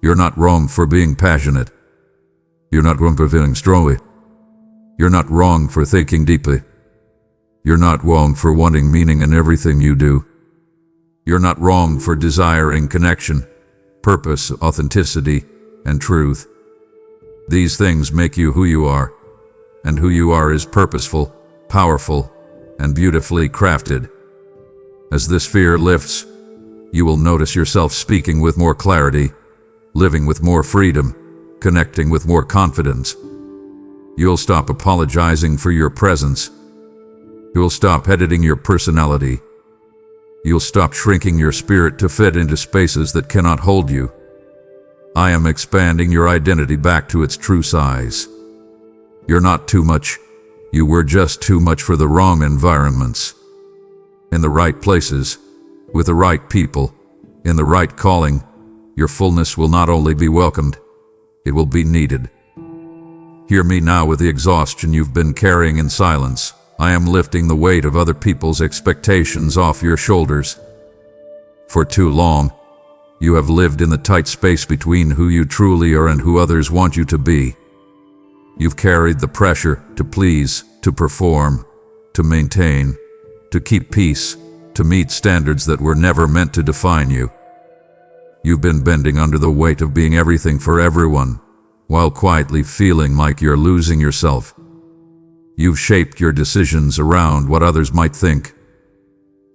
S1: You're not wrong for being passionate. You're not wrong for feeling strongly. You're not wrong for thinking deeply. You're not wrong for wanting meaning in everything you do. You're not wrong for desiring connection, purpose, authenticity, and truth. These things make you who you are, and who you are is purposeful, powerful, and beautifully crafted. As this fear lifts, you will notice yourself speaking with more clarity, living with more freedom, connecting with more confidence. You'll stop apologizing for your presence. You'll stop editing your personality. You'll stop shrinking your spirit to fit into spaces that cannot hold you. I am expanding your identity back to its true size. You're not too much. You were just too much for the wrong environments. In the right places, with the right people, in the right calling, your fullness will not only be welcomed, it will be needed. Hear me now with the exhaustion you've been carrying in silence. I am lifting the weight of other people's expectations off your shoulders. For too long, you have lived in the tight space between who you truly are and who others want you to be. You've carried the pressure to please, to perform, to maintain, to keep peace, to meet standards that were never meant to define you. You've been bending under the weight of being everything for everyone, while quietly feeling like you're losing yourself. You've shaped your decisions around what others might think.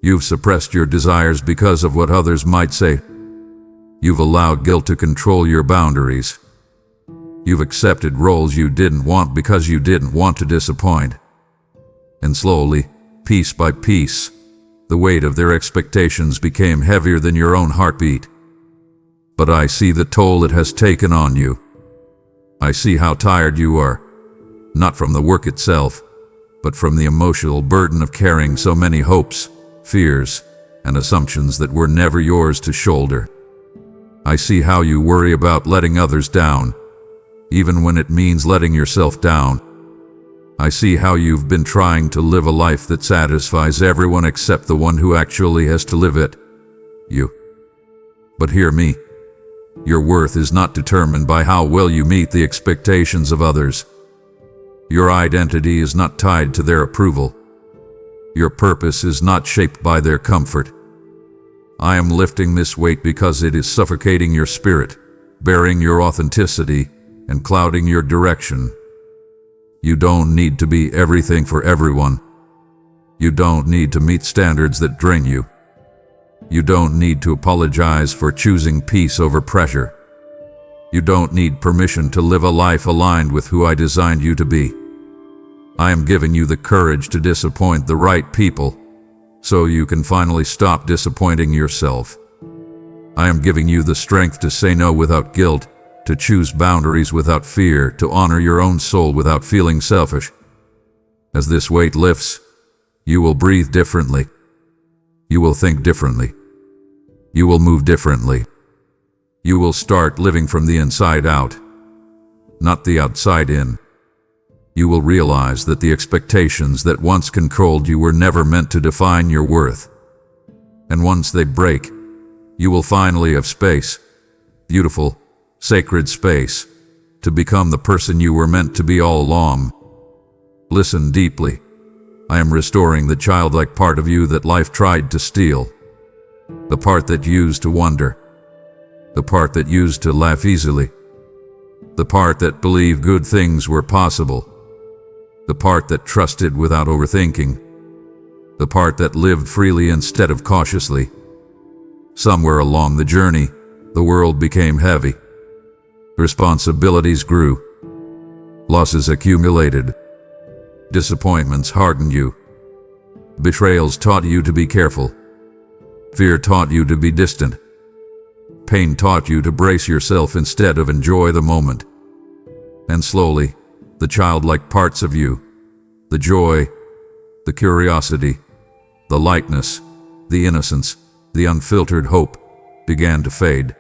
S1: You've suppressed your desires because of what others might say. You've allowed guilt to control your boundaries. You've accepted roles you didn't want because you didn't want to disappoint. And slowly, piece by piece, the weight of their expectations became heavier than your own heartbeat. But I see the toll it has taken on you. I see how tired you are, not from the work itself, but from the emotional burden of carrying so many hopes, fears, and assumptions that were never yours to shoulder. I see how you worry about letting others down, even when it means letting yourself down. I see how you've been trying to live a life that satisfies everyone except the one who actually has to live it, you. But hear me. Your worth is not determined by how well you meet the expectations of others. Your identity is not tied to their approval. Your purpose is not shaped by their comfort. I am lifting this weight because it is suffocating your spirit, burying your authenticity, and clouding your direction. You don't need to be everything for everyone. You don't need to meet standards that drain you. You don't need to apologize for choosing peace over pressure. You don't need permission to live a life aligned with who I designed you to be. I am giving you the courage to disappoint the right people so you can finally stop disappointing yourself. I am giving you the strength to say no without guilt, to choose boundaries without fear, to honor your own soul without feeling selfish. As this weight lifts, you will breathe differently. You will think differently. You will move differently. You will start living from the inside out, not the outside in. You will realize that the expectations that once controlled you were never meant to define your worth. And once they break, you will finally have space, beautiful, sacred space, to become the person you were meant to be all along. Listen deeply. I am restoring the childlike part of you that life tried to steal. The part that used to wonder. The part that used to laugh easily. The part that believed good things were possible. The part that trusted without overthinking. The part that lived freely instead of cautiously. Somewhere along the journey, the world became heavy. Responsibilities grew. Losses accumulated. Disappointments hardened you. Betrayals taught you to be careful. Fear taught you to be distant. Pain taught you to brace yourself instead of enjoy the moment. And slowly, the childlike parts of you, the joy, the curiosity, the lightness, the innocence, the unfiltered hope, began to fade.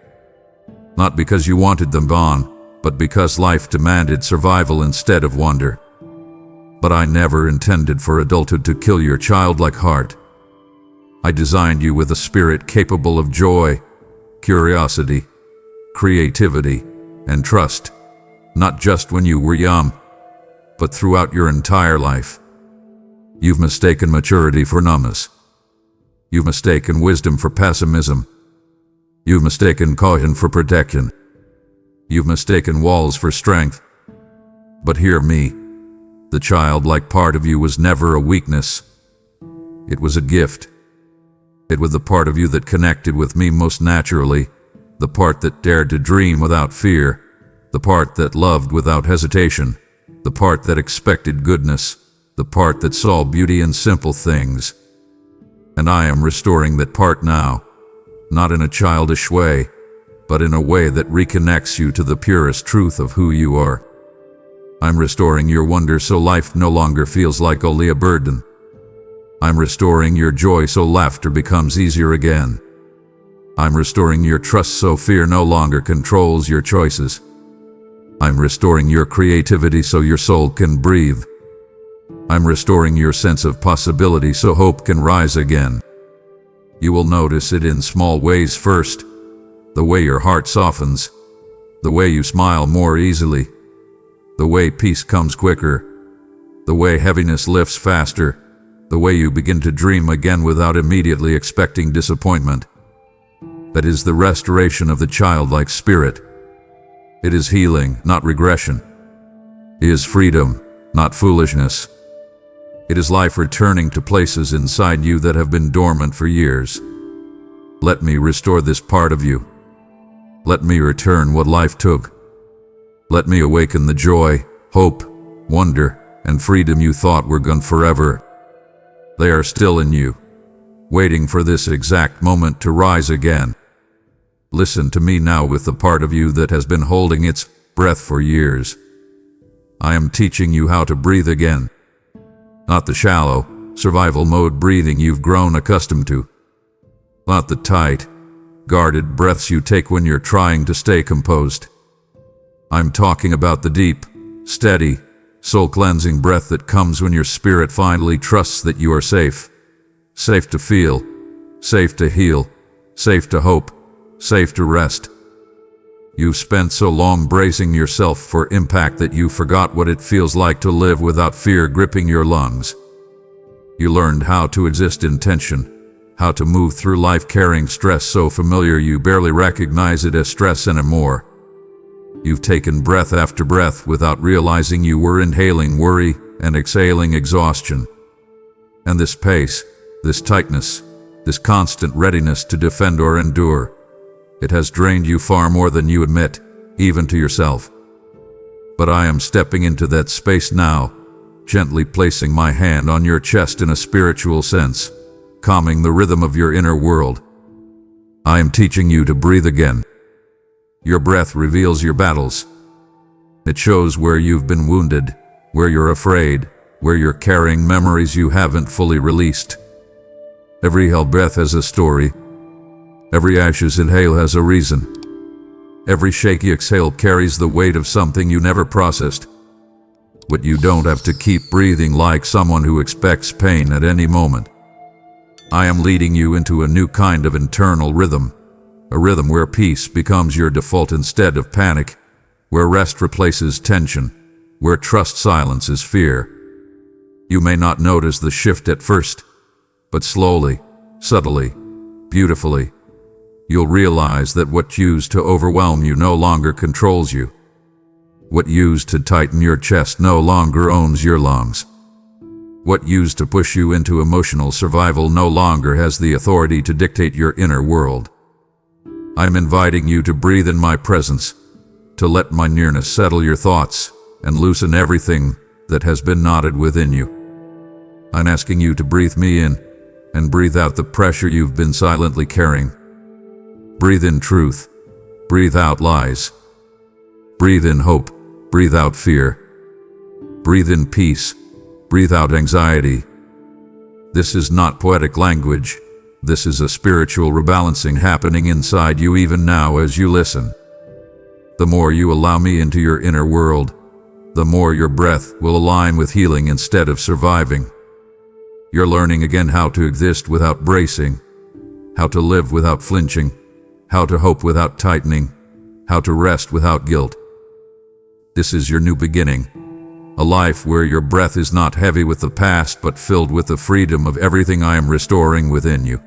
S1: Not because you wanted them gone, but because life demanded survival instead of wonder. But I never intended for adulthood to kill your childlike heart. I designed you with a spirit capable of joy, curiosity, creativity, and trust, not just when you were young, but throughout your entire life. You've mistaken maturity for numbness. You've mistaken wisdom for pessimism. You've mistaken caution for protection. You've mistaken walls for strength. But hear me, the childlike part of you was never a weakness. It was a gift. It was the part of you that connected with me most naturally, the part that dared to dream without fear, the part that loved without hesitation, the part that expected goodness, the part that saw beauty in simple things. And I am restoring that part now, not in a childish way, but in a way that reconnects you to the purest truth of who you are. I'm restoring your wonder so life no longer feels like only a burden. I'm restoring your joy so laughter becomes easier again. I'm restoring your trust so fear no longer controls your choices. I'm restoring your creativity so your soul can breathe. I'm restoring your sense of possibility so hope can rise again. You will notice it in small ways first, the way your heart softens, the way you smile more easily, the way peace comes quicker, the way heaviness lifts faster, the way you begin to dream again without immediately expecting disappointment. That is the restoration of the childlike spirit. It is healing, not regression. It is freedom, not foolishness. It is life returning to places inside you that have been dormant for years. Let me restore this part of you. Let me return what life took. Let me awaken the joy, hope, wonder, and freedom you thought were gone forever. They are still in you, waiting for this exact moment to rise again. Listen to me now with the part of you that has been holding its breath for years. I am teaching you how to breathe again. Not the shallow, survival mode breathing you've grown accustomed to. Not the tight, guarded breaths you take when you're trying to stay composed. I'm talking about the deep, steady, soul-cleansing breath that comes when your spirit finally trusts that you are safe. Safe to feel, safe to heal, safe to hope, safe to rest. You've spent so long bracing yourself for impact that you forgot what it feels like to live without fear gripping your lungs. You learned how to exist in tension, how to move through life carrying stress so familiar you barely recognize it as stress anymore. You've taken breath after breath without realizing you were inhaling worry and exhaling exhaustion. And this pace, this tightness, this constant readiness to defend or endure. It has drained you far more than you admit, even to yourself. But I am stepping into that space now, gently placing my hand on your chest in a spiritual sense, calming the rhythm of your inner world. I am teaching you to breathe again. Your breath reveals your battles. It shows where you've been wounded, where you're afraid, where you're carrying memories you haven't fully released. Every held breath has a story. Every ashes inhale has a reason. Every shaky exhale carries the weight of something you never processed. But you don't have to keep breathing like someone who expects pain at any moment. I am leading you into a new kind of internal rhythm, a rhythm where peace becomes your default instead of panic, where rest replaces tension, where trust silences fear. You may not notice the shift at first, but slowly, subtly, beautifully, you'll realize that what used to overwhelm you no longer controls you. What used to tighten your chest no longer owns your lungs. What used to push you into emotional survival no longer has the authority to dictate your inner world. I'm inviting you to breathe in my presence, to let my nearness settle your thoughts and loosen everything that has been knotted within you. I'm asking you to breathe me in and breathe out the pressure you've been silently carrying. Breathe in truth. Breathe out lies. Breathe in hope. Breathe out fear. Breathe in peace. Breathe out anxiety. This is not poetic language. This is a spiritual rebalancing happening inside you even now as you listen. The more you allow me into your inner world, the more your breath will align with healing instead of surviving. You're learning again how to exist without bracing, how to live without flinching, how to hope without tightening, how to rest without guilt. This is your new beginning, a life where your breath is not heavy with the past but filled with the freedom of everything I am restoring within you.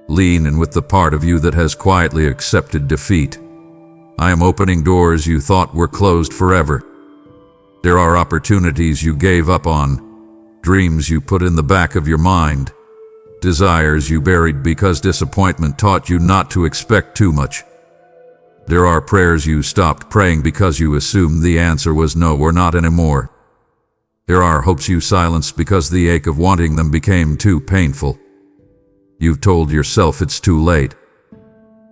S1: Lean in with the part of you that has quietly accepted defeat. I am opening doors you thought were closed forever. There are opportunities you gave up on, dreams you put in the back of your mind, desires you buried because disappointment taught you not to expect too much. There are prayers you stopped praying because you assumed the answer was no or not anymore. There are hopes you silenced because the ache of wanting them became too painful. You've told yourself it's too late.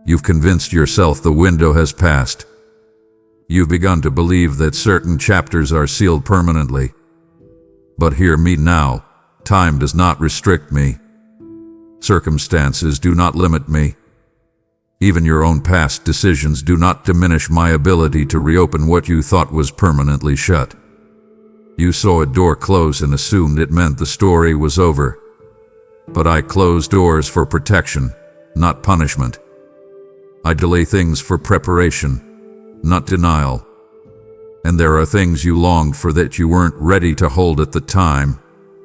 S1: You've convinced yourself the window has passed. You've begun to believe that certain chapters are sealed permanently. But hear me now. Time does not restrict me. Circumstances do not limit me. Even your own past decisions do not diminish my ability to reopen what you thought was permanently shut. You saw a door close and assumed it meant the story was over. But I close doors for protection, not punishment. I delay things for preparation, not denial. And there are things you longed for that you weren't ready to hold at the time,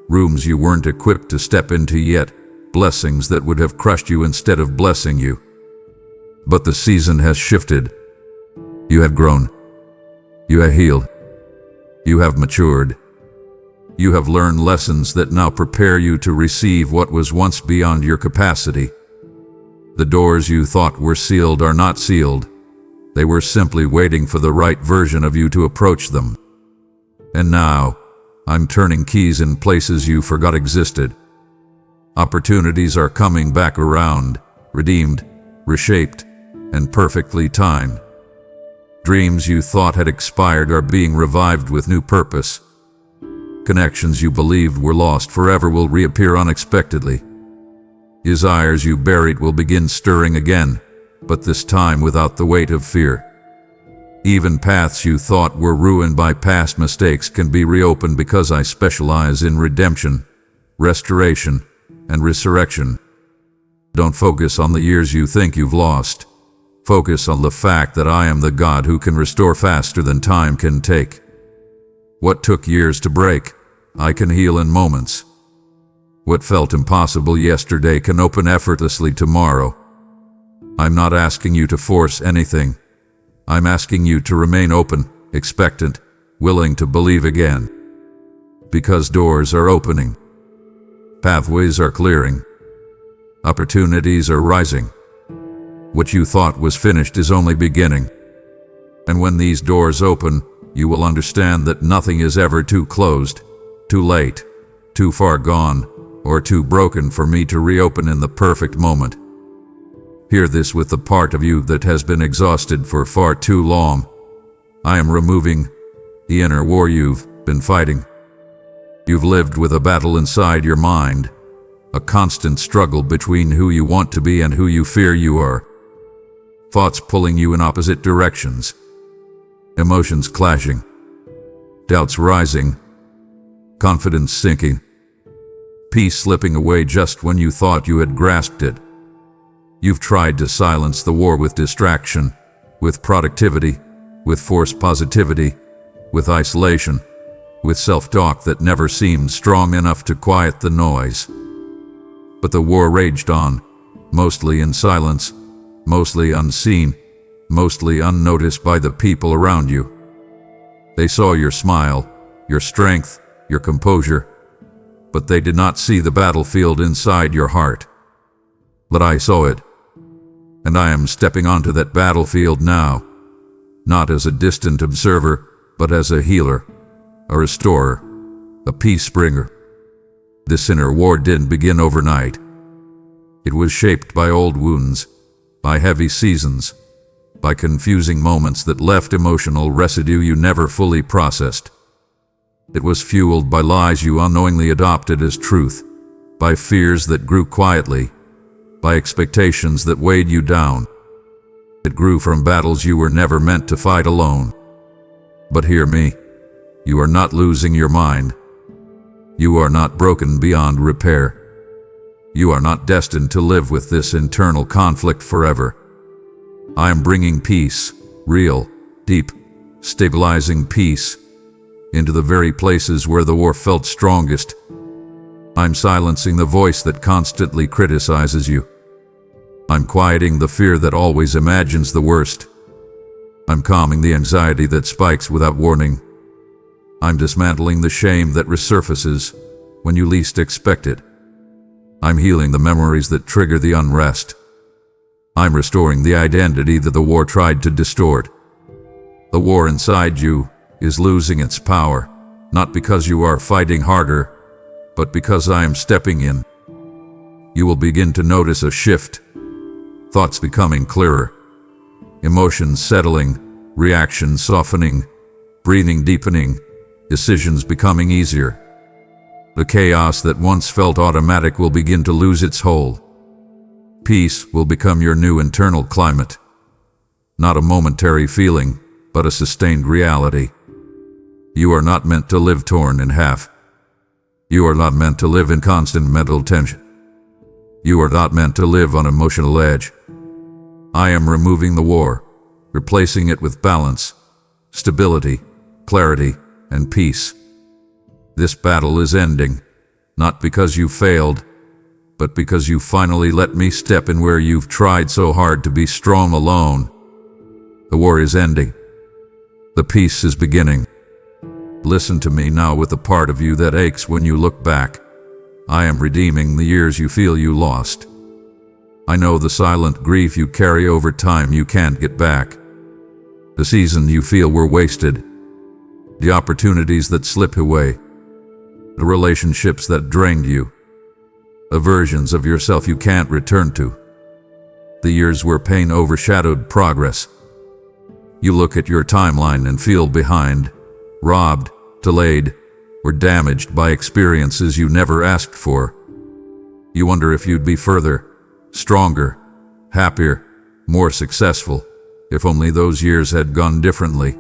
S1: rooms you weren't equipped to step into yet, blessings that would have crushed you instead of blessing you. But the season has shifted. You have grown. You have healed. You have matured. You have learned lessons that now prepare you to receive what was once beyond your capacity. The doors you thought were sealed are not sealed. They were simply waiting for the right version of you to approach them. And now, I'm turning keys in places you forgot existed. Opportunities are coming back around, redeemed, reshaped, and perfectly timed. Dreams you thought had expired are being revived with new purpose. Connections you believed were lost forever will reappear unexpectedly. Desires you buried will begin stirring again, but this time without the weight of fear. Even paths you thought were ruined by past mistakes can be reopened because I specialize in redemption, restoration, and resurrection. Don't focus on the years you think you've lost. Focus on the fact that I am the God who can restore faster than time can take. What took years to break, I can heal in moments. What felt impossible yesterday can open effortlessly tomorrow. I'm not asking you to force anything. I'm asking you to remain open, expectant, willing to believe again. Because doors are opening. Pathways are clearing. Opportunities are rising. What you thought was finished is only beginning. And when these doors open, you will understand that nothing is ever too closed, too late, too far gone, or too broken for me to reopen in the perfect moment. Hear this with the part of you that has been exhausted for far too long. I am removing the inner war you've been fighting. You've lived with a battle inside your mind, a constant struggle between who you want to be and who you fear you are. Thoughts pulling you in opposite directions. Emotions clashing. Doubts rising. Confidence sinking. Peace slipping away just when you thought you had grasped it. You've tried to silence the war with distraction, with productivity, with forced positivity, with isolation, with self-talk that never seemed strong enough to quiet the noise. But the war raged on, mostly in silence, mostly unseen, mostly unnoticed by the people around you. They saw your smile, your strength, your composure, but they did not see the battlefield inside your heart. But I saw it, and I am stepping onto that battlefield now, not as a distant observer, but as a healer, a restorer, a peace bringer. This inner war didn't begin overnight. It was shaped by old wounds, by heavy seasons, by confusing moments that left emotional residue you never fully processed. It was fueled by lies you unknowingly adopted as truth, by fears that grew quietly, by expectations that weighed you down. It grew from battles you were never meant to fight alone. But hear me, you are not losing your mind. You are not broken beyond repair. You are not destined to live with this internal conflict forever. I am bringing peace, real, deep, stabilizing peace, into the very places where the war felt strongest. I'm silencing the voice that constantly criticizes you. I'm quieting the fear that always imagines the worst. I'm calming the anxiety that spikes without warning. I'm dismantling the shame that resurfaces when you least expect it. I'm healing the memories that trigger the unrest. I'm restoring the identity that the war tried to distort. The war inside you is losing its power, not because you are fighting harder, but because I am stepping in. You will begin to notice a shift, thoughts becoming clearer, emotions settling, reactions softening, breathing deepening, decisions becoming easier. The chaos that once felt automatic will begin to lose its hold. Peace will become your new internal climate, not a momentary feeling, but a sustained reality. You are not meant to live torn in half. You are not meant to live in constant mental tension. You are not meant to live on emotional edge. I am removing the war, replacing it with balance, stability, clarity, and peace. This battle is ending, not because you failed, but because you finally let me step in where you've tried so hard to be strong alone. The war is ending. The peace is beginning. Listen to me now with the part of you that aches when you look back. I am redeeming the years you feel you lost. I know the silent grief you carry over time you can't get back. The seasons you feel were wasted. The opportunities that slip away. The relationships that drained you. The versions of yourself you can't return to. The years where pain overshadowed progress. You look at your timeline and feel behind, robbed, delayed, or damaged by experiences you never asked for. You wonder if you'd be further, stronger, happier, more successful, if only those years had gone differently.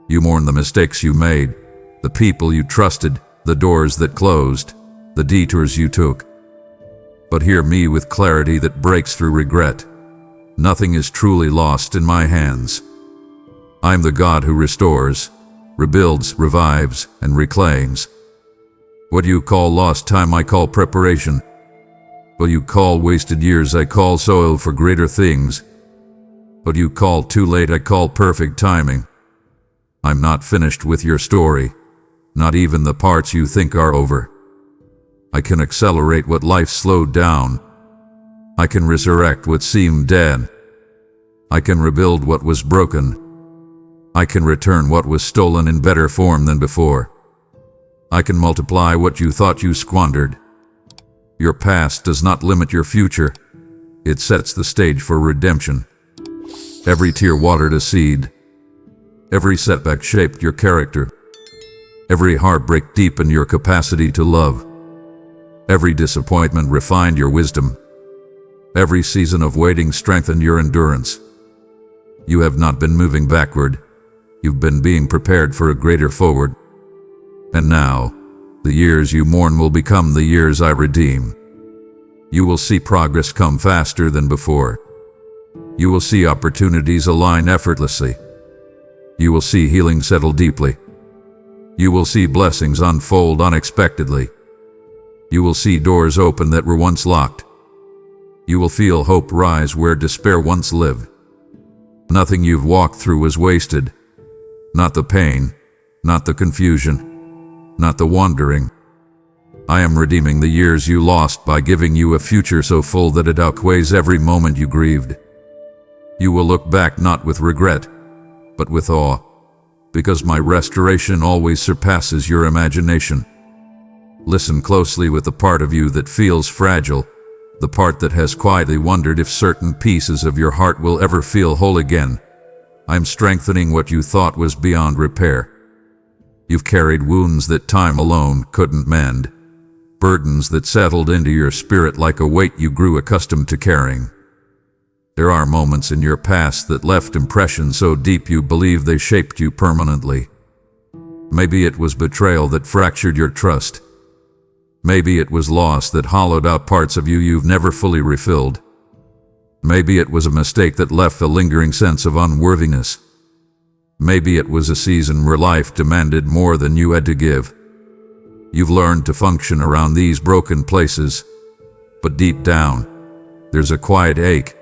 S1: You mourn the mistakes you made, the people you trusted, the doors that closed, the detours you took. But hear me with clarity that breaks through regret. Nothing is truly lost in my hands. I'm the God who restores, rebuilds, revives, and reclaims. What you call lost time, I call preparation. What you call wasted years, I call soil for greater things. What you call too late, I call perfect timing. I'm not finished with your story, not even the parts you think are over. I can accelerate what life slowed down. I can resurrect what seemed dead. I can rebuild what was broken. I can return what was stolen in better form than before. I can multiply what you thought you squandered. Your past does not limit your future. It sets the stage for redemption. Every tear watered a seed. Every setback shaped your character. Every heartbreak deepened your capacity to love. Every disappointment refined your wisdom. Every season of waiting strengthened your endurance. You have not been moving backward. You've been being prepared for a greater forward. And now, the years you mourn will become the years I redeem. You will see progress come faster than before. You will see opportunities align effortlessly. You will see healing settle deeply. You will see blessings unfold unexpectedly. You will see doors open that were once locked. You will feel hope rise where despair once lived. Nothing you've walked through was wasted. Not the pain, not the confusion, not the wandering. I am redeeming the years you lost by giving you a future so full that it outweighs every moment you grieved. You will look back not with regret, but with awe, because my restoration always surpasses your imagination. Listen closely with the part of you that feels fragile, the part that has quietly wondered if certain pieces of your heart will ever feel whole again. I'm strengthening what you thought was beyond repair. You've carried wounds that time alone couldn't mend, burdens that settled into your spirit like a weight you grew accustomed to carrying. There are moments in your past that left impressions so deep you believe they shaped you permanently. Maybe it was betrayal that fractured your trust. Maybe it was loss that hollowed out parts of you you've never fully refilled. Maybe it was a mistake that left a lingering sense of unworthiness. Maybe it was a season where life demanded more than you had to give. You've learned to function around these broken places, but deep down, there's a quiet ache,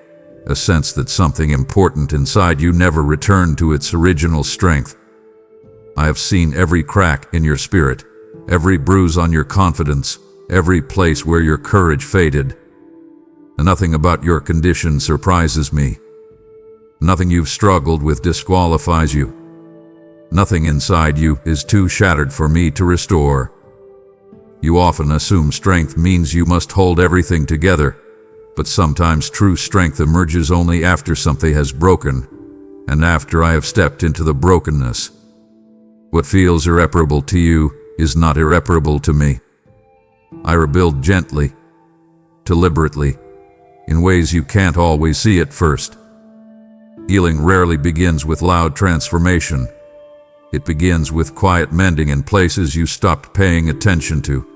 S1: a sense that something important inside you never returned to its original strength. I have seen every crack in your spirit, every bruise on your confidence, every place where your courage faded. And nothing about your condition surprises me. Nothing you've struggled with disqualifies you. Nothing inside you is too shattered for me to restore. You often assume strength means you must hold everything together, but sometimes true strength emerges only after something has broken, and after I have stepped into the brokenness. What feels irreparable to you is not irreparable to me. I rebuild gently, deliberately, in ways you can't always see at first. Healing rarely begins with loud transformation. It begins with quiet mending in places you stopped paying attention to.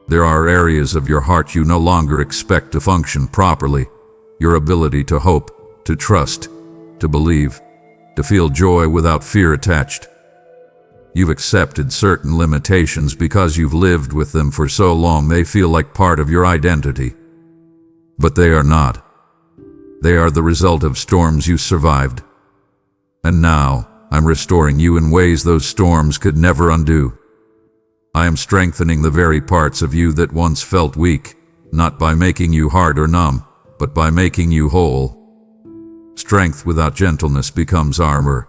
S1: There are areas of your heart you no longer expect to function properly. Your ability to hope, to trust, to believe, to feel joy without fear attached. You've accepted certain limitations because you've lived with them for so long they feel like part of your identity. But they are not. They are the result of storms you survived. And now, I'm restoring you in ways those storms could never undo. I am strengthening the very parts of you that once felt weak, not by making you hard or numb, but by making you whole. Strength without gentleness becomes armor.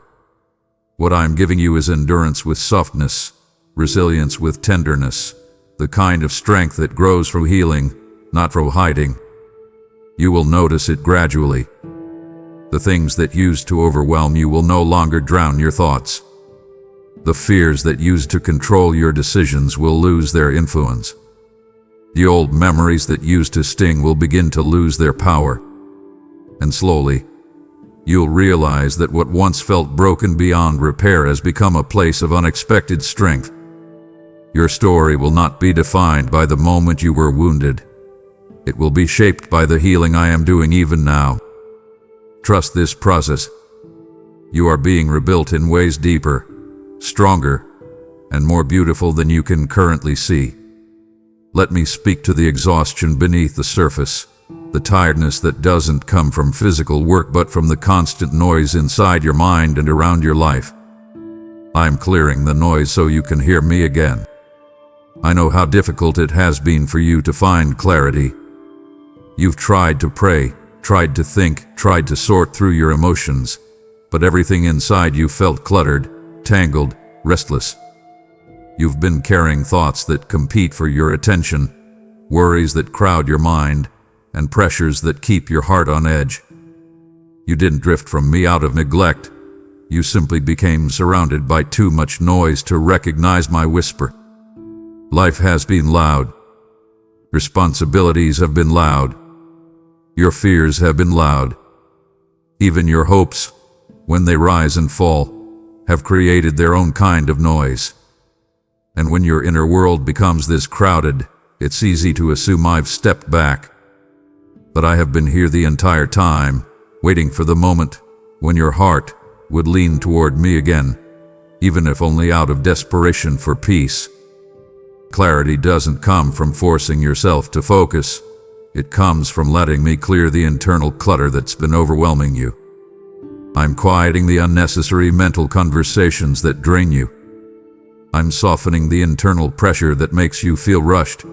S1: What I'm giving you is endurance with softness, resilience with tenderness, the kind of strength that grows from healing, not from hiding. You will notice it gradually. The things that used to overwhelm you will no longer drown your thoughts. The fears that used to control your decisions will lose their influence. The old memories that used to sting will begin to lose their power. And slowly, you'll realize that what once felt broken beyond repair has become a place of unexpected strength. Your story will not be defined by the moment you were wounded. It will be shaped by the healing I am doing even now. Trust this process. You are being rebuilt in ways deeper, stronger, and more beautiful than you can currently see. Let me speak to the exhaustion beneath the surface, the tiredness that doesn't come from physical work but from the constant noise inside your mind and around your life. I'm clearing the noise so you can hear me again. I know how difficult it has been for you to find clarity. You've tried to pray, tried to think, tried to sort through your emotions, but everything inside you felt cluttered, tangled, restless. You've been carrying thoughts that compete for your attention, worries that crowd your mind, and pressures that keep your heart on edge. You didn't drift from me out of neglect. You simply became surrounded by too much noise to recognize my whisper. Life has been loud. Responsibilities have been loud. Your fears have been loud. Even your hopes, when they rise and fall, have created their own kind of noise. And when your inner world becomes this crowded, it's easy to assume I've stepped back. But I have been here the entire time, waiting for the moment when your heart would lean toward me again, even if only out of desperation for peace. Clarity doesn't come from forcing yourself to focus. It comes from letting me clear the internal clutter that's been overwhelming you. I'm quieting the unnecessary mental conversations that drain you. I'm softening the internal pressure that makes you feel rushed.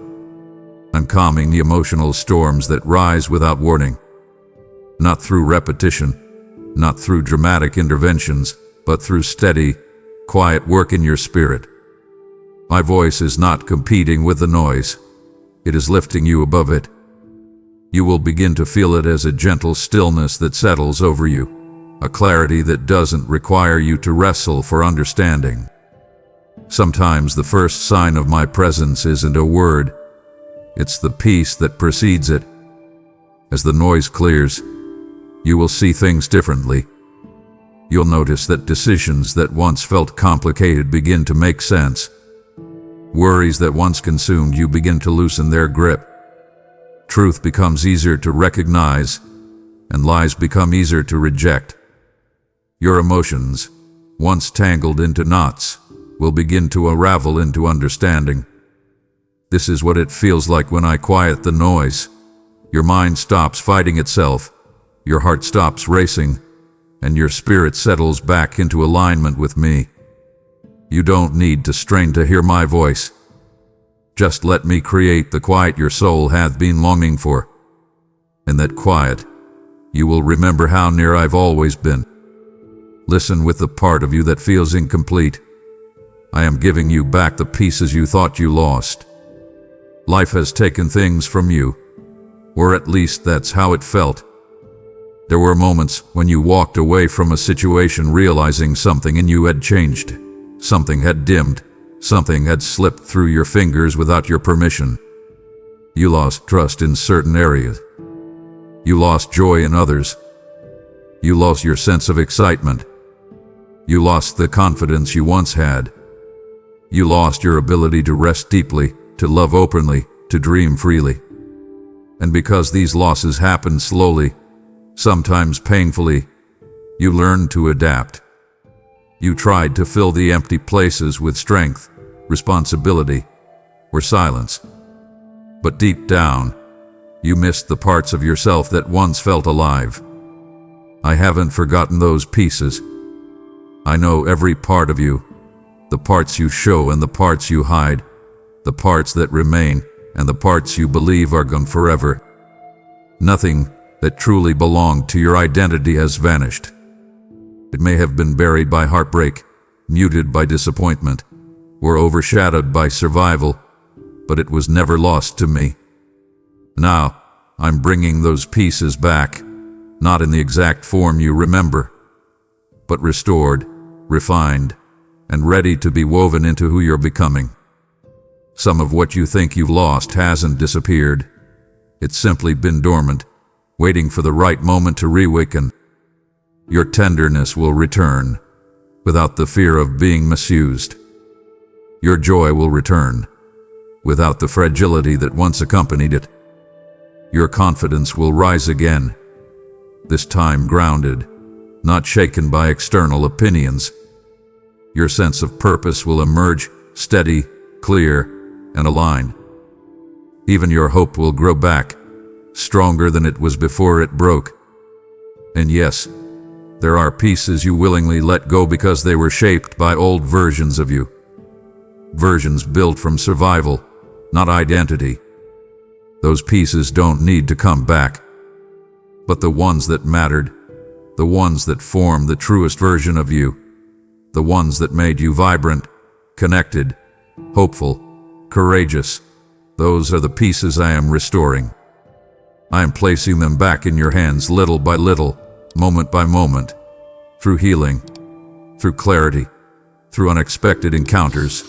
S1: I'm calming the emotional storms that rise without warning. Not through repetition, not through dramatic interventions, but through steady, quiet work in your spirit. My voice is not competing with the noise. It is lifting you above it. You will begin to feel it as a gentle stillness that settles over you, a clarity that doesn't require you to wrestle for understanding. Sometimes the first sign of my presence isn't a word. It's the peace that precedes it. As the noise clears, you will see things differently. You'll notice that decisions that once felt complicated begin to make sense. Worries that once consumed you begin to loosen their grip. Truth becomes easier to recognize, and lies become easier to reject. Your emotions, once tangled into knots, will begin to unravel into understanding. This is what it feels like when I quiet the noise. Your mind stops fighting itself, your heart stops racing, and your spirit settles back into alignment with me. You don't need to strain to hear my voice. Just let me create the quiet your soul hath been longing for. In that quiet, you will remember how near I've always been. Listen with the part of you that feels incomplete. I am giving you back the pieces you thought you lost. Life has taken things from you, or at least that's how it felt. There were moments when you walked away from a situation realizing something in you had changed. Something had dimmed. Something had slipped through your fingers without your permission. You lost trust in certain areas. You lost joy in others. You lost your sense of excitement. You lost the confidence you once had. You lost your ability to rest deeply, to love openly, to dream freely. And because these losses happened slowly, sometimes painfully, you learned to adapt. You tried to fill the empty places with strength, responsibility, or silence. But deep down, you missed the parts of yourself that once felt alive. I haven't forgotten those pieces. I know every part of you, the parts you show and the parts you hide, the parts that remain and the parts you believe are gone forever. Nothing that truly belonged to your identity has vanished. It may have been buried by heartbreak, muted by disappointment, or overshadowed by survival, but it was never lost to me. Now, I'm bringing those pieces back, not in the exact form you remember, but restored, refined, and ready to be woven into who you're becoming. Some of what you think you've lost hasn't disappeared. It's simply been dormant, waiting for the right moment to reawaken. Your tenderness will return, without the fear of being misused. Your joy will return, without the fragility that once accompanied it. Your confidence will rise again, this time grounded, not shaken by external opinions. Your sense of purpose will emerge, steady, clear, and aligned. Even your hope will grow back, stronger than it was before it broke. And yes, there are pieces you willingly let go because they were shaped by old versions of you. Versions built from survival, not identity. Those pieces don't need to come back. But the ones that mattered, the ones that formed the truest version of you, the ones that made you vibrant, connected, hopeful, courageous, those are the pieces I am restoring. I am placing them back in your hands little by little, moment by moment, through healing, through clarity, through unexpected encounters,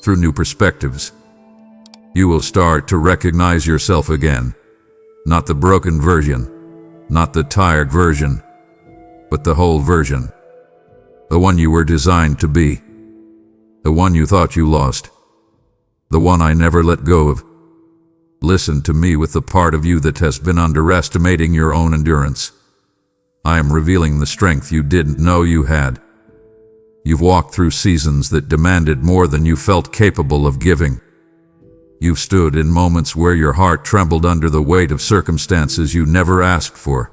S1: through new perspectives. You will start to recognize yourself again, not the broken version, not the tired version, but the whole version, the one you were designed to be, the one you thought you lost, the one I never let go of. Listen to me with the part of you that has been underestimating your own endurance. I am revealing the strength you didn't know you had. You've walked through seasons that demanded more than you felt capable of giving. You've stood in moments where your heart trembled under the weight of circumstances you never asked for.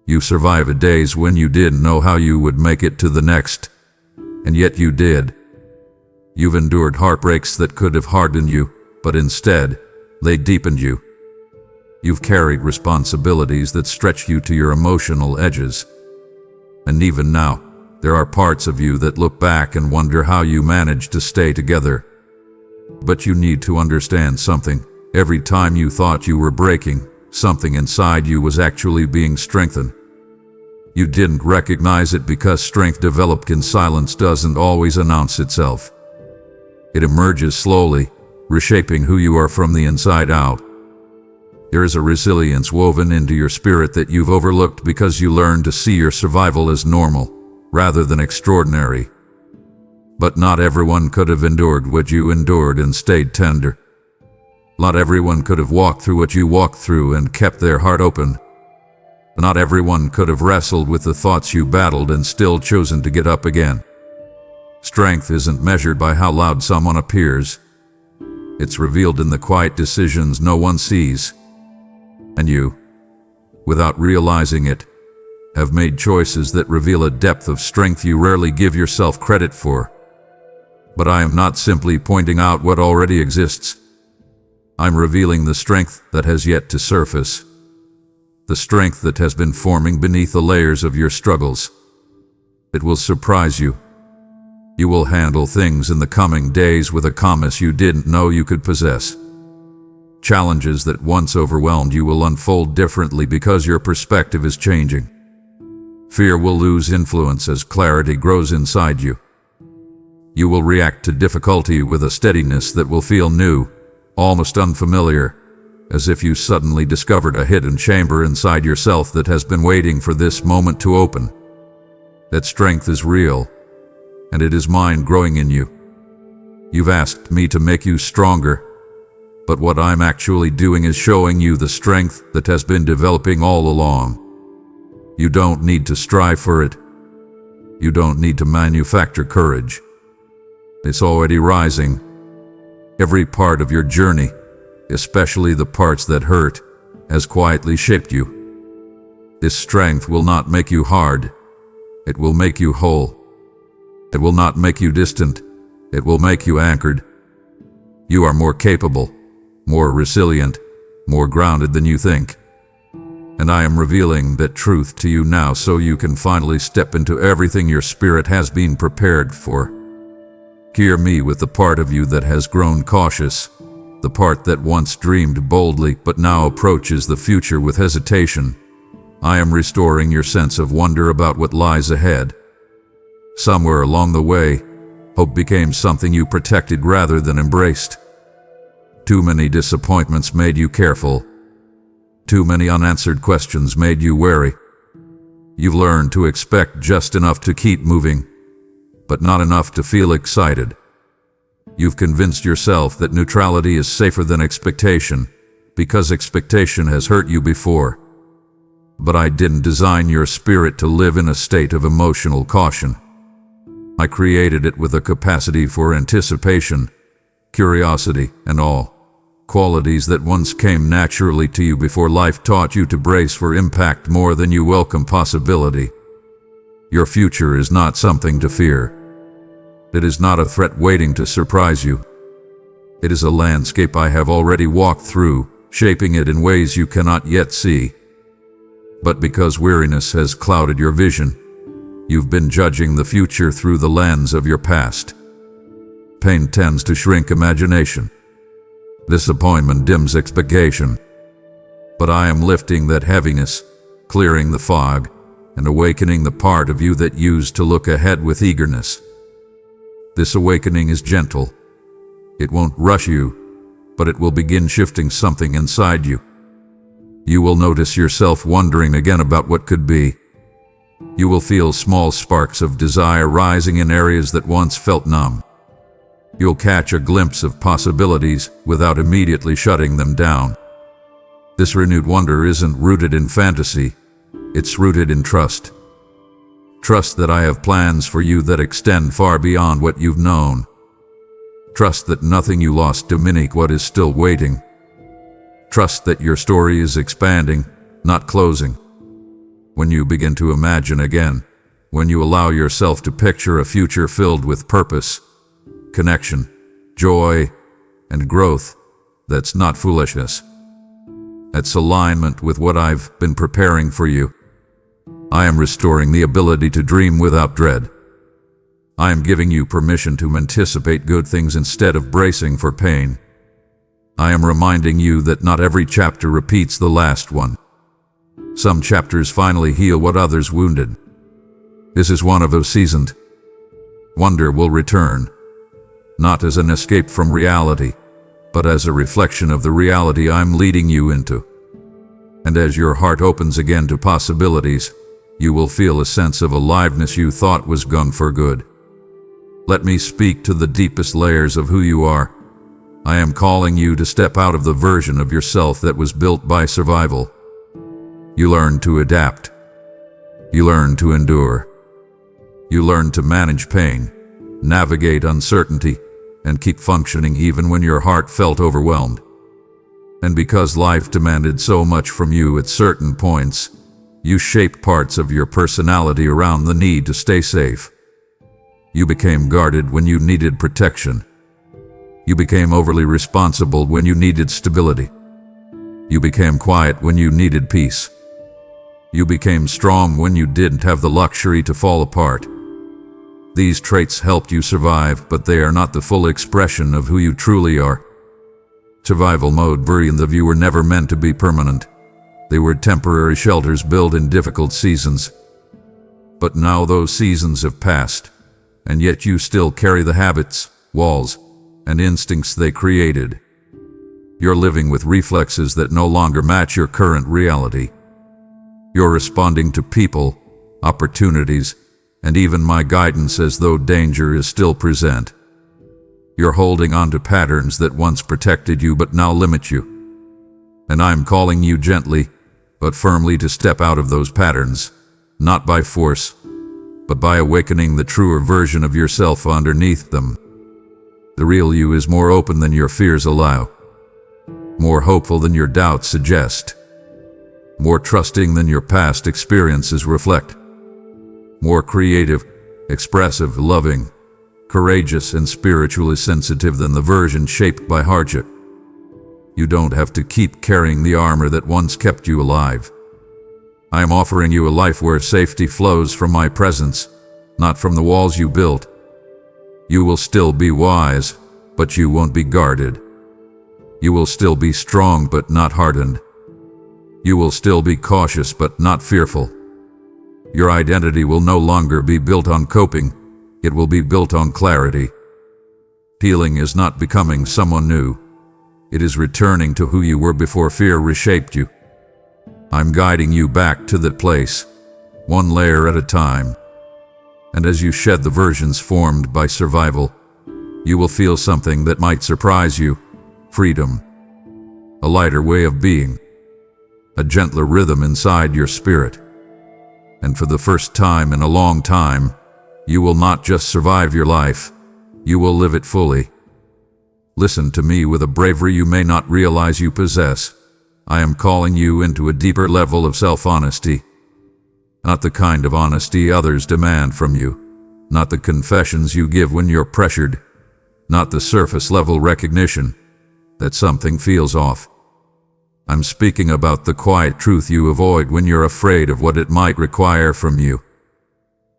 S1: You survived days when you didn't know how you would make it to the next, and yet you did. You've endured heartbreaks that could have hardened you, but instead, they deepened you. You've carried responsibilities that stretched you to your emotional edges. And even now, there are parts of you that look back and wonder how you managed to stay together. But you need to understand something. Every time you thought you were breaking, something inside you was actually being strengthened. You didn't recognize it because strength developed in silence doesn't always announce itself. It emerges slowly, reshaping who you are from the inside out. There is a resilience woven into your spirit that you've overlooked because you learned to see your survival as normal, rather than extraordinary. But not everyone could have endured what you endured and stayed tender. Not everyone could have walked through what you walked through and kept their heart open. Not everyone could have wrestled with the thoughts you battled and still chosen to get up again. Strength isn't measured by how loud someone appears. It's revealed in the quiet decisions no one sees. And you, without realizing it, have made choices that reveal a depth of strength you rarely give yourself credit for. But I am not simply pointing out what already exists. I'm revealing the strength that has yet to surface. The strength that has been forming beneath the layers of your struggles. It will surprise you. You will handle things in the coming days with a calmness you didn't know you could possess. Challenges that once overwhelmed you will unfold differently because your perspective is changing. Fear will lose influence as clarity grows inside you. You will react to difficulty with a steadiness that will feel new, almost unfamiliar, as if you suddenly discovered a hidden chamber inside yourself that has been waiting for this moment to open. That strength is real, and it is mine growing in you. You've asked me to make you stronger, but what I'm actually doing is showing you the strength that has been developing all along. You don't need to strive for it. You don't need to manufacture courage. It's already rising. Every part of your journey, especially the parts that hurt, has quietly shaped you. This strength will not make you hard. It will make you whole. It will not make you distant. It will make you anchored. You are more capable, more resilient, more grounded than you think. And I am revealing that truth to you now so you can finally step into everything your spirit has been prepared for. Hear me with the part of you that has grown cautious, the part that once dreamed boldly but now approaches the future with hesitation. I am restoring your sense of wonder about what lies ahead. Somewhere along the way, hope became something you protected rather than embraced. Too many disappointments made you careful. Too many unanswered questions made you wary. You've learned to expect just enough to keep moving, but not enough to feel excited. You've convinced yourself that neutrality is safer than expectation, because expectation has hurt you before. But I didn't design your spirit to live in a state of emotional caution. I created it with a capacity for anticipation, curiosity, and awe. Qualities that once came naturally to you before life taught you to brace for impact more than you welcome possibility. Your future is not something to fear. It is not a threat waiting to surprise you. It is a landscape I have already walked through, shaping it in ways you cannot yet see. But because weariness has clouded your vision, you've been judging the future through the lens of your past. Pain tends to shrink imagination. Disappointment dims expectation. But I am lifting that heaviness, clearing the fog, and awakening the part of you that used to look ahead with eagerness. This awakening is gentle. It won't rush you, but it will begin shifting something inside you. You will notice yourself wondering again about what could be. You will feel small sparks of desire rising in areas that once felt numb. You'll catch a glimpse of possibilities without immediately shutting them down. This renewed wonder isn't rooted in fantasy, it's rooted in trust. Trust that I have plans for you that extend far beyond what you've known. Trust that nothing you lost diminish what is still waiting. Trust that your story is expanding, not closing. When you begin to imagine again, when you allow yourself to picture a future filled with purpose, connection, joy, and growth, that's not foolishness. That's alignment with what I've been preparing for you. I am restoring the ability to dream without dread. I am giving you permission to anticipate good things instead of bracing for pain. I am reminding you that not every chapter repeats the last one. Some chapters finally heal what others wounded. This is one of those seasons. Wonder will return, not as an escape from reality, but as a reflection of the reality I'm leading you into. And as your heart opens again to possibilities, you will feel a sense of aliveness you thought was gone for good. Let me speak to the deepest layers of who you are. I am calling you to step out of the version of yourself that was built by survival. You learn to adapt. You learn to endure. You learn to manage pain, navigate uncertainty, and keep functioning even when your heart felt overwhelmed. And because life demanded so much from you at certain points, you shaped parts of your personality around the need to stay safe. You became guarded when you needed protection. You became overly responsible when you needed stability. You became quiet when you needed peace. You became strong when you didn't have the luxury to fall apart. These traits helped you survive, but they are not the full expression of who you truly are. Survival mode versions of you were never meant to be permanent. They were temporary shelters built in difficult seasons. But now those seasons have passed, and yet you still carry the habits, walls, and instincts they created. You're living with reflexes that no longer match your current reality. You're responding to people, opportunities, and even my guidance as though danger is still present. You're holding on to patterns that once protected you but now limit you. And I'm calling you gently, but firmly to step out of those patterns, not by force, but by awakening the truer version of yourself underneath them. The real you is more open than your fears allow, more hopeful than your doubts suggest, more trusting than your past experiences reflect, more creative, expressive, loving, courageous, and spiritually sensitive than the version shaped by hardship. You don't have to keep carrying the armor that once kept you alive. I am offering you a life where safety flows from my presence, not from the walls you built. You will still be wise, but you won't be guarded. You will still be strong, but not hardened. You will still be cautious, but not fearful. Your identity will no longer be built on coping, it will be built on clarity. Healing is not becoming someone new. It is returning to who you were before fear reshaped you. I'm guiding you back to that place, one layer at a time. And as you shed the versions formed by survival, you will feel something that might surprise you: freedom. A lighter way of being. A gentler rhythm inside your spirit. And for the first time in a long time, you will not just survive your life, you will live it fully. Listen to me with a bravery you may not realize you possess. I am calling you into a deeper level of self-honesty. Not the kind of honesty others demand from you. Not the confessions you give when you're pressured. not the surface-level recognition that something feels off. I'm speaking about the quiet truth you avoid when you're afraid of what it might require from you.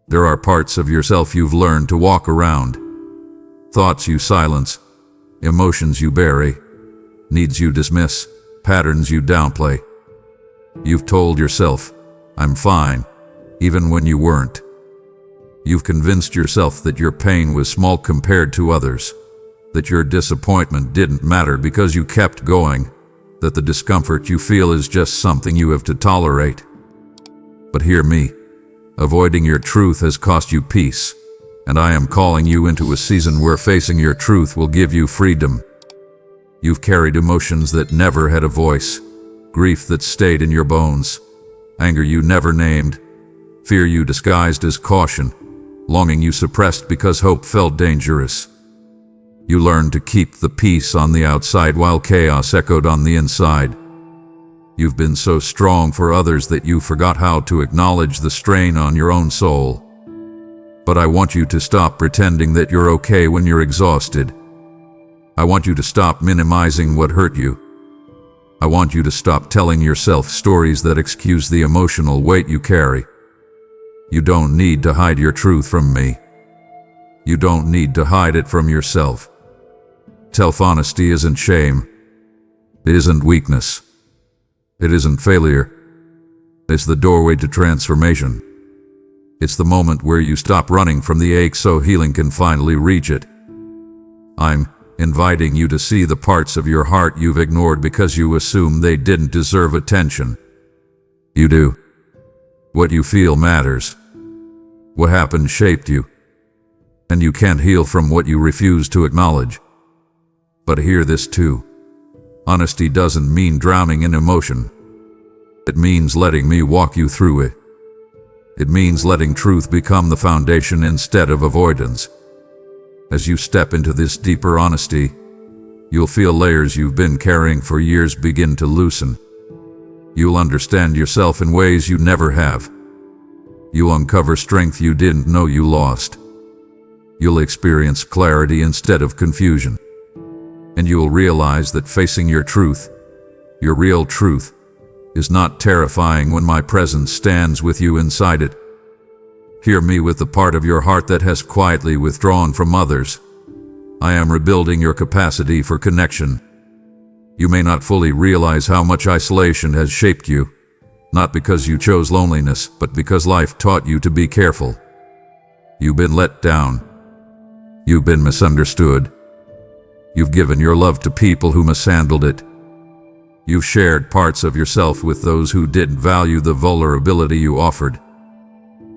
S1: There are parts of yourself you've learned to walk around, thoughts you silence, emotions you bury, needs you dismiss, patterns you downplay. You've told yourself, "I'm fine," even when you weren't. You've convinced yourself that your pain was small compared to others, that your disappointment didn't matter because you kept going, that the discomfort you feel is just something you have to tolerate. But hear me, avoiding your truth has cost you peace, and I am calling you into a season where facing your truth will give you freedom. You've carried emotions that never had a voice, grief that stayed in your bones, anger you never named, fear you disguised as caution, longing you suppressed because hope felt dangerous. You learned to keep the peace on the outside while chaos echoed on the inside. You've been so strong for others that you forgot how to acknowledge the strain on your own soul. But I want you to stop pretending that you're okay when you're exhausted. I want you to stop minimizing what hurt you. I want you to stop telling yourself stories that excuse the emotional weight you carry. You don't need to hide your truth from me. You don't need to hide it from yourself. Self-honesty isn't shame. It isn't weakness. It isn't failure. It's the doorway to transformation. It's the moment where you stop running from the ache so healing can finally reach it. I'm inviting you to see the parts of your heart you've ignored because you assume they didn't deserve attention. You do. What you feel matters. What happened shaped you. And you can't heal from what you refuse to acknowledge. But hear this too. Honesty doesn't mean drowning in emotion. It means letting me walk you through it. It means letting truth become the foundation instead of avoidance. As you step into this deeper honesty, you'll feel layers you've been carrying for years begin to loosen. You'll understand yourself in ways you never have. You'll uncover strength you didn't know you lost. You'll experience clarity instead of confusion. And you'll realize that facing your truth, your real truth, is not terrifying when my presence stands with you inside it. Hear me with the part of your heart that has quietly withdrawn from others. I am rebuilding your capacity for connection. You may not fully realize how much isolation has shaped you, not because you chose loneliness, but because life taught you to be careful. You've been let down. You've been misunderstood. You've given your love to people who mishandled it. You've shared parts of yourself with those who didn't value the vulnerability you offered.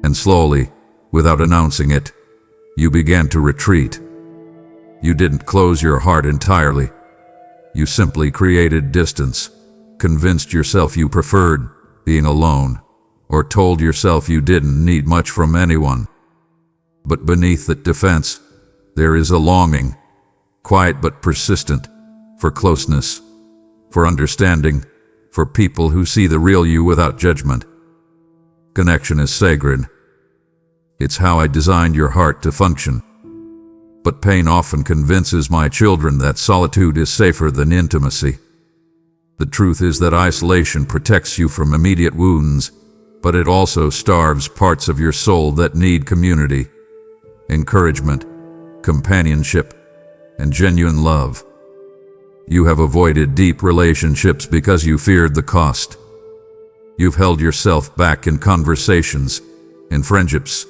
S1: And slowly, without announcing it, you began to retreat. You didn't close your heart entirely. You simply created distance, convinced yourself you preferred being alone, or told yourself you didn't need much from anyone. But beneath that defense, there is a longing, quiet but persistent, for closeness, for understanding, for people who see the real you without judgment. Connection is sacred. It's how I designed your heart to function. But pain often convinces my children that solitude is safer than intimacy. The truth is that isolation protects you from immediate wounds, but it also starves parts of your soul that need community, encouragement, companionship, and genuine love. You have avoided deep relationships because you feared the cost. You've held yourself back in conversations, in friendships,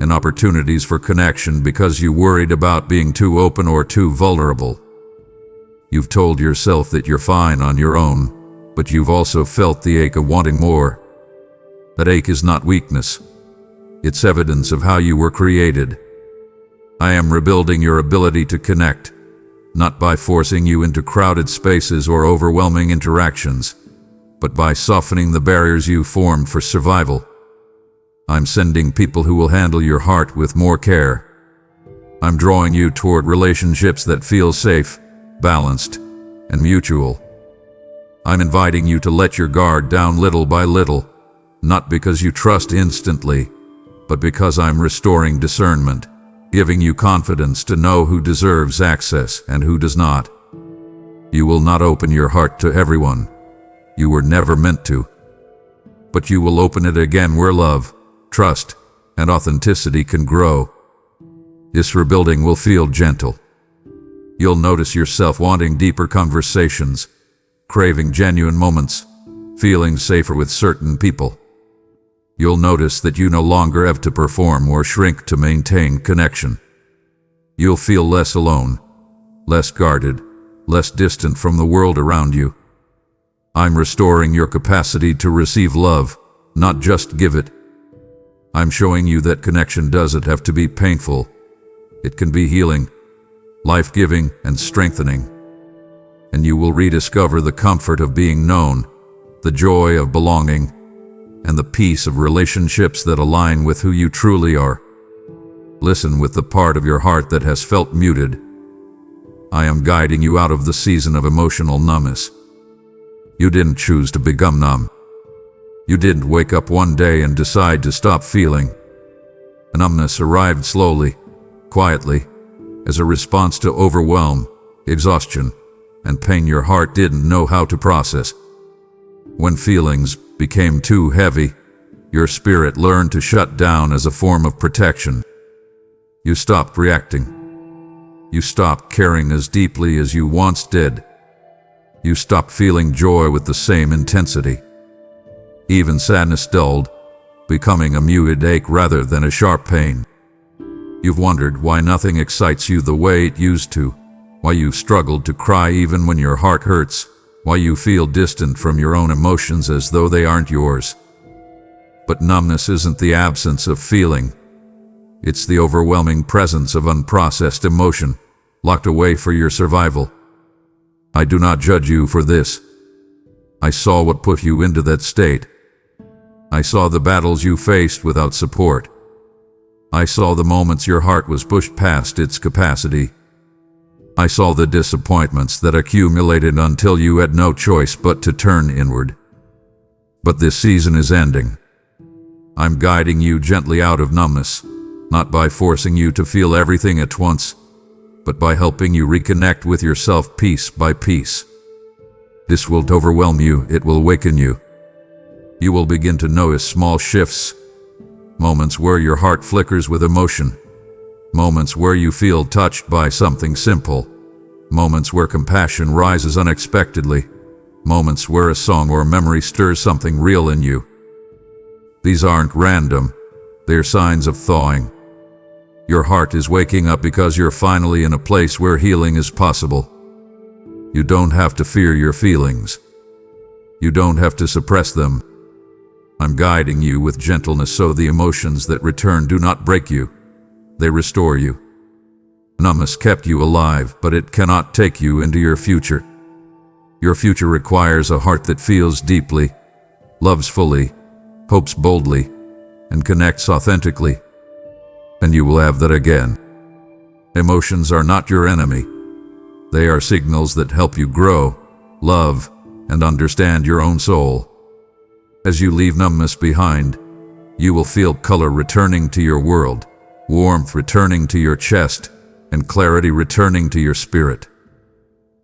S1: in opportunities for connection because you worried about being too open or too vulnerable. You've told yourself that you're fine on your own, but you've also felt the ache of wanting more. That ache is not weakness. It's evidence of how you were created. I am rebuilding your ability to connect, not by forcing you into crowded spaces or overwhelming interactions, but by softening the barriers you formed for survival. I'm sending people who will handle your heart with more care. I'm drawing you toward relationships that feel safe, balanced, and mutual. I'm inviting you to let your guard down little by little, not because you trust instantly, but because I'm restoring discernment, giving you confidence to know who deserves access and who does not. You will not open your heart to everyone. You were never meant to. But you will open it again where love, trust, and authenticity can grow. This rebuilding will feel gentle. You'll notice yourself wanting deeper conversations, craving genuine moments, feeling safer with certain people. You'll notice that you no longer have to perform or shrink to maintain connection. You'll feel less alone, less guarded, less distant from the world around you. I'm restoring your capacity to receive love, not just give it. I'm showing you that connection doesn't have to be painful. It can be healing, life-giving, and strengthening. And you will rediscover the comfort of being known, the joy of belonging, and the peace of relationships that align with who you truly are. Listen with the part of your heart that has felt muted. I am guiding you out of the season of emotional numbness. You didn't choose to become numb. You didn't wake up one day and decide to stop feeling. Numbness arrived slowly, quietly, as a response to overwhelm, exhaustion, and pain your heart didn't know how to process. When feelings became too heavy, your spirit learned to shut down as a form of protection. You stopped reacting. You stopped caring as deeply as you once did. You stopped feeling joy with the same intensity. Even sadness dulled, becoming a muted ache rather than a sharp pain. You've wondered why nothing excites you the way it used to, why you've struggled to cry even when your heart hurts, why you feel distant from your own emotions as though they aren't yours. But numbness isn't the absence of feeling. It's the overwhelming presence of unprocessed emotion, locked away for your survival. I do not judge you for this. I saw what put you into that state. I saw the battles you faced without support. I saw the moments your heart was pushed past its capacity. I saw the disappointments that accumulated until you had no choice but to turn inward. But this season is ending. I'm guiding you gently out of numbness, not by forcing you to feel everything at once, but by helping you reconnect with yourself piece by piece. This won't overwhelm you, it will awaken you. You will begin to notice small shifts, moments where your heart flickers with emotion, moments where you feel touched by something simple, moments where compassion rises unexpectedly, moments where a song or memory stirs something real in you. These aren't random, they're signs of thawing. Your heart is waking up because you're finally in a place where healing is possible. You don't have to fear your feelings. You don't have to suppress them. I'm guiding you with gentleness so the emotions that return do not break you. They restore you. Numbness kept you alive, but it cannot take you into your future. Your future requires a heart that feels deeply, loves fully, hopes boldly, and connects authentically. And you will have that again. Emotions are not your enemy. They are signals that help you grow, love, and understand your own soul. As you leave numbness behind, you will feel color returning to your world, warmth returning to your chest, and clarity returning to your spirit.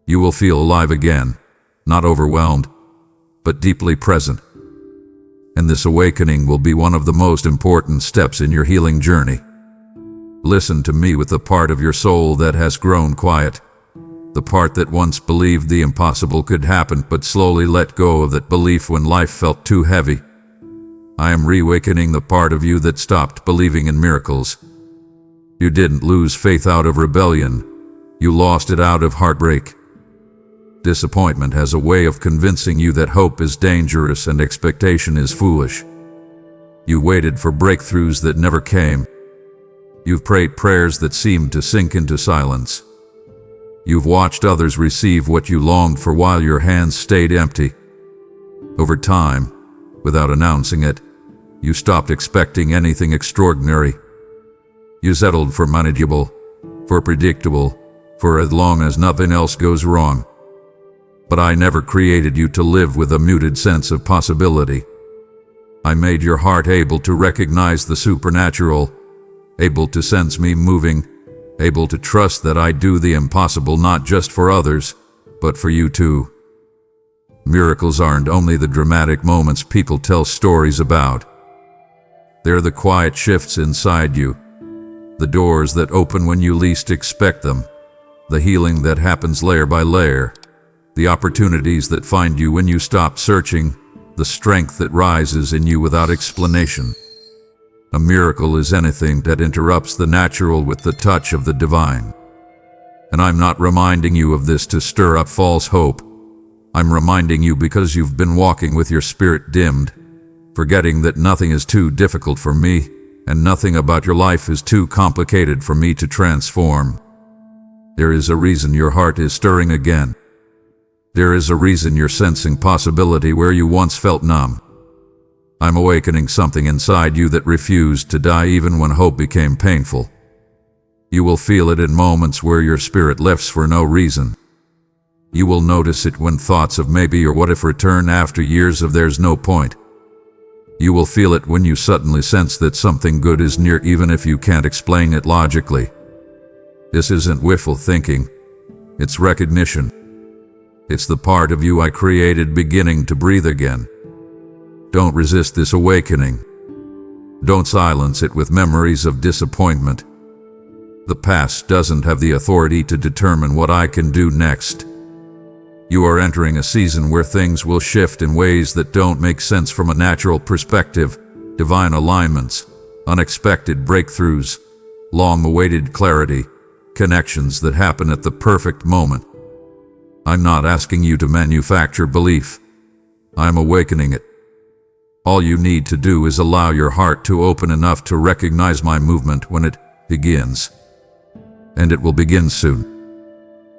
S1: You will feel alive again, not overwhelmed, but deeply present. And this awakening will be one of the most important steps in your healing journey. Listen to me with the part of your soul that has grown quiet, the part that once believed the impossible could happen but slowly let go of that belief when life felt too heavy. I am reawakening the part of you that stopped believing in miracles. You didn't lose faith out of rebellion. You lost it out of heartbreak. Disappointment has a way of convincing you that hope is dangerous and expectation is foolish. You waited for breakthroughs that never came. You've prayed prayers that seemed to sink into silence. You've watched others receive what you longed for while your hands stayed empty. Over time, without announcing it, you stopped expecting anything extraordinary. You settled for manageable, for predictable, for as long as nothing else goes wrong. But I never created you to live with a muted sense of possibility. I made your heart able to recognize the supernatural, able to sense me moving, able to trust that I do the impossible not just for others, but for you too. Miracles aren't only the dramatic moments people tell stories about. They're the quiet shifts inside you, the doors that open when you least expect them, the healing that happens layer by layer, the opportunities that find you when you stop searching, the strength that rises in you without explanation. A miracle is anything that interrupts the natural with the touch of the divine. And I'm not reminding you of this to stir up false hope. I'm reminding you because you've been walking with your spirit dimmed, forgetting that nothing is too difficult for me, and nothing about your life is too complicated for me to transform. There is a reason your heart is stirring again. There is a reason you're sensing possibility where you once felt numb. I'm awakening something inside you that refused to die even when hope became painful. You will feel it in moments where your spirit lifts for no reason. You will notice it when thoughts of maybe or what if return after years of there's no point. You will feel it when you suddenly sense that something good is near even if you can't explain it logically. This isn't wishful thinking. It's recognition. It's the part of you I created beginning to breathe again. Don't resist this awakening. Don't silence it with memories of disappointment. The past doesn't have the authority to determine what I can do next. You are entering a season where things will shift in ways that don't make sense from a natural perspective, divine alignments, unexpected breakthroughs, long-awaited clarity, connections that happen at the perfect moment. I'm not asking you to manufacture belief. I'm awakening it. All you need to do is allow your heart to open enough to recognize my movement when it begins. And it will begin soon.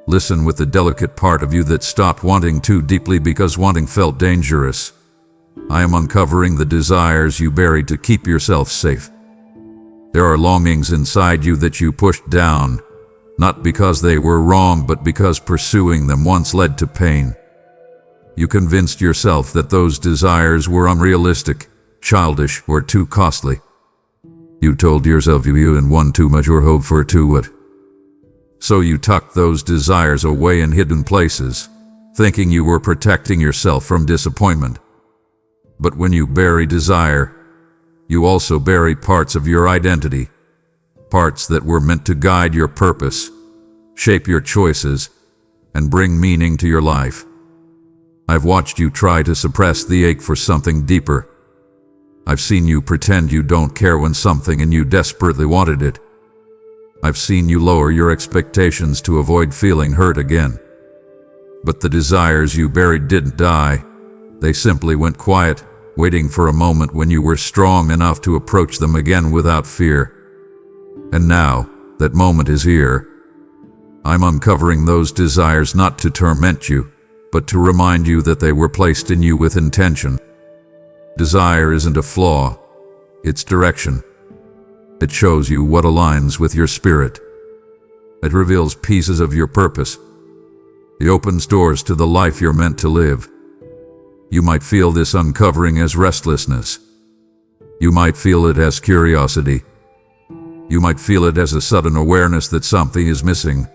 S1: Listen with the delicate part of you that stopped wanting too deeply because wanting felt dangerous. I am uncovering the desires you buried to keep yourself safe. There are longings inside you that you pushed down, not because they were wrong, but because pursuing them once led to pain. You convinced yourself that those desires were unrealistic, childish, or too costly. You told yourself you didn't want too much or hope for too what. So you tucked those desires away in hidden places, thinking you were protecting yourself from disappointment. But when you bury desire, you also bury parts of your identity, parts that were meant to guide your purpose, shape your choices, and bring meaning to your life. I've watched you try to suppress the ache for something deeper. I've seen you pretend you don't care when something and you desperately wanted it. I've seen you lower your expectations to avoid feeling hurt again. But the desires you buried didn't die. They simply went quiet, waiting for a moment when you were strong enough to approach them again without fear. And now, that moment is here. I'm uncovering those desires not to torment you, but to remind you that they were placed in you with intention. Desire isn't a flaw, it's direction. It shows you what aligns with your spirit. It reveals pieces of your purpose. It opens doors to the life you're meant to live. You might feel this uncovering as restlessness. You might feel it as curiosity. You might feel it as a sudden awareness that something is missing,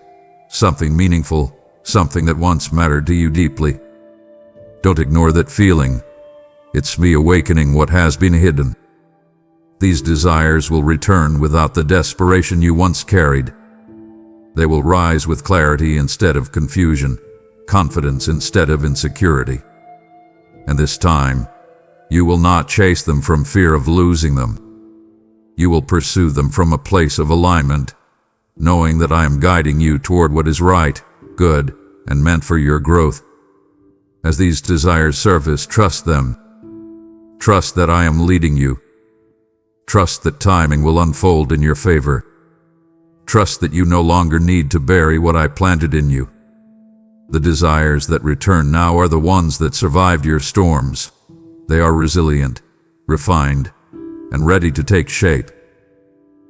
S1: something meaningful, something that once mattered to you deeply. Don't ignore that feeling. It's me awakening what has been hidden. These desires will return without the desperation you once carried. They will rise with clarity instead of confusion, confidence instead of insecurity. And this time, you will not chase them from fear of losing them. You will pursue them from a place of alignment, knowing that I am guiding you toward what is right, good, and meant for your growth. As these desires surface, trust them. Trust that I am leading you. Trust that timing will unfold in your favor. Trust that you no longer need to bury what I planted in you. The desires that return now are the ones that survived your storms. They are resilient, refined, and ready to take shape.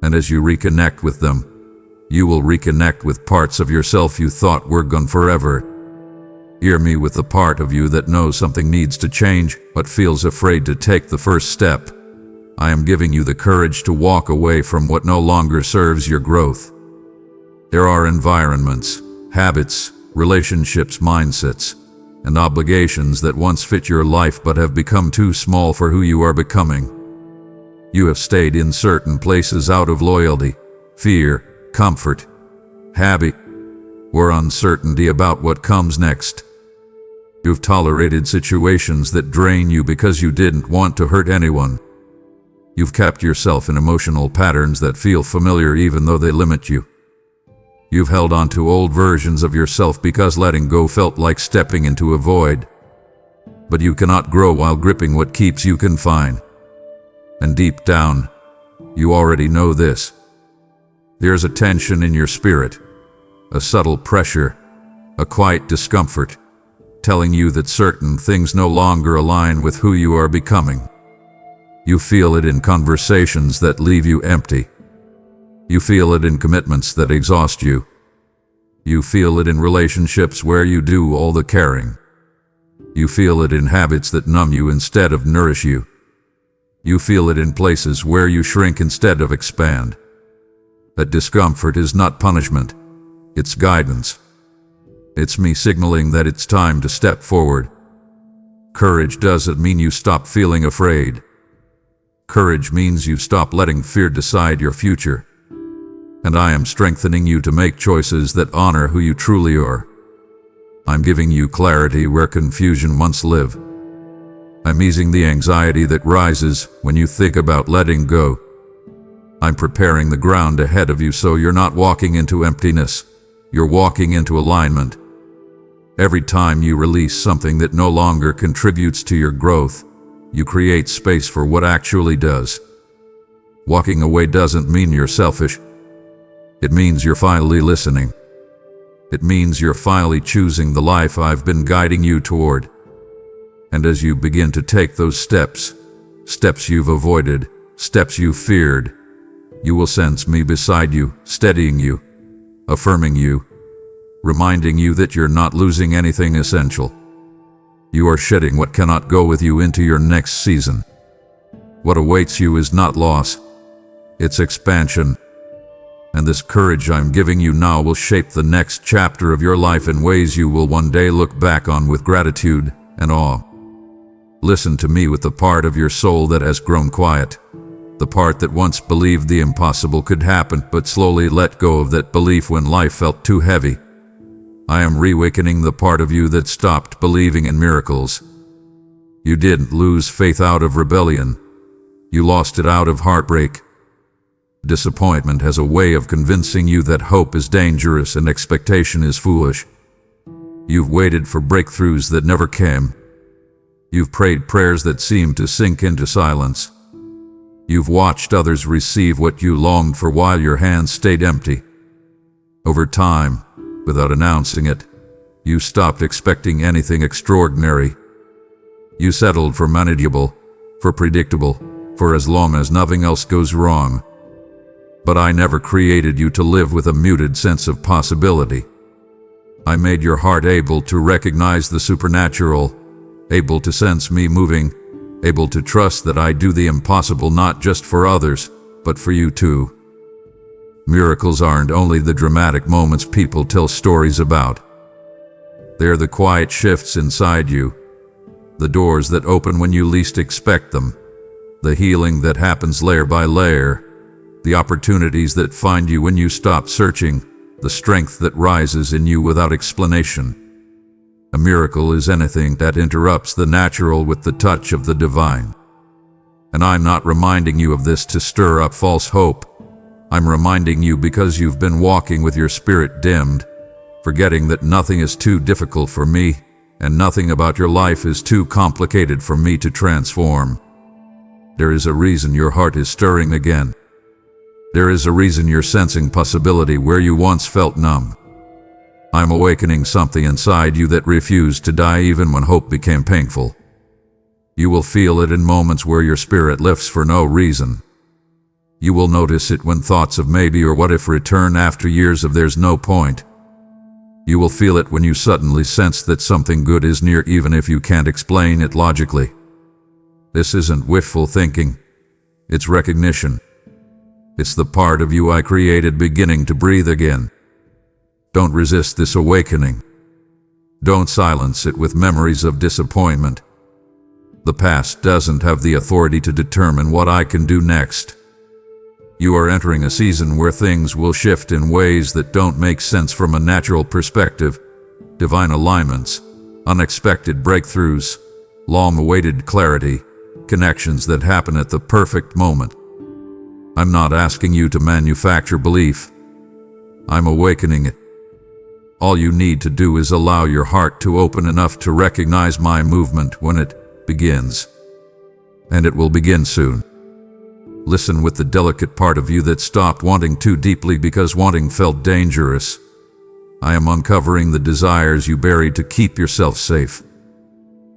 S1: And as you reconnect with them, you will reconnect with parts of yourself you thought were gone forever. Hear me with the part of you that knows something needs to change but feels afraid to take the first step. I am giving you the courage to walk away from what no longer serves your growth. There are environments, habits, relationships, mindsets, and obligations that once fit your life but have become too small for who you are becoming. You have stayed in certain places out of loyalty, fear, comfort, habit, or uncertainty about what comes next. You've tolerated situations that drain you because you didn't want to hurt anyone. You've kept yourself in emotional patterns that feel familiar even though they limit you. You've held on to old versions of yourself because letting go felt like stepping into a void. But you cannot grow while gripping what keeps you confined. And deep down, you already know this. There's a tension in your spirit, a subtle pressure, a quiet discomfort, telling you that certain things no longer align with who you are becoming. You feel it in conversations that leave you empty. You feel it in commitments that exhaust you. You feel it in relationships where you do all the caring. You feel it in habits that numb you instead of nourish you. You feel it in places where you shrink instead of expand. That discomfort is not punishment, it's guidance. It's me signaling that it's time to step forward. Courage doesn't mean you stop feeling afraid. Courage means you stop letting fear decide your future. And I am strengthening you to make choices that honor who you truly are. I'm giving you clarity where confusion once lived. I'm easing the anxiety that rises when you think about letting go. I'm preparing the ground ahead of you so you're not walking into emptiness, you're walking into alignment. Every time you release something that no longer contributes to your growth, you create space for what actually does. Walking away doesn't mean you're selfish. It means you're finally listening. It means you're finally choosing the life I've been guiding you toward. And as you begin to take those steps, steps you've avoided, steps you feared, you will sense me beside you, steadying you, affirming you, reminding you that you're not losing anything essential. You are shedding what cannot go with you into your next season. What awaits you is not loss, it's expansion. And this courage I'm giving you now will shape the next chapter of your life in ways you will one day look back on with gratitude and awe. Listen to me with the part of your soul that has grown quiet, the part that once believed the impossible could happen but slowly let go of that belief when life felt too heavy. I am reawakening the part of you that stopped believing in miracles. You didn't lose faith out of rebellion. You lost it out of heartbreak. Disappointment has a way of convincing you that hope is dangerous and expectation is foolish. You've waited for breakthroughs that never came. You've prayed prayers that seemed to sink into silence. You've watched others receive what you longed for while your hands stayed empty. Over time, without announcing it, you stopped expecting anything extraordinary. You settled for manageable, for predictable, for as long as nothing else goes wrong. But I never created you to live with a muted sense of possibility. I made your heart able to recognize the supernatural, able to sense me moving, able to trust that I do the impossible not just for others, but for you too. Miracles aren't only the dramatic moments people tell stories about. They're the quiet shifts inside you, the doors that open when you least expect them, the healing that happens layer by layer, the opportunities that find you when you stop searching, the strength that rises in you without explanation. A miracle is anything that interrupts the natural with the touch of the divine. And I'm not reminding you of this to stir up false hope. I'm reminding you because you've been walking with your spirit dimmed, forgetting that nothing is too difficult for me, and nothing about your life is too complicated for me to transform. There is a reason your heart is stirring again. There is a reason you're sensing possibility where you once felt numb. I'm awakening something inside you that refused to die even when hope became painful. You will feel it in moments where your spirit lifts for no reason. You will notice it when thoughts of maybe or what if return after years of there's no point. You will feel it when you suddenly sense that something good is near even if you can't explain it logically. This isn't wishful thinking. It's recognition. It's the part of you I created beginning to breathe again. Don't resist this awakening. Don't silence it with memories of disappointment. The past doesn't have the authority to determine what I can do next. You are entering a season where things will shift in ways that don't make sense from a natural perspective. Divine alignments, unexpected breakthroughs, long-awaited clarity, connections that happen at the perfect moment. I'm not asking you to manufacture belief. I'm awakening it. All you need to do is allow your heart to open enough to recognize my movement when it begins. And it will begin soon. Listen with the delicate part of you that stopped wanting too deeply because wanting felt dangerous. I am uncovering the desires you buried to keep yourself safe.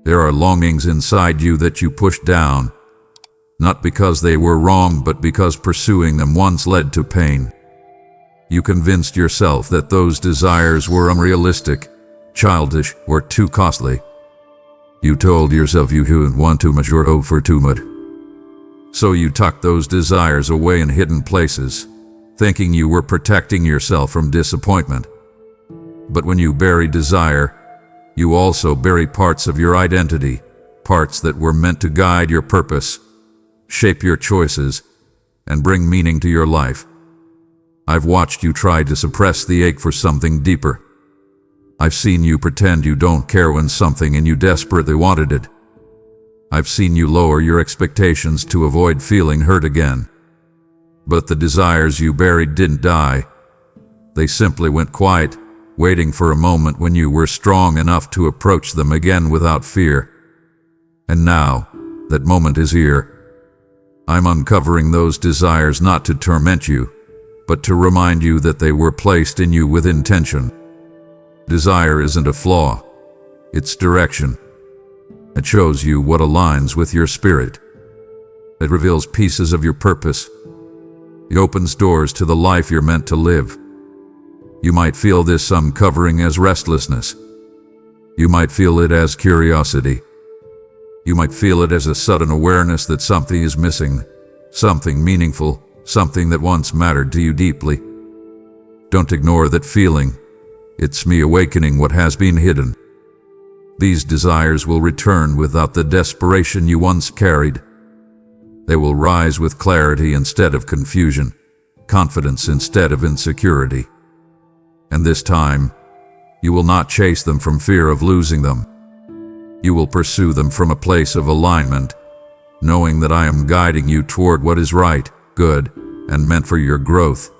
S1: There are longings inside you that you pushed down, not because they were wrong, but because pursuing them once led to pain. You convinced yourself that those desires were unrealistic, childish, or too costly. You told yourself you couldn't want too much or hope for too much. So you tucked those desires away in hidden places, thinking you were protecting yourself from disappointment. But when you bury desire, you also bury parts of your identity, parts that were meant to guide your purpose, shape your choices, and bring meaning to your life. I've watched you try to suppress the ache for something deeper. I've seen you pretend you don't care when something in you desperately wanted it. I've seen you lower your expectations to avoid feeling hurt again. But the desires you buried didn't die. They simply went quiet, waiting for a moment when you were strong enough to approach them again without fear. And now, that moment is here. I'm uncovering those desires not to torment you, but to remind you that they were placed in you with intention. Desire isn't a flaw, it's direction. It shows you what aligns with your spirit. It reveals pieces of your purpose. It opens doors to the life you're meant to live. You might feel this uncovering as restlessness. You might feel it as curiosity. You might feel it as a sudden awareness that something is missing, something meaningful, something that once mattered to you deeply. Don't ignore that feeling. It's me awakening what has been hidden. These desires will return without the desperation you once carried. They will rise with clarity instead of confusion, confidence instead of insecurity. And this time, you will not chase them from fear of losing them. You will pursue them from a place of alignment, knowing that I am guiding you toward what is right, good, and meant for your growth.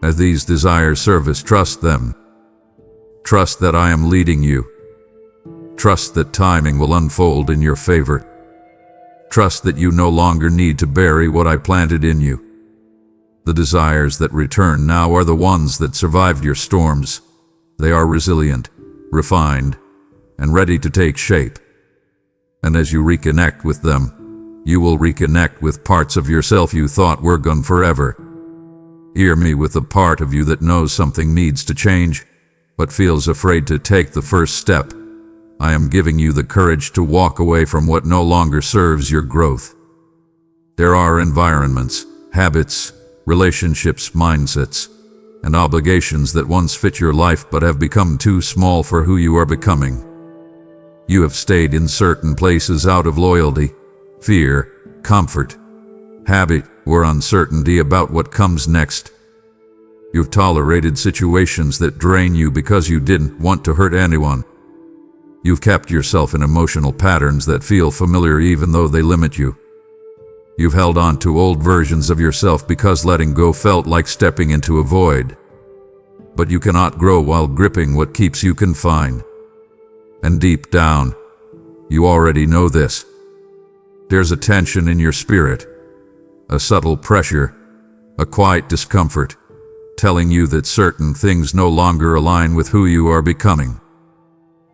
S1: As these desires surface, trust them. Trust that I am leading you. Trust that timing will unfold in your favor. Trust that you no longer need to bury what I planted in you. The desires that return now are the ones that survived your storms. They are resilient, refined, and ready to take shape. And as you reconnect with them, you will reconnect with parts of yourself you thought were gone forever. Hear me with the part of you that knows something needs to change, but feels afraid to take the first step. I am giving you the courage to walk away from what no longer serves your growth. There are environments, habits, relationships, mindsets, and obligations that once fit your life but have become too small for who you are becoming. You have stayed in certain places out of loyalty, fear, comfort, habit, or uncertainty about what comes next. You've tolerated situations that drain you because you didn't want to hurt anyone. You've kept yourself in emotional patterns that feel familiar even though they limit you. You've held on to old versions of yourself because letting go felt like stepping into a void. But you cannot grow while gripping what keeps you confined. And deep down, you already know this. There's a tension in your spirit, a subtle pressure, a quiet discomfort, telling you that certain things no longer align with who you are becoming.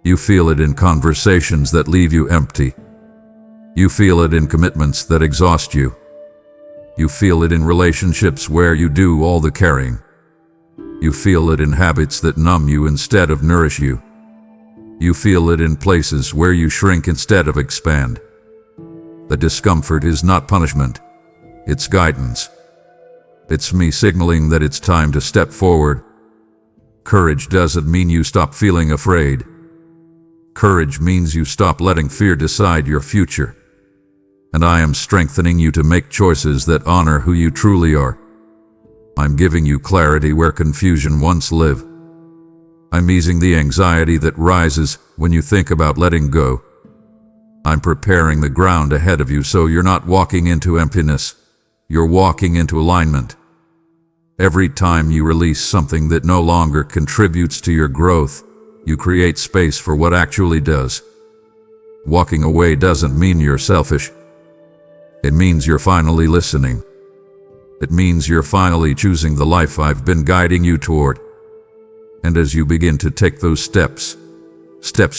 S1: You feel it in conversations that leave you empty. You feel it in commitments that exhaust you. You feel it in relationships where you do all the caring. You feel it in habits that numb you instead of nourish you. You feel it in places where you shrink instead of expand. The discomfort is not punishment. It's guidance. It's me signaling that it's time to step forward. Courage doesn't mean you stop feeling afraid. Courage means you stop letting fear decide your future. And I am strengthening you to make choices that honor who you truly are. I'm giving you clarity where confusion once lived. I'm easing the anxiety that rises when you think about letting go. I'm preparing the ground ahead of you so you're not walking into emptiness. You're walking into alignment. Every time you release something that no longer contributes to your growth, you create space for what actually does. Walking away doesn't mean you're selfish. It means you're finally listening. It means you're finally choosing the life I've been guiding you toward. And as you begin to take those steps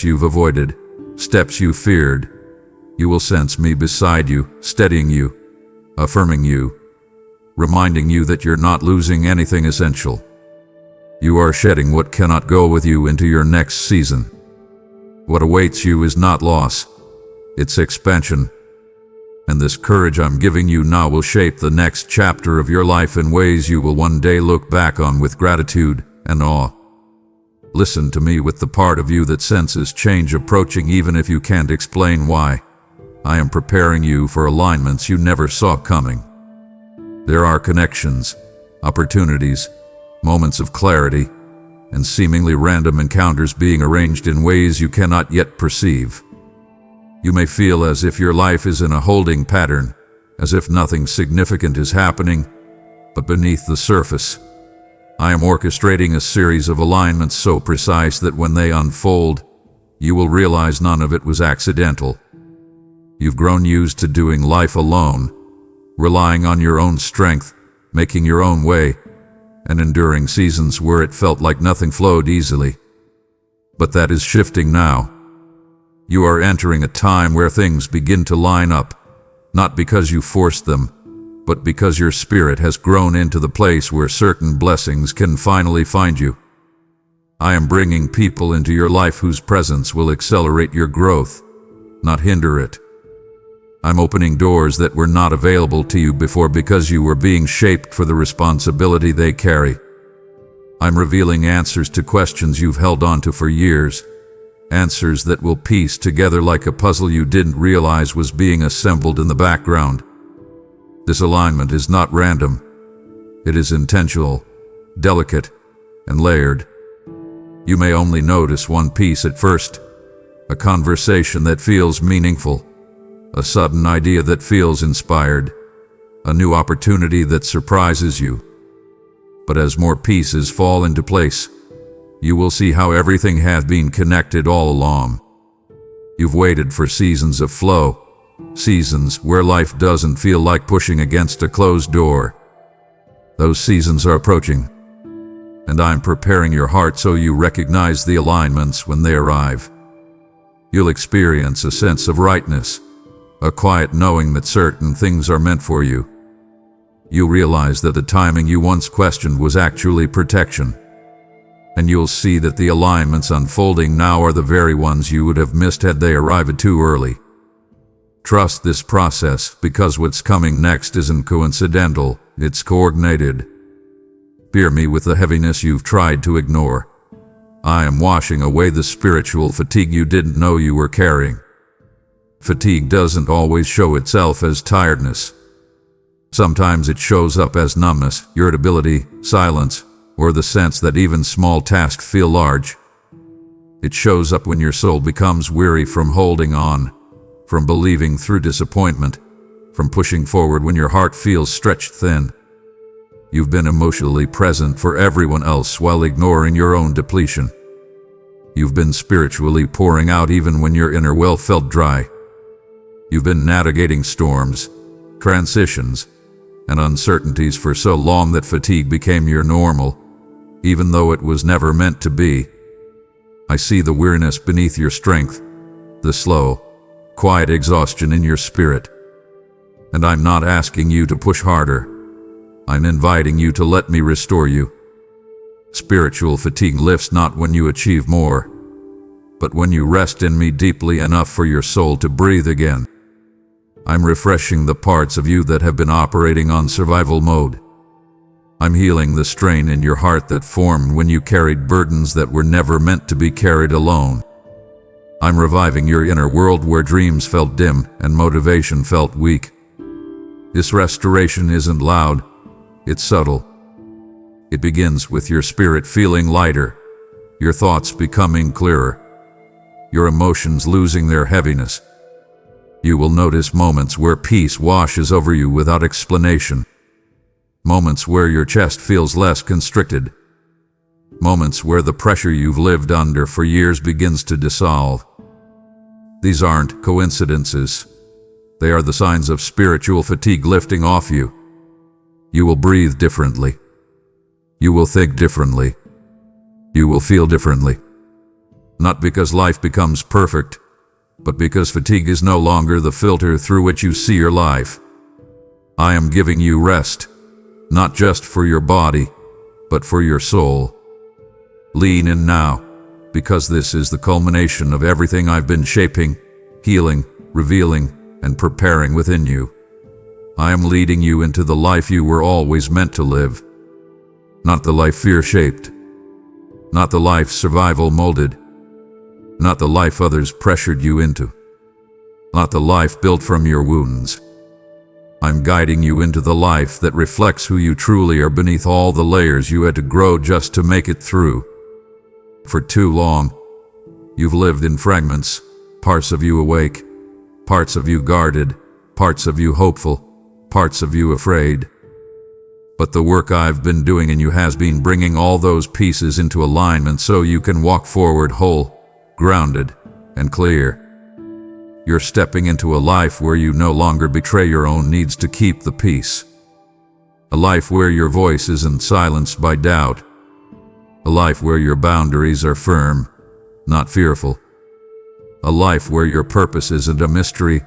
S1: you've avoided, steps you feared, you will sense me beside you, steadying you, affirming you, reminding you that you're not losing anything essential. You are shedding what cannot go with you into your next season. What awaits you is not loss, it's expansion. And this courage I'm giving you now will shape the next chapter of your life in ways you will one day look back on with gratitude and awe. Listen to me with the part of you that senses change approaching even if you can't explain why. I am preparing you for alignments you never saw coming. There are connections, opportunities, moments of clarity, and seemingly random encounters being arranged in ways you cannot yet perceive. You may feel as if your life is in a holding pattern, as if nothing significant is happening, but beneath the surface, I am orchestrating a series of alignments so precise that when they unfold, you will realize none of it was accidental. You've grown used to doing life alone, relying on your own strength, making your own way, and enduring seasons where it felt like nothing flowed easily. But that is shifting now. You are entering a time where things begin to line up, not because you forced them, but because your spirit has grown into the place where certain blessings can finally find you. I am bringing people into your life whose presence will accelerate your growth, not hinder it. I'm opening doors that were not available to you before because you were being shaped for the responsibility they carry. I'm revealing answers to questions you've held on to for years, answers that will piece together like a puzzle you didn't realize was being assembled in the background. This alignment is not random. It is intentional, delicate, and layered. You may only notice one piece at first, a conversation that feels meaningful, a sudden idea that feels inspired, a new opportunity that surprises you. But as more pieces fall into place, you will see how everything has been connected all along. You've waited for seasons of flow, seasons where life doesn't feel like pushing against a closed door. Those seasons are approaching, and I'm preparing your heart so you recognize the alignments when they arrive. You'll experience a sense of rightness, a quiet knowing that certain things are meant for you. You'll realize that the timing you once questioned was actually protection. And you'll see that the alignments unfolding now are the very ones you would have missed had they arrived too early. Trust this process because what's coming next isn't coincidental, it's coordinated. Fear me with the heaviness you've tried to ignore. I am washing away the spiritual fatigue you didn't know you were carrying. Fatigue doesn't always show itself as tiredness. Sometimes it shows up as numbness, irritability, silence, or the sense that even small tasks feel large. It shows up when your soul becomes weary from holding on, from believing through disappointment, from pushing forward when your heart feels stretched thin. You've been emotionally present for everyone else while ignoring your own depletion. You've been spiritually pouring out even when your inner well felt dry. You've been navigating storms, transitions, and uncertainties for so long that fatigue became your normal, even though it was never meant to be. I see the weariness beneath your strength, the slow, quiet exhaustion in your spirit. And I'm not asking you to push harder. I'm inviting you to let me restore you. Spiritual fatigue lifts not when you achieve more, but when you rest in me deeply enough for your soul to breathe again. I'm refreshing the parts of you that have been operating on survival mode. I'm healing the strain in your heart that formed when you carried burdens that were never meant to be carried alone. I'm reviving your inner world where dreams felt dim and motivation felt weak. This restoration isn't loud, it's subtle. It begins with your spirit feeling lighter, your thoughts becoming clearer, your emotions losing their heaviness. You will notice moments where peace washes over you without explanation. Moments where your chest feels less constricted. Moments where the pressure you've lived under for years begins to dissolve. These aren't coincidences. They are the signs of spiritual fatigue lifting off you. You will breathe differently. You will think differently. You will feel differently. Not because life becomes perfect, but because fatigue is no longer the filter through which you see your life. I am giving you rest, not just for your body, but for your soul. Lean in now, because this is the culmination of everything I've been shaping, healing, revealing, and preparing within you. I am leading you into the life you were always meant to live. Not the life fear-shaped. Not the life survival molded. Not the life others pressured you into. Not the life built from your wounds. I'm guiding you into the life that reflects who you truly are beneath all the layers you had to grow just to make it through. For too long, you've lived in fragments, parts of you awake, parts of you guarded, parts of you hopeful, parts of you afraid. But the work I've been doing in you has been bringing all those pieces into alignment so you can walk forward whole, grounded, and clear. You're stepping into a life where you no longer betray your own needs to keep the peace. A life where your voice isn't silenced by doubt. A life where your boundaries are firm, not fearful. A life where your purpose isn't a mystery,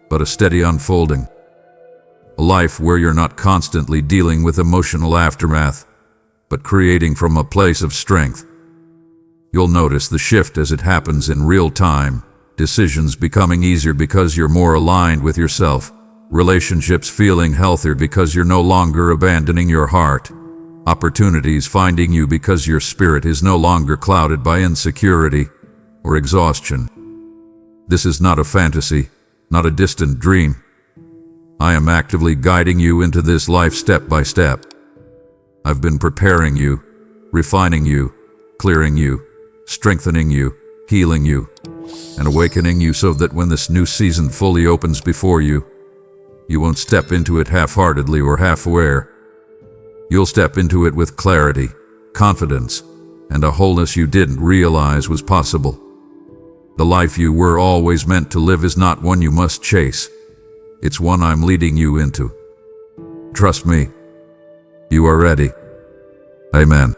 S1: but a steady unfolding. A life where you're not constantly dealing with emotional aftermath, but creating from a place of strength. You'll notice the shift as it happens in real time. Decisions becoming easier because you're more aligned with yourself. Relationships feeling healthier because you're no longer abandoning your heart. Opportunities finding you because your spirit is no longer clouded by insecurity or exhaustion. This is not a fantasy, not a distant dream. I am actively guiding you into this life step by step. I've been preparing you, refining you, clearing you, strengthening you, healing you, and awakening you so that when this new season fully opens before you, you won't step into it half-heartedly or half-aware. You'll step into it with clarity, confidence, and a wholeness you didn't realize was possible. The life you were always meant to live is not one you must chase. It's one I'm leading you into. Trust me, you are ready. Amen.